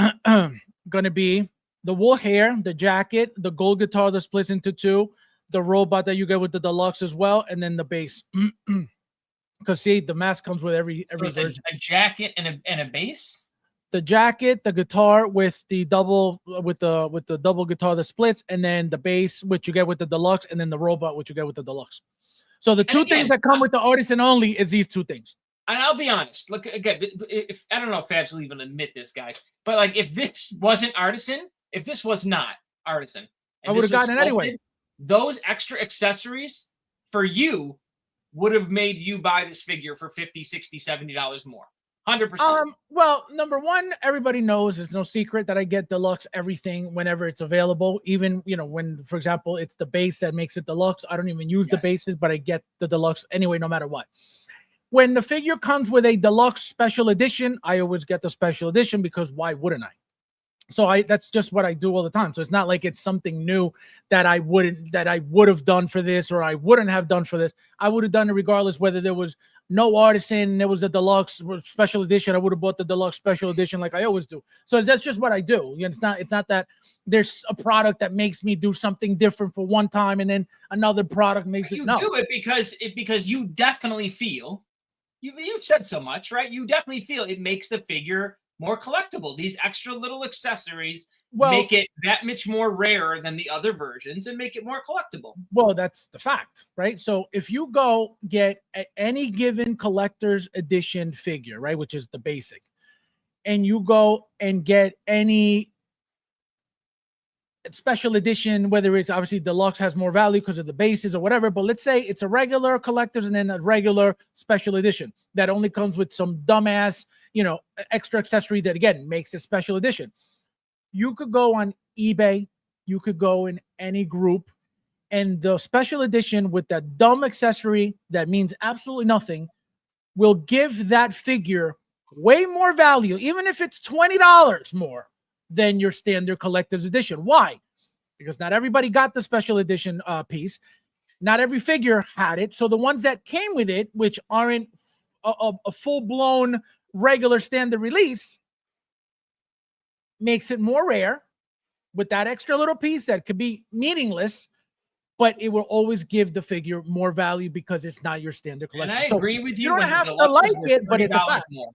going to be the wool hair, the jacket, the gold guitar that splits into two, the robot that you get with the deluxe as well, and then the bass. Because see, the mask comes with every So it's version. a jacket and a bass. The jacket, the guitar with the double with the double guitar that splits, and then the bass, which you get with the deluxe, and then the robot, which you get with the deluxe. So the two things that come with the artisan only is these two things. And I'll be honest. Look again. If I don't know if Fabs will even admit this, guys, but like if this wasn't artisan, if this was not artisan, I would have gotten it anyway. Those extra accessories for you would have made you buy this figure for $50, $60, $70 more. 100%. Well, number one, everybody knows it's no secret that I get deluxe everything whenever it's available. Even, when, for example, it's the base that makes it deluxe. I don't even use the bases, but I get the deluxe anyway, no matter what. When the figure comes with a deluxe special edition, I always get the special edition because why wouldn't I? So that's just what I do all the time. So it's not like it's something new that I would have done for this or I wouldn't have done for this. I would have done it regardless whether there was no artisan, there was a deluxe special edition. I would have bought the deluxe special edition like I always do. So that's just what I do. It's not that there's a product that makes me do something different for one time and then another product makes me do it because you definitely feel you've said so much, right? You definitely feel it makes the figure more collectible. These extra little accessories make it that much more rare than the other versions and make it more collectible. Well, that's the fact, right? So if you go get any given collector's edition figure, right, which is the basic, and you go and get any special edition, whether it's obviously deluxe has more value because of the bases or whatever, but let's say it's a regular collector's and then a regular special edition that only comes with some dumbass, extra accessory that again makes it special edition. You could go on eBay, you could go in any group, and the special edition with that dumb accessory that means absolutely nothing will give that figure way more value, even if it's $20 more than your standard collector's edition. Why? Because not everybody got the special edition piece. Not every figure had it. So the ones that came with it, which aren't a full-blown regular standard release, makes it more rare with that extra little piece that could be meaningless, but it will always give the figure more value because it's not your standard collection. And I agree with you. You don't have to like it, but it's a fact. More.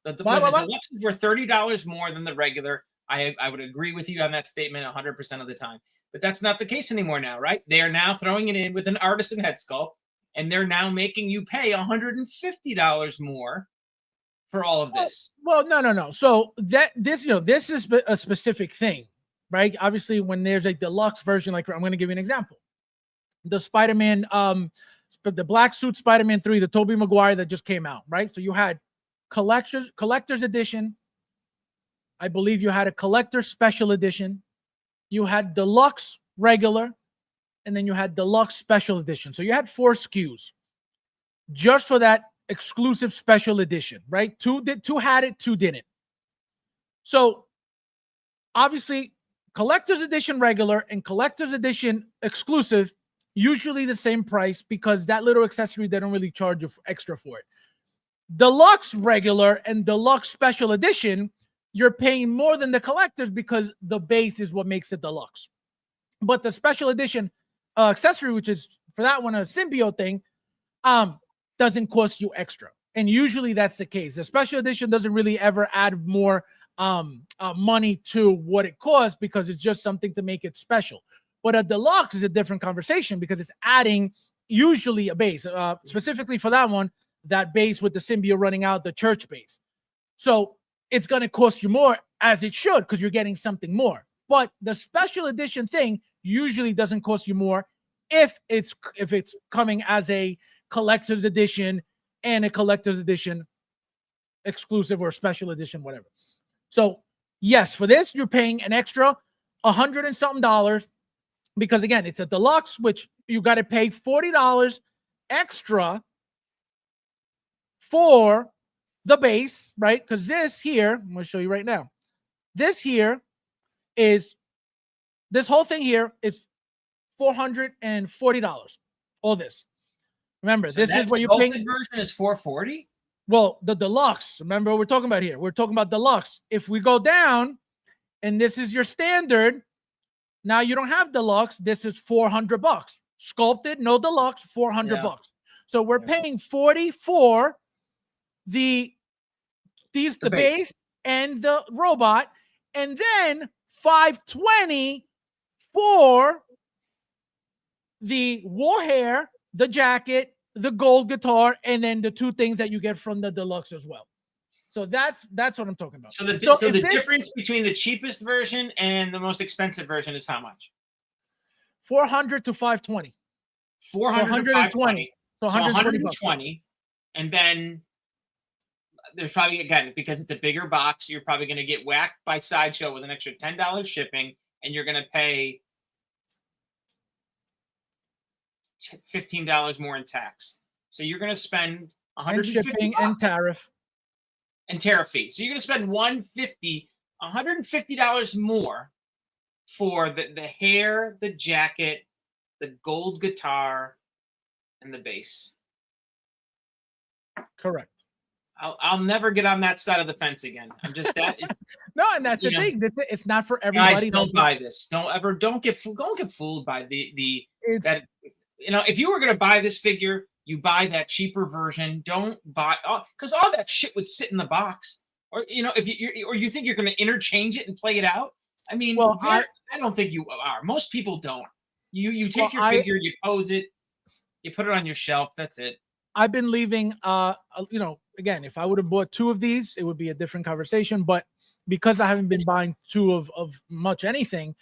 The deluxes were $30 more than the regular. I would agree with you on that statement 100% of the time. But that's not the case anymore now, right? They are now throwing it in with an artisan head sculpt, and they're now making you pay $150 more for all of this. Well, no. So this is a specific thing, right? Obviously, when there's a deluxe version, like I'm going to give you an example. The Spider-Man, the black suit Spider-Man 3, the Tobey Maguire that just came out, right? So you had collector's edition. I believe you had a collector special edition. You had deluxe regular, and then you had deluxe special edition. So you had 4 SKUs just for that exclusive special edition, right? Two had it, 2 didn't. So obviously, collector's edition regular and collector's edition exclusive, usually the same price because that little accessory, they don't really charge you extra for it. Deluxe regular and deluxe special edition, you're paying more than the collectors because the base is what makes it deluxe. But the special edition accessory, which is for that one a symbiote thing, doesn't cost you extra. And usually that's the case. The special edition doesn't really ever add more money to what it costs because it's just something to make it special. But a deluxe is a different conversation because it's adding usually a base. Specifically for that one, that base with the symbiote running out, the church base. So it's going to cost you more, as it should, because you're getting something more. But the special edition thing usually doesn't cost you more if it's coming as a collector's edition and a collector's edition exclusive or special edition, whatever. So yes, for this, you're paying an extra. $100 and something dollars, because again, it's a deluxe, which you got to pay $40 extra for the base, right? Because this here, I'm going to show you right now. This whole thing here is $440. All this. Remember, So this is that what you're sculpted paying. version is $440. Well, the deluxe. Remember what we're talking about here. We're talking about deluxe. If we go down, and this is your standard, now you don't have deluxe. This is $400. Sculpted, no deluxe, $400. So we're paying 40 for the base and the robot, and then $520 for the war hair, the jacket, the gold guitar, and then the two things that you get from the deluxe as well. So that's what I'm talking about. So the difference between the cheapest version and the most expensive version is how much? $400 to $520. 400 to 520. So So 120, and then there's probably, again, because it's a bigger box, you're probably going to get whacked by Sideshow with an extra $10 shipping, and you're going to pay $15 more in tax. So you're going to spend $150 shipping and tariff fee. So you're going to spend $150 more for the hair, the jacket, the gold guitar, and the bass. Correct. I'll never get on that side of the fence again. I'm just that is no, and that's the thing. It's not for guys. everybody. Don't buy this. Don't get fooled by that. If you were gonna buy this figure, you buy that cheaper version. Don't buy because all that shit would sit in the box. Or if you think you're gonna interchange it and play it out. I mean, I don't think you are. Most people don't. You take your figure, you pose it, you put it on your shelf. That's it. I've been leaving, again, if I would have bought two of these, it would be a different conversation. But because I haven't been buying two of much anything,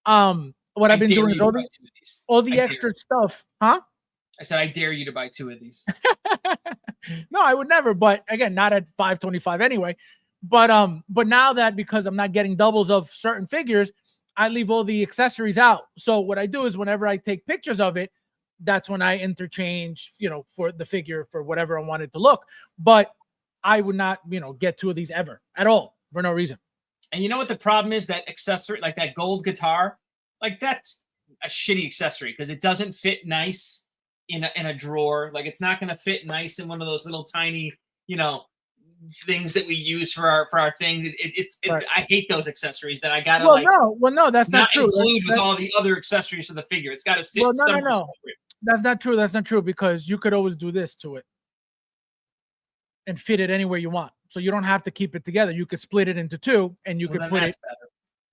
what I've been doing is all the extra stuff. Huh? I said, I dare you to buy two of these. No, I would never. But again, not at $525 anyway. But now that because I'm not getting doubles of certain figures, I leave all the accessories out. So what I do is whenever I take pictures of it, that's when I interchange, for the figure for whatever I wanted to look. But I would not, get two of these ever at all for no reason. And you know what the problem is? That accessory, like that gold guitar, like that's a shitty accessory because it doesn't fit nice in a drawer. Like it's not going to fit nice in one of those little tiny, things that we use for our things. Right. I hate those accessories that I gotta no, that's not true. Include with all the other accessories for the figure. It's got to sit. No. That's not true. That's not true because you could always do this to it and fit it anywhere you want. So you don't have to keep it together. You could split it into two and you could put it better.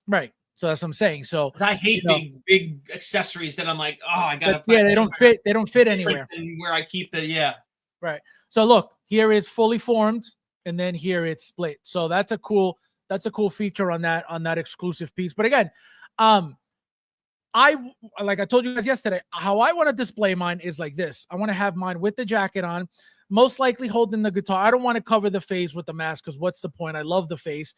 Right. So that's what I'm saying. So I hate big accessories that I'm like, I gotta. They don't fit. They don't fit anywhere. Where I keep the Right. So look, here is fully formed, and then here it's split. So that's a cool feature on that exclusive piece. But again, like I told you guys yesterday, how I want to display mine is like this. I want to have mine with the jacket on, most likely holding the guitar. I don't want to cover the face with the mask because what's the point? I love the face.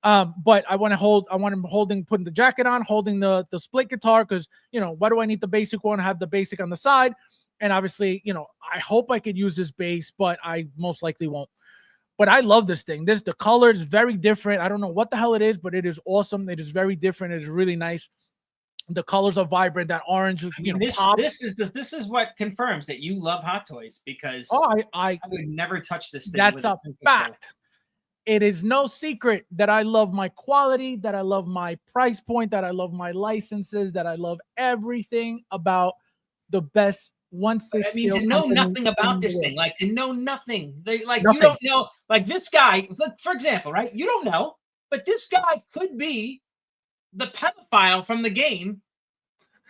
But I want him putting the jacket on, holding the split guitar because, why do I need the basic one? Have the basic on the side. And obviously, I hope I could use this base, but I most likely won't. But I love this thing. The color is very different. I don't know what the hell it is, but it is awesome. It is very different. It is really nice. The colors are vibrant. That orange, this is what confirms that you love Hot Toys because I would never touch this thing. That's a fact. It is no secret that I love my quality, that I love my price point, that I love my licenses, that I love everything about the best 1/6. I mean, to know nothing about this thing, like to know nothing. Nothing. You don't know, like this guy, for example, right? You don't know, but this guy could be the pedophile from the game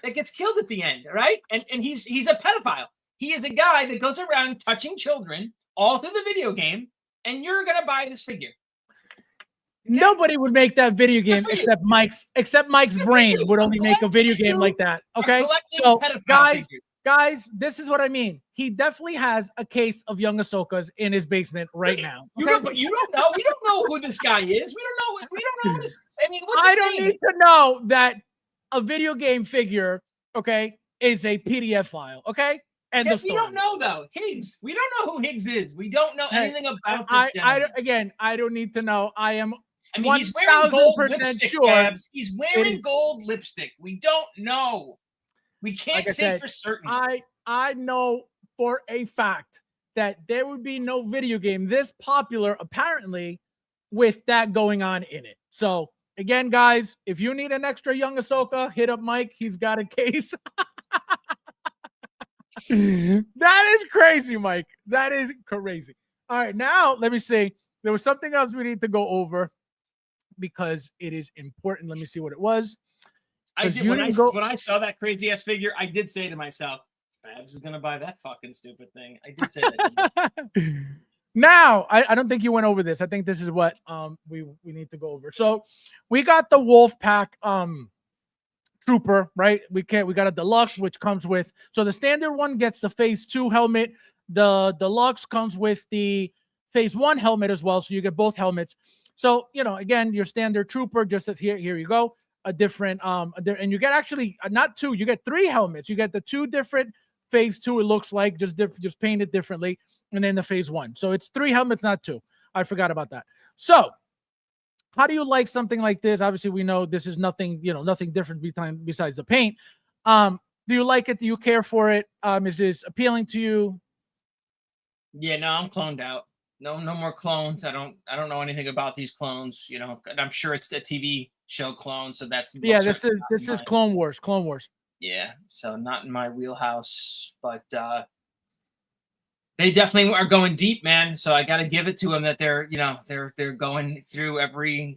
that gets killed at the end, right? And he's a pedophile. He is a guy that goes around touching children all through the video game, and you're gonna buy this figure. Okay? Nobody would make that video game except Mike's brain would only make a video game like that. Okay, so guys, Guys, this is what I mean. He definitely has a case of young Ahsokas in his basement right now. You okay? don't, but you don't know. We don't know who this guy is. We don't know this. I mean, what's I his don't name? need to know that a video game figure, okay, is a PDF file, okay? And Yeah, the we story. don't know though. Higgs. We don't know who Higgs is. We don't know Hey, anything about this gentleman. I don't need to know. I am I mean, he's wearing gold 1000% lipstick, sure. Fabs. He's is- wearing gold lipstick. We don't know. We can't Like I say said, for certain. I know for a fact that there would be no video game this popular, apparently, with that going on in it. So again, guys, if you need an extra young Ahsoka, hit up Mike. He's got a case. That is crazy, Mike. That is crazy. All right, now let me see. There was something else we need to go over because it is important. Let me see what it was. I 'cause did you when didn't go- when I saw that crazy ass figure, I did say to myself, Fabs is gonna buy that fucking stupid thing. I did say that. Now, I don't think you went over this. I think this is what we need to go over. So we got the Wolf Pack Trooper, right? We got a deluxe, which comes with, so the standard one gets the phase 2 helmet. The deluxe comes with the phase 1 helmet as well. So you get both helmets. So, again, your standard trooper, just as here you go. A different, and you get actually not 2, you get 3 helmets. You get the 2 different phase 2, it looks like, just painted differently, and then the phase 1. So it's 3 helmets, not 2. I forgot about that. So how do you like something like this? Obviously, we know this is nothing, nothing different besides the paint. Do you like it? Do you care for it? Is this appealing to you? Yeah, no, I'm cloned out. No more clones. I don't know anything about these clones, and I'm sure it's a TV show clone, so that's this is Clone Wars. Yeah, so not in my wheelhouse, but they definitely are going deep, man. So I got to give it to them that they're going through every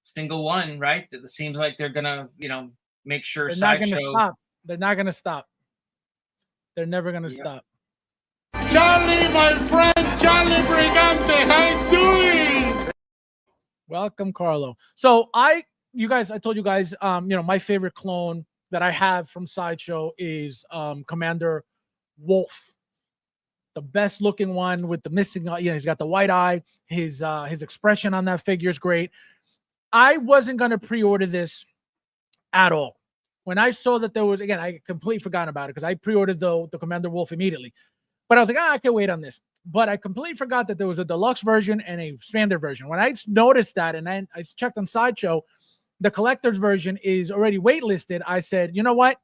single one, right? It seems like they're gonna, make sure They're not gonna Sideshow. stop. They're not gonna stop. They're never gonna stop. Charlie, my friend, Charlie Brigante, how you doing? Welcome, Carlo. So I told you guys, my favorite clone that I have from Sideshow is Commander Wolf. The best looking one with the missing, he's got the white eye. His expression on that figure is great. I wasn't gonna pre-order this at all. When I saw that there was, again, I completely forgot about it because I pre-ordered the Commander Wolf immediately. But I was like, I can wait on this. But I completely forgot that there was a deluxe version and a standard version. When I noticed that, and then I checked on Sideshow, the collector's version is already waitlisted. I said, you know what?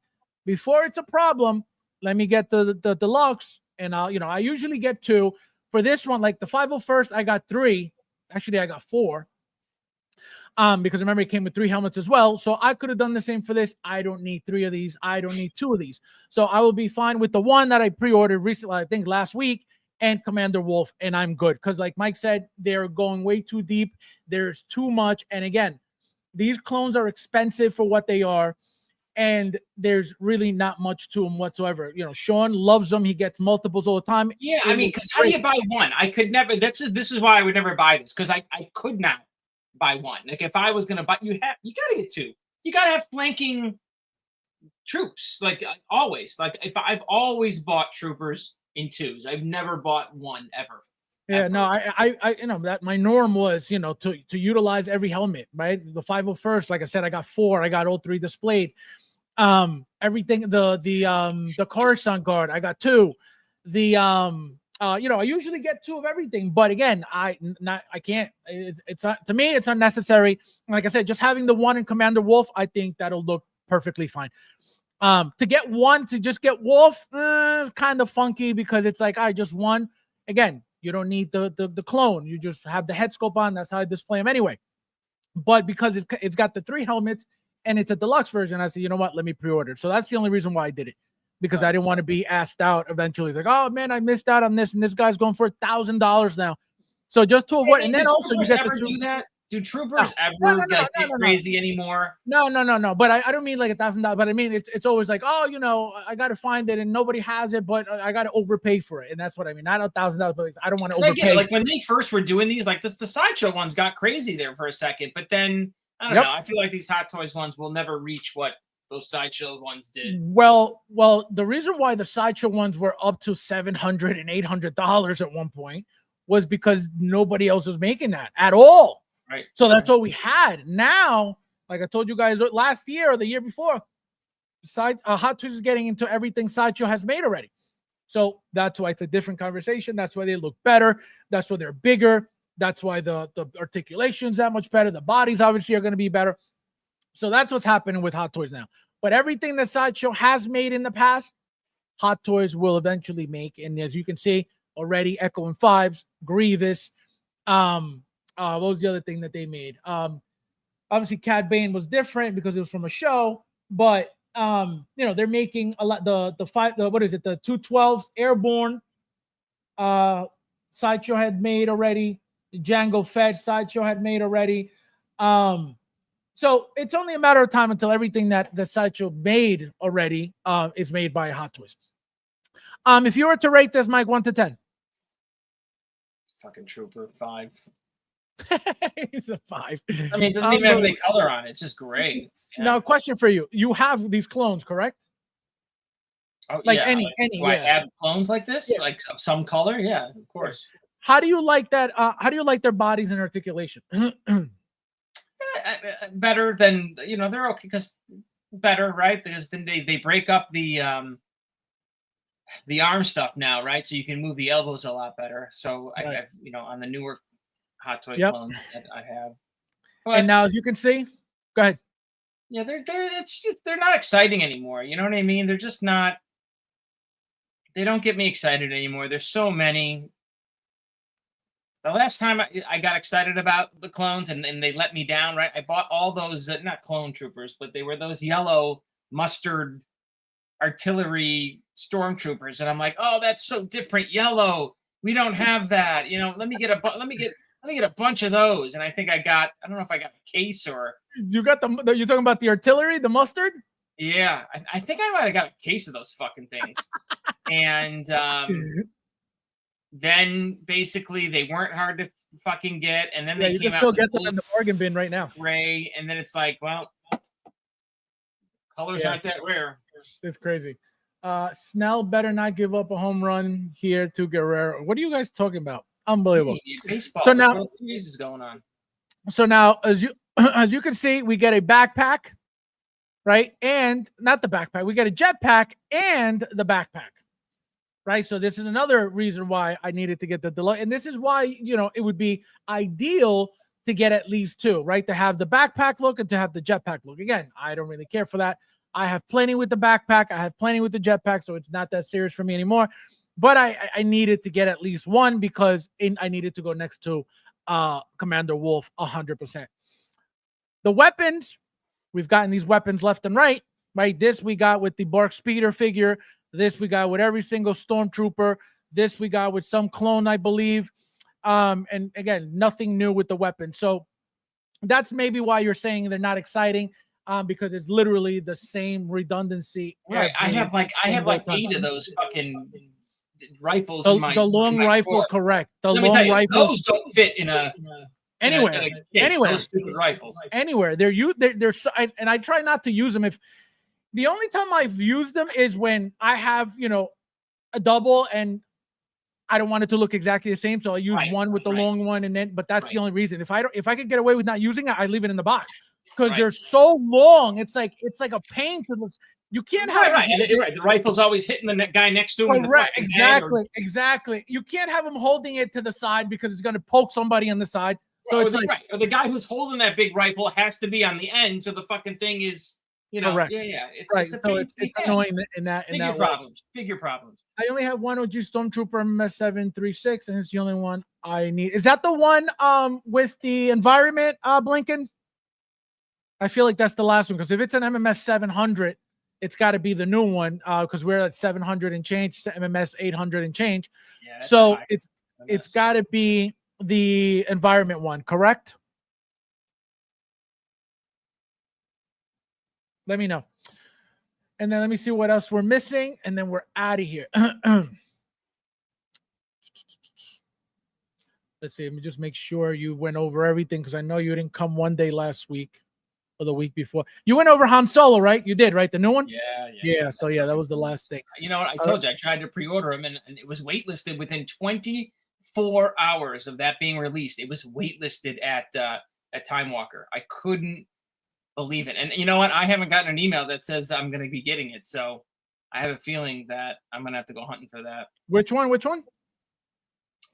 Before it's a problem, let me get the deluxe. And I usually get 2. For this one, like the 501st, I got 3. Actually, I got 4. Because remember, it came with 3 helmets as well. So I could have done the same for this. I don't need 3 of these. I don't need 2 of these. So I will be fine with the one that I pre-ordered recently, I think last week, and Commander Wolf, and I'm good. Because like Mike said, they're going way too deep. There's too much. And again, these clones are expensive for what they are. And there's really not much to them whatsoever. Sean loves them. He gets multiples all the time. Yeah, I mean, because how do you buy one? I could never. This is why I would never buy this, because I could not buy one. Like if I was gonna buy, you gotta get 2. You gotta have flanking troops. Like always. Like if I've always bought troopers in 2s. I've never bought 1 ever. Yeah, ever. no, I that my norm was, to utilize every helmet, right? The 501st, like I said, I got 4. I got all 3 displayed. Everything, the Coruscant Guard, I got 2. I usually get 2 of everything, but again, I can't. It's not, to me, it's unnecessary. Like I said, just having the 1 in Commander Wolf, I think that'll look perfectly fine. To get 1 to just get Wolf, kind of funky because it's like I just 1. Again, you don't need the clone. You just have the head scope on. That's how I display them anyway. But because it's got the 3 helmets and it's a deluxe version, I said, you know what? Let me pre-order. So that's the only reason why I did it. Because I didn't want to be asked out eventually. Like, oh man, I missed out on this, and this guy's going for $1,000 now. So just to avoid, and then also you get the 2. Do that? Do troopers ever get crazy anymore? No. But I don't mean like $1,000. But I mean it's always like, oh, I got to find it, and nobody has it, but I got to overpay for it, and that's what I mean. Not $1,000, but I don't want to overpay. Like when they first were doing these, like the Sideshow ones got crazy there for a second, but then I don't know. I feel like these Hot Toys ones will never reach what those sideshow ones did. Well, the reason why the sideshow ones were up to $700 and $800 at one point was because nobody else was making that at all. Right. So that's what we had. Now, like I told you guys last year or the year before, Hot Toys is getting into everything Sideshow has made already. So that's why it's a different conversation. That's why they look better. That's why they're bigger. That's why the articulation's that much better. The bodies obviously are going to be better. So that's what's happening with Hot Toys now. But everything that Sideshow has made in the past, Hot Toys will eventually make. And as you can see already, Echo and Fives, Grievous. What was the other thing that they made? Obviously, Cad Bane was different because it was from a show, but they're making a lot. The 212 Airborne Sideshow had made already. Django Fett Sideshow had made already. So it's only a matter of time until everything that the Sideshow made already is made by Hot Toys. If you were to rate this, Mike, 1 to 10. Fucking Trooper 5. He's a 5. I mean, it doesn't even have any color on it. It's just gray. Now, question for you: you have these clones, correct? Oh, Like yeah. any. Do I have clones like this, Yeah. like of some color? Yeah, of course. How do you like that? How do you like their bodies and articulation? Better than they're okay because better, right? Because then they break up the arm stuff now, right? So you can move the elbows a lot better. So Right. I on the newer Hot Toy Yep. clones that I have. But, And now, as you can see, go ahead. yeah, they're not exciting anymore. You know what I mean? They're just not. They don't get me excited anymore. There's so many. The last time I got excited about the clones and they let me down, right? I bought all those, not clone troopers, but they were those yellow mustard artillery stormtroopers. And I'm like, oh, that's so different. Yellow. We don't have that. Let me get a bunch of those. And I think I don't know if I got a case or. You got you're talking about the artillery, the mustard? Yeah. I think I might have got a case of those fucking things. And, then basically they weren't hard to fucking get, and then they you came can out still with get them in the bargain bin right now. gray, and then it's like, well, colors aren't that rare. It's crazy. Snell better not give up a home run here to Guerrero. What are you guys talking about? Unbelievable. Baseball. So now, World Series is going on. So now, as you can see, we get a backpack, right? And not the backpack. We get a jetpack and the backpack. Right. So this is another reason why I needed to get the delay. And this is why, it would be ideal to get at least 2, right? To have the backpack look and to have the jetpack look. Again, I don't really care for that. I have plenty with the backpack. I have plenty with the jetpack. So it's not that serious for me anymore. But I needed to get at least one because I needed to go next to Commander Wolf 100%. The weapons, we've gotten these weapons left and right. This we got with the Bark Speeder figure. This we got with every single stormtrooper. This we got with some clone, I believe. And again, nothing new with the weapon. So that's maybe why you're saying they're not exciting, because it's literally the same redundancy. Right. I have like 8 of those fucking rifles in my the long rifles, correct. The Let me long tell you, rifles those don't fit in a anywhere. Anywhere. Those stupid rifles. Anywhere. They're so, and I try not to use them. If the only time I've used them is when I have, a double and I don't want it to look exactly the same. So I use one with the long one, but that's the only reason. If I could get away with not using it, I leave it in the box because they're so long. It's like a pain to look. You can't have the rifle's always hitting the guy next to him. Correct. Exactly. You can't have him holding it to the side because it's going to poke somebody on the side. So it's like, or the guy who's holding that big rifle has to be on the end, so the fucking thing is. Correct. Yeah. It's annoying in that. Figure problems. I only have one OG Stormtrooper MS736, and it's the only one I need. Is that the one with the environment blinking? I feel like that's the last one because if it's an MMS 700, it's got to be the new one because we're at 700 and change, MMS 800 and change. Yeah, so it's got to be the environment one, correct? Let me know. And then let me see what else we're missing. And then we're out of here. Let's see. Let me just make sure you went over everything because I know you didn't come one day last week. or the week before. You went over Han Solo, right? You did, right? The new one? Yeah. Yeah. So yeah, that was the last thing. You know what? I told you I tried to pre-order them, and it was waitlisted within 24 hours of that being released. It was waitlisted at Time Walker. I couldn't believe it. And you know what? I haven't gotten an email that says I'm going to be getting it, so I have a feeling that I'm going to have to go hunting for that. Which one? Which one?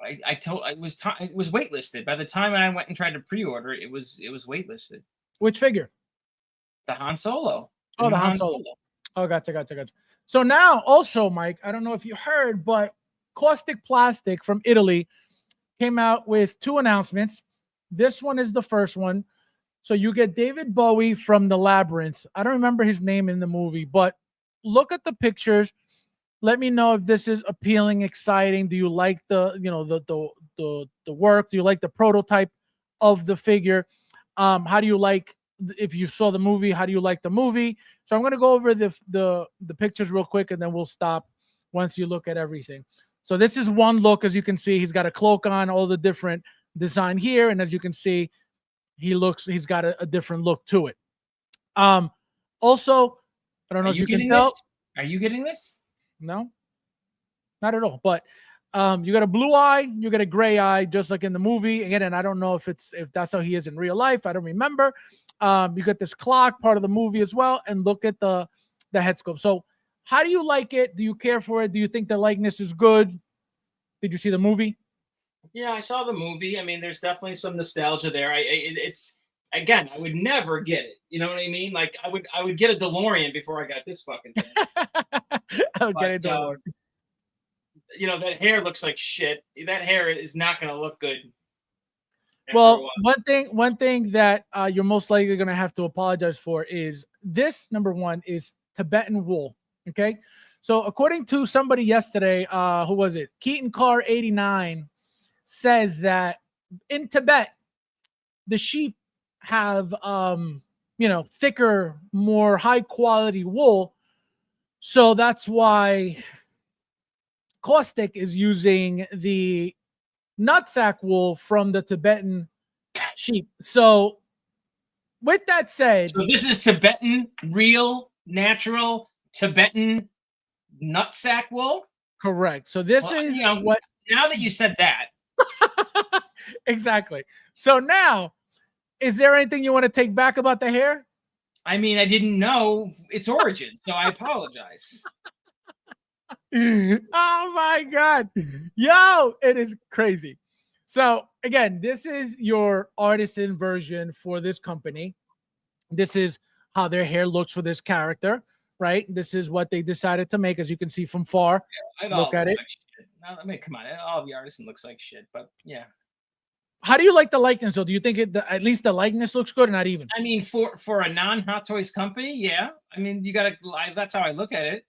It was waitlisted. By the time I went and tried to pre-order, it was waitlisted. Which figure? The Han Solo. Oh, the Han Solo. Oh, gotcha. So now, also, Mike, I don't know if you heard, but Caustic Plastic from Italy came out with 2 announcements. This one is the first one. So you get David Bowie from The Labyrinth. I don't remember his name in the movie, but look at the pictures. Let me know if this is appealing, exciting. Do you like the work? Do you like the prototype of the figure? How do you like, if you saw the movie, how do you like the movie? So I'm going to go over the pictures real quick, and then we'll stop once you look at everything. So this is one look. As you can see, he's got a cloak on, all the different design here. And as you can see, he's got a different look to it. Also, I don't know if you can tell. Are you getting this? No, not at all. But you got a blue eye, you got a gray eye, just like in the movie. Again, and I don't know if that's how he is in real life. I don't remember. You got this clock, part of the movie as well, and look at the head sculpt. So, how do you like it? Do you care for it? Do you think the likeness is good? Did you see the movie? Yeah, I saw the movie. I mean, there's definitely some nostalgia there. It's again, I would never get it. You know what I mean? Like I would get a DeLorean before I got this fucking thing. I'll get it. You know, that hair looks like shit. That hair is not going to look good. Well, one thing that you're most likely going to have to apologize for is this. Number one is Tibetan wool. Okay, so according to somebody yesterday, who was it? Keaton Carr 89 says that in Tibet, the sheep have thicker, more high quality wool. So that's why Caustic is using the nutsack wool from the Tibetan sheep. So with that said, so this is Tibetan, real, natural Tibetan nutsack wool? Correct. So this is what. Now that you said that. Exactly. So now, is there anything you want to take back about the hair? I mean, I didn't know its origin, so I apologize. Oh my God. Yo, it is crazy. So again, this is your artisan version for this company. This is how their hair looks for this character, right? This is what they decided to make, as you can see from far. Yeah, look at it. Like shit. No, I mean, come on. All the artisan looks like shit, but yeah. How do you like the likeness, though? Do you think at least the likeness looks good or not even? I mean, for a non-Hot Toys company, yeah. I mean, you got to. That's how I look at it.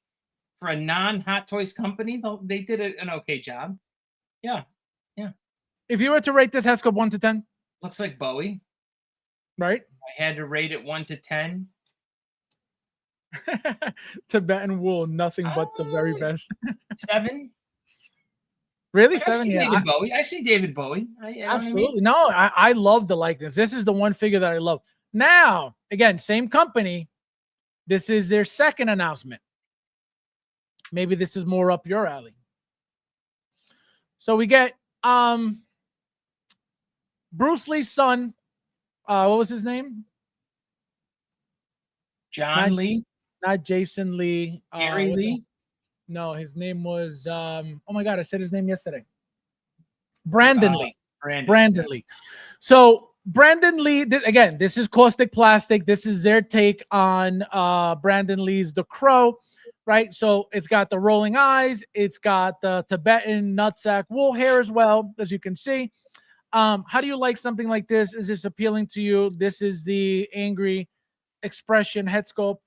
For a non-Hot Toys company, they did an okay job. Yeah. If you were to rate this head sculpt 1 to 10, looks like Bowie, right? I had to rate it 1 to 10. Tibetan wool, nothing but the very best. 7. Really? Like, 7? David Bowie. I see David Bowie. Absolutely. I mean? No, I love the likeness. This is the one figure that I love. Now, again, same company. This is their second announcement. Maybe this is more up your alley. So we get Bruce Lee's son. What was his name? John Lee. Not Jason Lee. Gary Lee. No, his name was oh my God, I said his name yesterday. Brandon Lee. Brandon Lee. So Brandon Lee, again, this is Caustic Plastic. This is their take on Brandon Lee's The Crow, right? So it's got the rolling eyes. It's got the Tibetan nutsack wool hair as well, as you can see. How do you like something like this? Is this appealing to you? This is the angry expression head sculpt.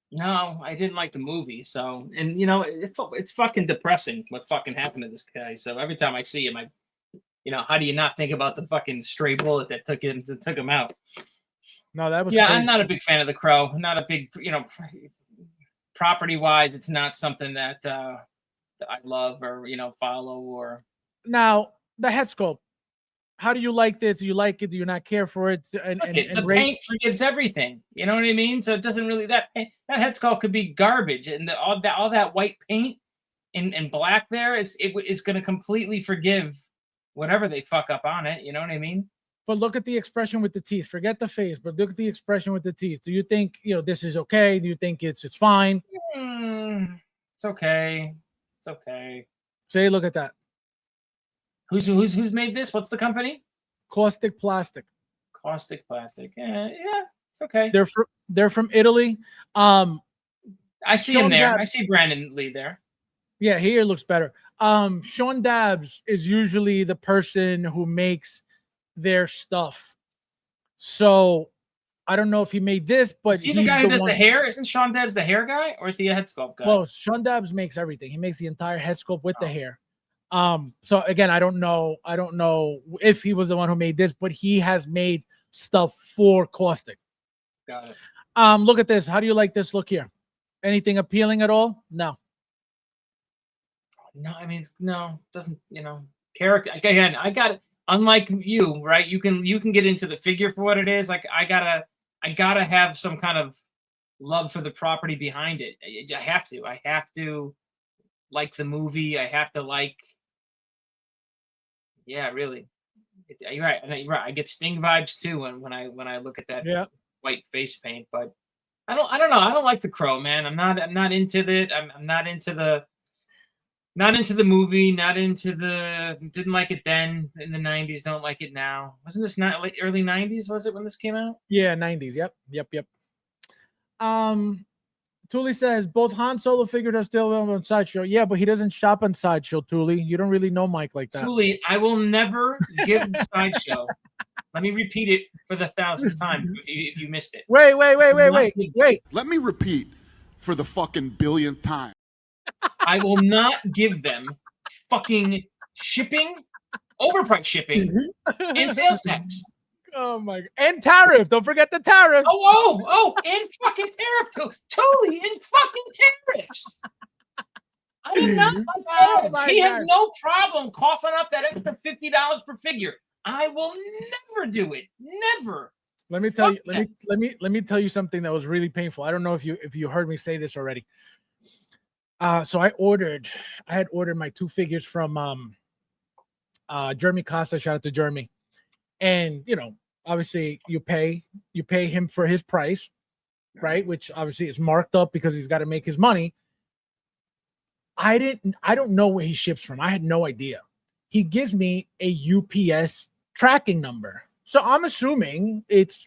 No, I didn't like the movie. So, and it's fucking depressing what fucking happened to this guy. So every time I see him, how do you not think about the fucking stray bullet that took him out? No, that was crazy. I'm not a big fan of the Crow. Not a big, property wise, it's not something that I love or follow or. Now the head sculpt. How do you like this? Do you like it? Do you not care for it? And Look, the rate. paint forgives everything. You know what I mean? So it doesn't really that head sculpt could be garbage, and all that white paint and black there is going to completely forgive whatever they fuck up on it. You know what I mean? But look at the expression with the teeth. Forget the face, but look at the expression with the teeth. Do you think this is okay? Do you think it's fine? It's okay. It's okay. Say, look at that. Who's made this? What's the company? Caustic Plastic. Caustic Plastic. Yeah, it's okay. They're from Italy. I see him there. Dabbs, I see Brandon Lee there. Yeah, here looks better. Sean Dabbs is usually the person who makes their stuff. So I don't know if he made this, but is he the guy who does the hair? Isn't Sean Dabbs the hair guy, or is he a head sculpt guy? Well, Sean Dabbs makes everything. He makes the entire head sculpt with the hair. So again, I don't know if he was the one who made this, but he has made stuff for Caustic. Got it. Look at this. How do you like this look here? Anything appealing at all? No. No, I mean, no, doesn't, character. Again, I got it. Unlike you, right? You can get into the figure for what it is. Like I gotta have some kind of love for the property behind it. I have to like the movie. I have to like. Yeah, really. You're right. You're right. I get Sting vibes too when I look at that white face paint. But I don't know. I don't like the Crow, man. I'm not into it. I'm not into the. Not into the movie, didn't like it then in the 90s, don't like it now. Wasn't this not like early 90s, was it, when this came out? Yeah, 90s. Yep. Thule says both Han Solo figures are still available on Sideshow. Yeah, but he doesn't shop on Sideshow, Thule. You don't really know Mike like that. Thule, I will never give Sideshow. Let me repeat it for the 1,000th time if you missed it. Wait. Let me repeat for the fucking billionth time. I will not give them fucking shipping, overpriced shipping, and sales tax. Oh my god! And tariff. Don't forget the tariff. Oh, and fucking tariff. Totally, and fucking tariffs. I do not like tariffs. He has no problem coughing up that extra $50 per figure. I will never do it. Never. Let me tell you. Let me tell you something that was really painful. I don't know if you heard me say this already. So I had ordered my 2 figures from Jeremy Costa. Shout out to Jeremy. And obviously you pay him for his price, right? Which obviously is marked up because he's got to make his money. I don't know where he ships from. I had no idea. He gives me a UPS tracking number. So I'm assuming it's,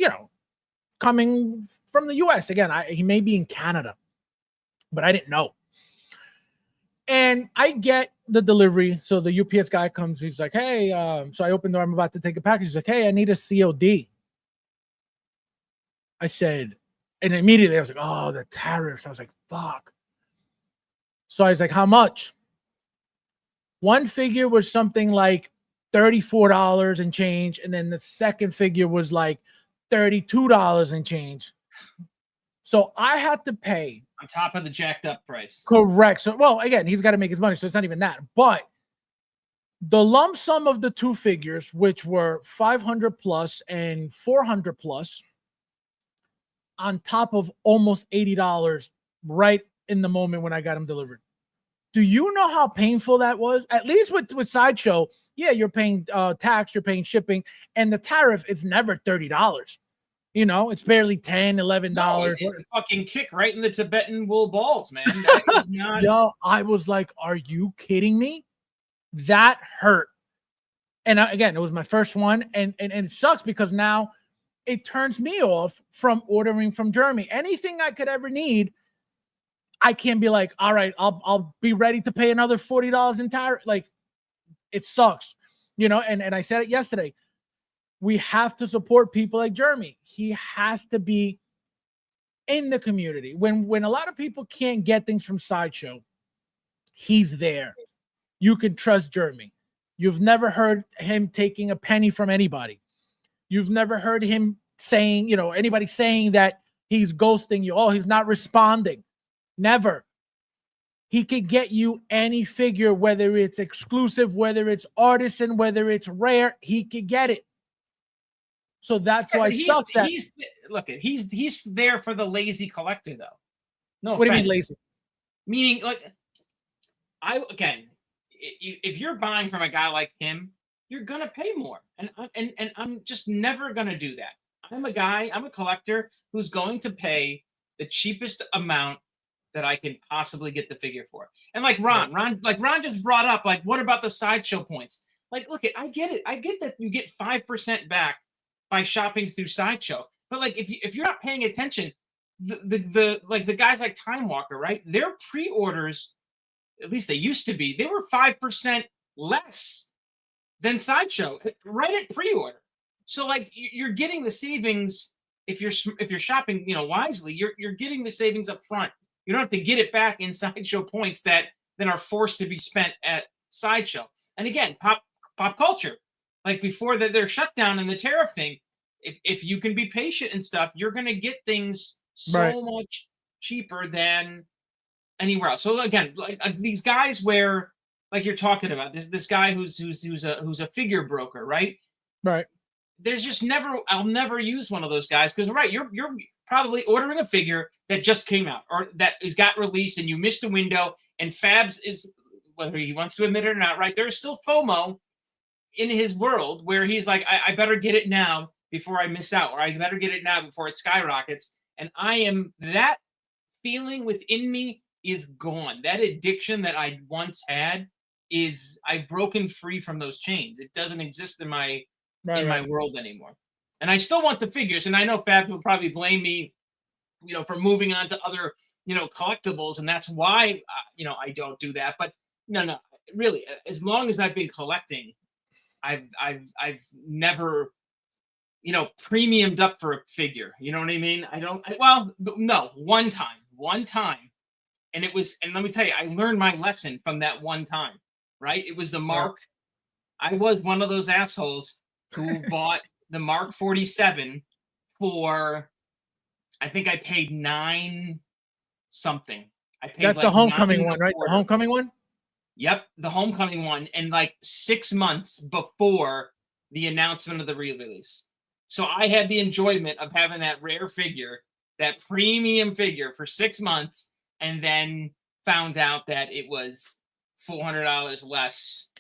coming from the US. Again, he may be in Canada, but I didn't know. And I get the delivery. So the UPS guy comes. He's like, hey, so I opened the door. I'm about to take a package. He's like, hey, I need a COD. I said, and immediately I was like, oh, the tariffs. I was like, fuck. So I was like, how much? One figure was something like $34 and change. And then the second figure was like $32 and change. So I had to pay on top of the jacked up price. Correct. So, well, again, he's got to make his money. So it's not even that. But the lump sum of the 2 figures, which were 500 plus and 400 plus, on top of almost $80 right in the moment when I got them delivered. Do you know how painful that was? At least with Sideshow, yeah, you're paying tax, you're paying shipping, and the tariff, it's never $30. It's barely $10, $11. No, it's a fucking kick right in the Tibetan wool balls, man. That is not. Yo, I was like, are you kidding me? That hurt. And again, it was my first one. And it sucks because now it turns me off from ordering from Jeremy. Anything I could ever need, I can be like, all right, I'll be ready to pay another $40 in tariff. Like, it sucks, and I said it yesterday. We have to support people like Jeremy. He has to be in the community. When a lot of people can't get things from Sideshow, he's there. You can trust Jeremy. You've never heard him taking a penny from anybody. You've never heard him saying, anybody saying that he's ghosting you. Oh, he's not responding. Never. he could get you any figure, whether it's exclusive, whether it's artisan, whether it's rare, he could get it. So that's why it sucks that. He's there for the lazy collector, though. No What do you offense. mean lazy? Meaning, like, if you're buying from a guy like him, you're gonna pay more, and I'm just never gonna do that. I'm a collector who's going to pay the cheapest amount that I can possibly get the figure for. And like Ron just brought up, like, what about the sideshow points? Like, look, I get it. I get that you get 5% back by shopping through sideshow, but like, if you're not paying attention, the guys like Time Walker, right? Their pre-orders, at least they used to be, they were 5% less than sideshow right at pre-order. So like, you're getting the savings if you're shopping, wisely. You're getting the savings up front. You don't have to get it back in sideshow points that then are forced to be spent at sideshow. And again, pop culture, like before their shutdown and the tariff thing, if you can be patient and stuff, you're gonna get things so much cheaper than anywhere else. So again, like these guys where, like you're talking about, this guy who's a figure broker, right? Right. There's just I'll never use one of those guys, because you're probably ordering a figure that just came out or that got released and you missed a window, and Fabs is, whether he wants to admit it or not, right, there's still FOMO in his world where he's like, I better get it now before I miss out, or I better get it now before it skyrockets. And that feeling within me is gone. That addiction that I once had I've broken free from those chains. It doesn't exist in my world anymore. And I still want the figures, and I know Fabs will probably blame me, for moving on to other, collectibles, and that's why, I don't do that. But no, really, as long as I've been collecting, I've never, premiumed up for a figure. You know what I mean? One time, and let me tell you, I learned my lesson from that one time. Right? It was the Mark. I was one of those assholes who bought the Mark 47 for, I think I paid $9 something. I paid That's like the homecoming one, $9.25. right? The homecoming one? Yep, the homecoming one, and like 6 months before the announcement of the re-release. So I had the enjoyment of having that rare figure, that premium figure, for 6 months, and then found out that it was $400 less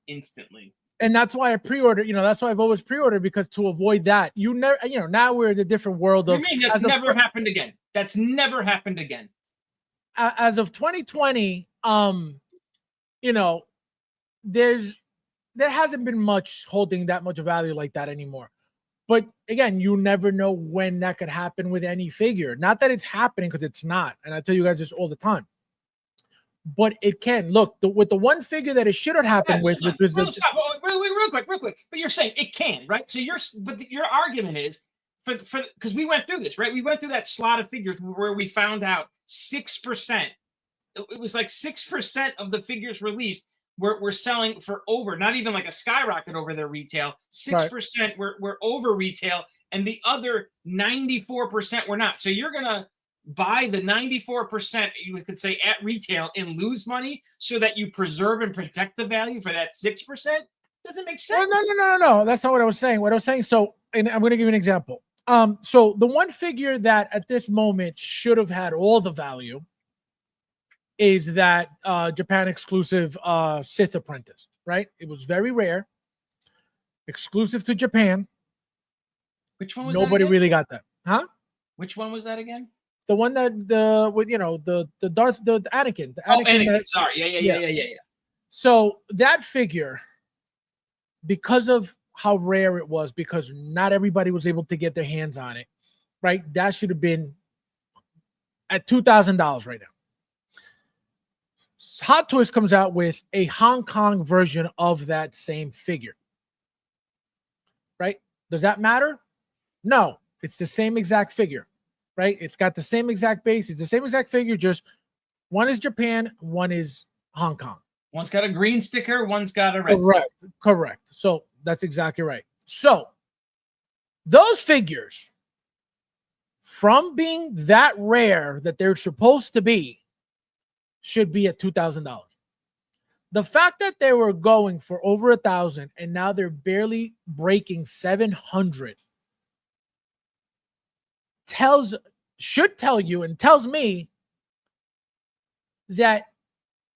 instantly. And that's why I pre-ordered, that's why I've always pre-ordered, because to avoid that, now we're in a different world of. You mean that's never happened again? That's never happened again. As of 2020, there hasn't been much holding that much value like that anymore. But again, you never know when that could happen with any figure. Not that it's happening, because it's not. And I tell you guys this all the time. But it can. Look, with the one figure that it should have happened with, which was real quick. But you're saying it can, right? So your argument is because we went through this, right? We went through that slot of figures where we found out 6%. It was like 6% of the figures released were selling for over, not even like a skyrocket over their retail. 6% were over retail, and the other 94% were not. So you're gonna buy the 94%, you could say, at retail and lose money so that you preserve and protect the value for that 6%? Doesn't make sense. No. That's not what I was saying. What I was saying, so, and I'm going to give you an example. So the one figure that at this moment should have had all the value is that Japan exclusive Sith Apprentice, right? It was very rare, exclusive to Japan. Which one was Nobody that really got that. Huh? Which one was that again? The one that the Anakin. Anakin. Sorry. Yeah. So that figure, because of how rare it was, because not everybody was able to get their hands on it, right? That should have been at $2,000 right now. Hot Toys comes out with a Hong Kong version of that same figure, right? Does that matter? No, it's the same exact figure. Right? It's got the same exact base. It's the same exact figure. Just one is Japan, one is Hong Kong. One's got a green sticker, one's got a red sticker. Correct. So that's exactly right. So those figures, from being that rare that they're supposed to be, should be at $2,000. The fact that they were going for over 1,000 and now they're barely breaking 700 should tell you and tells me that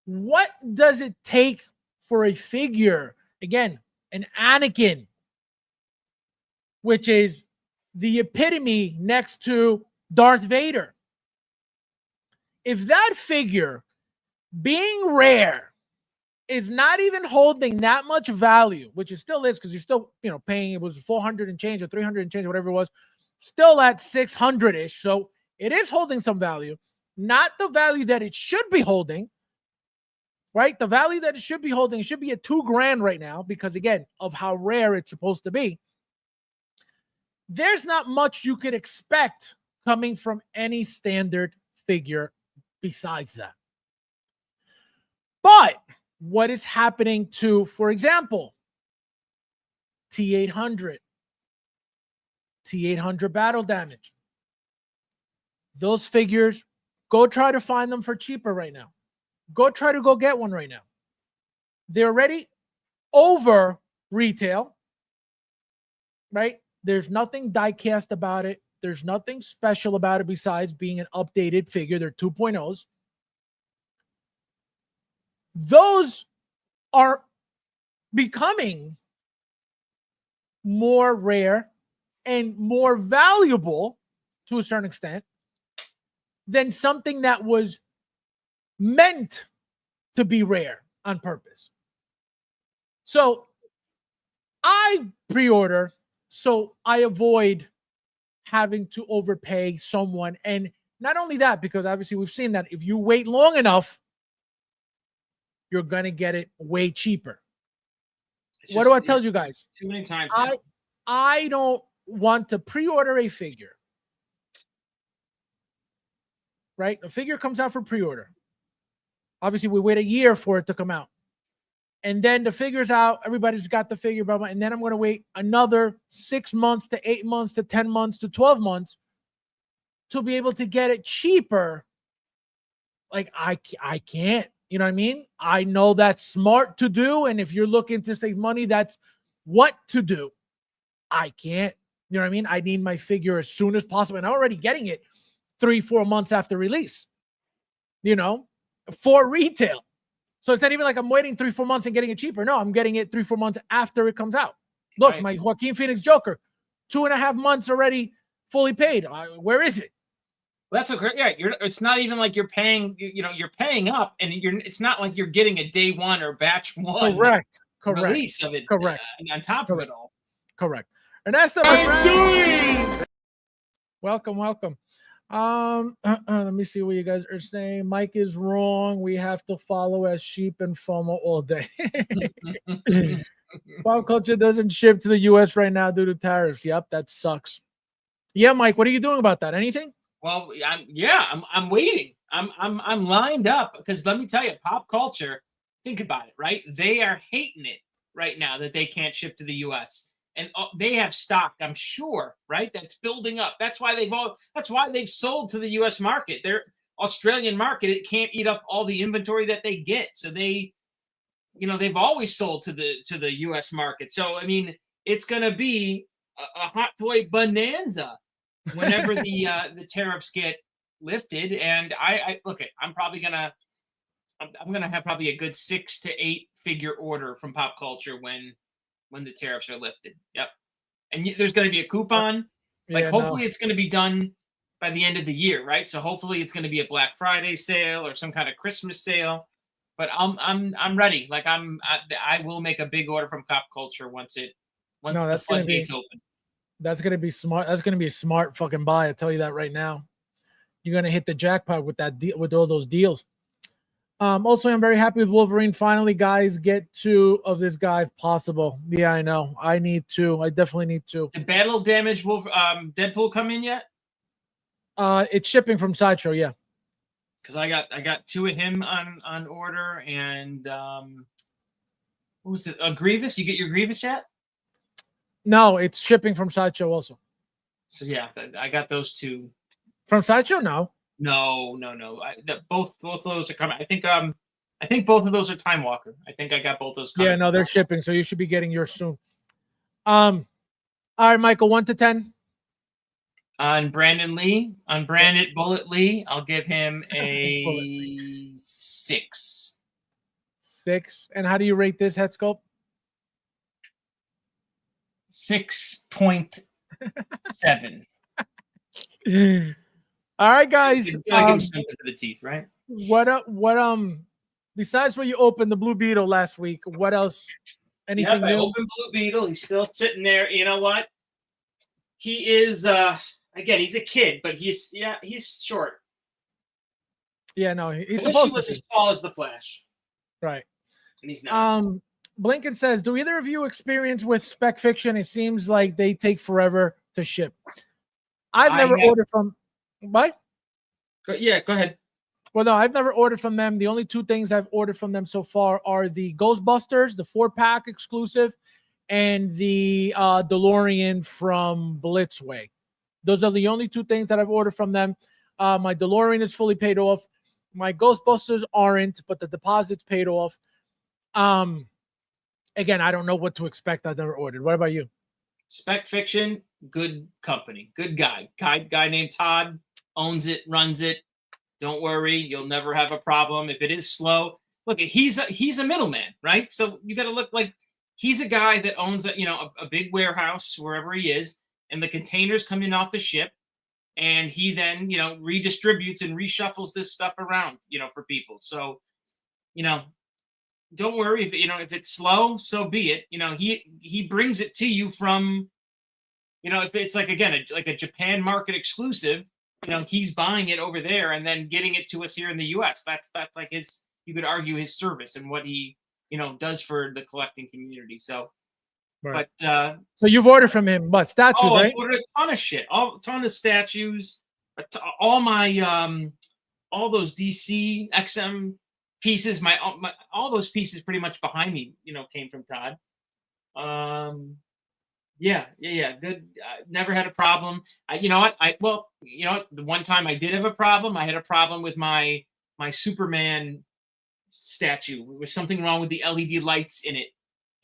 what does it take for a figure, again, an Anakin, which is the epitome next to Darth Vader. If that figure, being rare, is not even holding that much value, which it still is, because you're still, paying, it was 400 and change or 300 and change, whatever it was, still at 600-ish. So it is holding some value, not the value that it should be holding, right? The value that it should be holding should be at $2,000 right now, because again, of how rare it's supposed to be. There's not much you could expect coming from any standard figure besides that. But what is happening to, for example, T800 battle damage? Those figures, go try to find them for cheaper right now. Go try to go get one right now. They're already over retail, right? There's nothing die-cast about it. There's nothing special about it besides being an updated figure. They're 2.0s. Those are becoming more rare and more valuable to a certain extent than something that was meant to be rare on purpose. So I pre-order so I avoid having to overpay someone. And not only that, because obviously we've seen that if you wait long enough, you're going to get it way cheaper. What do I tell you guys? Too many times. I don't want to pre-order a figure. Right? A figure comes out for pre-order. Obviously, we wait a year for it to come out. And then the figure's out. Everybody's got the figure. Blah, blah, and then I'm going to wait another 6 months to 8 months to 10 months to 12 months to be able to get it cheaper. Like, I can't. You know what I mean? I know that's smart to do. And if you're looking to save money, that's what to do. I can't. You know what I mean? I need my figure as soon as possible. And I'm already getting it 3-4 months after release, for retail. So it's not even like I'm waiting 3-4 months and getting it cheaper. No, I'm getting it 3-4 months after it comes out. Look, right. My Joaquin Phoenix Joker, 2.5 months already fully paid. Where is it? Well, that's okay. Yeah, it's not even like you're paying. You're paying up, and it's not like you're getting a day one or batch one. Correct. Release of it. Correct. On top of it all. Correct. Ernesto, my friend. Welcome. Let me see what you guys are saying. Mike is wrong. We have to follow as sheep and FOMO all day. Pop culture doesn't ship to the U.S. right now due to tariffs. Yep, that sucks. Yeah, Mike, what are you doing about that? Anything? Well, I'm waiting. I'm lined up because let me tell you, pop culture. Think about it, right? They are hating it right now that they can't ship to the U.S. And they have stock, I'm sure, right? That's building up. That's why they've sold to the U.S. market. Their Australian market, it can't eat up all the inventory that they get. So they've always sold to the U.S. market. So I mean, it's gonna be a hot toy bonanza whenever the tariffs get lifted. And I'm gonna have probably a good 6 to 8 figure order from Pop Culture when the tariffs are lifted. Yep. And there's going to be a coupon. Hopefully it's going to be done by the end of the year, right? So hopefully it's going to be a Black Friday sale or some kind of Christmas sale. But I'm ready. Like I will make a big order from Pop Culture once the floodgates open. That's going to be smart. That's going to be a smart fucking buy. I tell you that right now. You're going to hit the jackpot with that deal, with all those deals. Also, I'm very happy with Wolverine. Finally, guys, get 2 of this guy if possible. Yeah, I know. I need 2. I definitely need 2. Did Battle Damage Deadpool come in yet? It's shipping from Sideshow, yeah. Because I got 2 of him on order, and what was it? Grievous? You get your Grievous yet? No, it's shipping from Sideshow also. So yeah, I got those 2. From Sideshow? No. No. Both of those are coming. I think both of those are Time Walker. I think I got both those coming. Yeah, no, they're shipping, so you should be getting yours soon. All right, Michael, 1 to 10. On Brandon Bullet Lee, I'll give him Bullet a 6. 6. And how do you rate this head sculpt? 6.7. All right, guys. I feel like it was something for the teeth, right? What besides when you opened the Blue Beetle last week, what else? Anything Yep, I new? opened Blue Beetle. He's still sitting there. You know what? He is again, he's a kid, but he's short. Yeah, no, he's I wish supposed he was to be. as tall as the Flash. Right. And he's not. Blinken says, do either of you experience with spec fiction? It seems like they take forever to ship. I've never ordered from what? Go ahead. Well, no, I've never ordered from them. The only 2 things I've ordered from them so far are the Ghostbusters, the 4-pack exclusive, and the DeLorean from Blitzway. Those are the only 2 things that I've ordered from them. My DeLorean is fully paid off. My Ghostbusters aren't, but the deposit's paid off. Again, I don't know what to expect. I've never ordered. What about you? Spec Fiction, good company, good guy. Guy named Todd owns it, runs it. Don't worry, you'll never have a problem. If it is slow, look, he's a middleman, right? So you got to look like he's a guy that owns a big warehouse wherever he is, and the containers come in off the ship, and he then redistributes and reshuffles this stuff around for people. So don't worry if it's slow, so be it. He brings it to you from if it's like a Japan market exclusive. He's buying it over there and then getting it to us here in the U.S. That's like his. You could argue his service and what he does for the collecting community. So, Right. But so you've ordered from him, but statues, right? I ordered a ton of shit, a ton of statues, all my all those DC XM pieces. My all those pieces pretty much behind me, came from Todd. Yeah. Good. Never had a problem. You know what? The one time I did have a problem. I had a problem with my Superman statue. There was something wrong with the LED lights in it,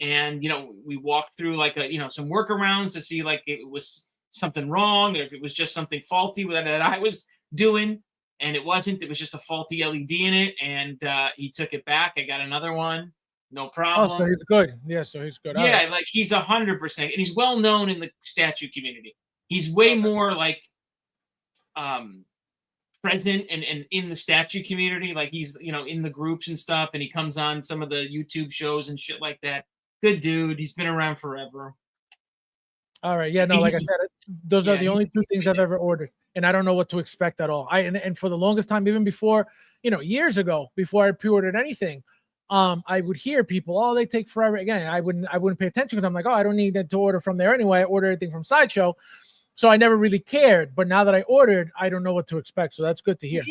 and we walked through like some workarounds to see like it was something wrong, or if it was just something faulty that I was doing, and it wasn't. It was just a faulty LED in it, and he took it back. I got another one. No problem. Oh, so he's good. Yeah, so he's good. Yeah, right. Like he's 100%, and he's well known in the statue community. He's way more like present and in the statue community. Like he's in the groups and stuff, and he comes on some of the YouTube shows and shit like that. Good dude. He's been around forever. All right. Yeah, no, like I said, those are the only 2 things I've ever ordered, and I don't know what to expect at all. And for the longest time, even before, years ago, before I pre-ordered anything, I would hear people, oh, they take forever. Again, I wouldn't pay attention because I'm like, oh, I don't need to order from there anyway. I order everything from Sideshow, so I never really cared. But now that I ordered, I don't know what to expect. So that's good to hear.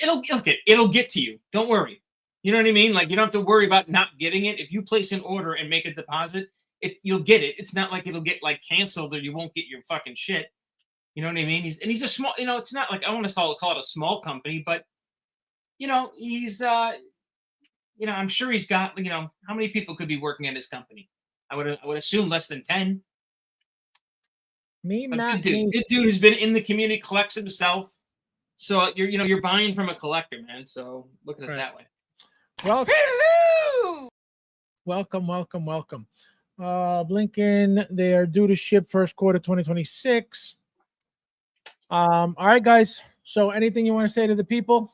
It'll get to you. Don't worry. You know what I mean? Like you don't have to worry about not getting it. If you place an order and make a deposit, you'll get it. It's not like it'll get like canceled or you won't get your fucking shit. You know what I mean? He's a small. It's not like I want to call it a small company, but he's I'm sure he's got, how many people could be working at his company? I would assume less than 10. Good dude who's been in the community, collects himself. So you're buying from a collector, man. So look at it that way. Well, hello. Welcome. Blinken, they are due to ship first quarter 2026. All right, guys. So anything you want to say to the people?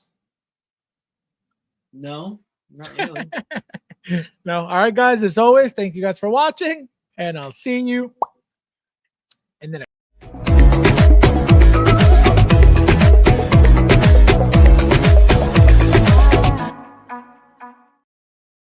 No. Not really. No. All right, guys. As always, thank you guys for watching, and I'll see you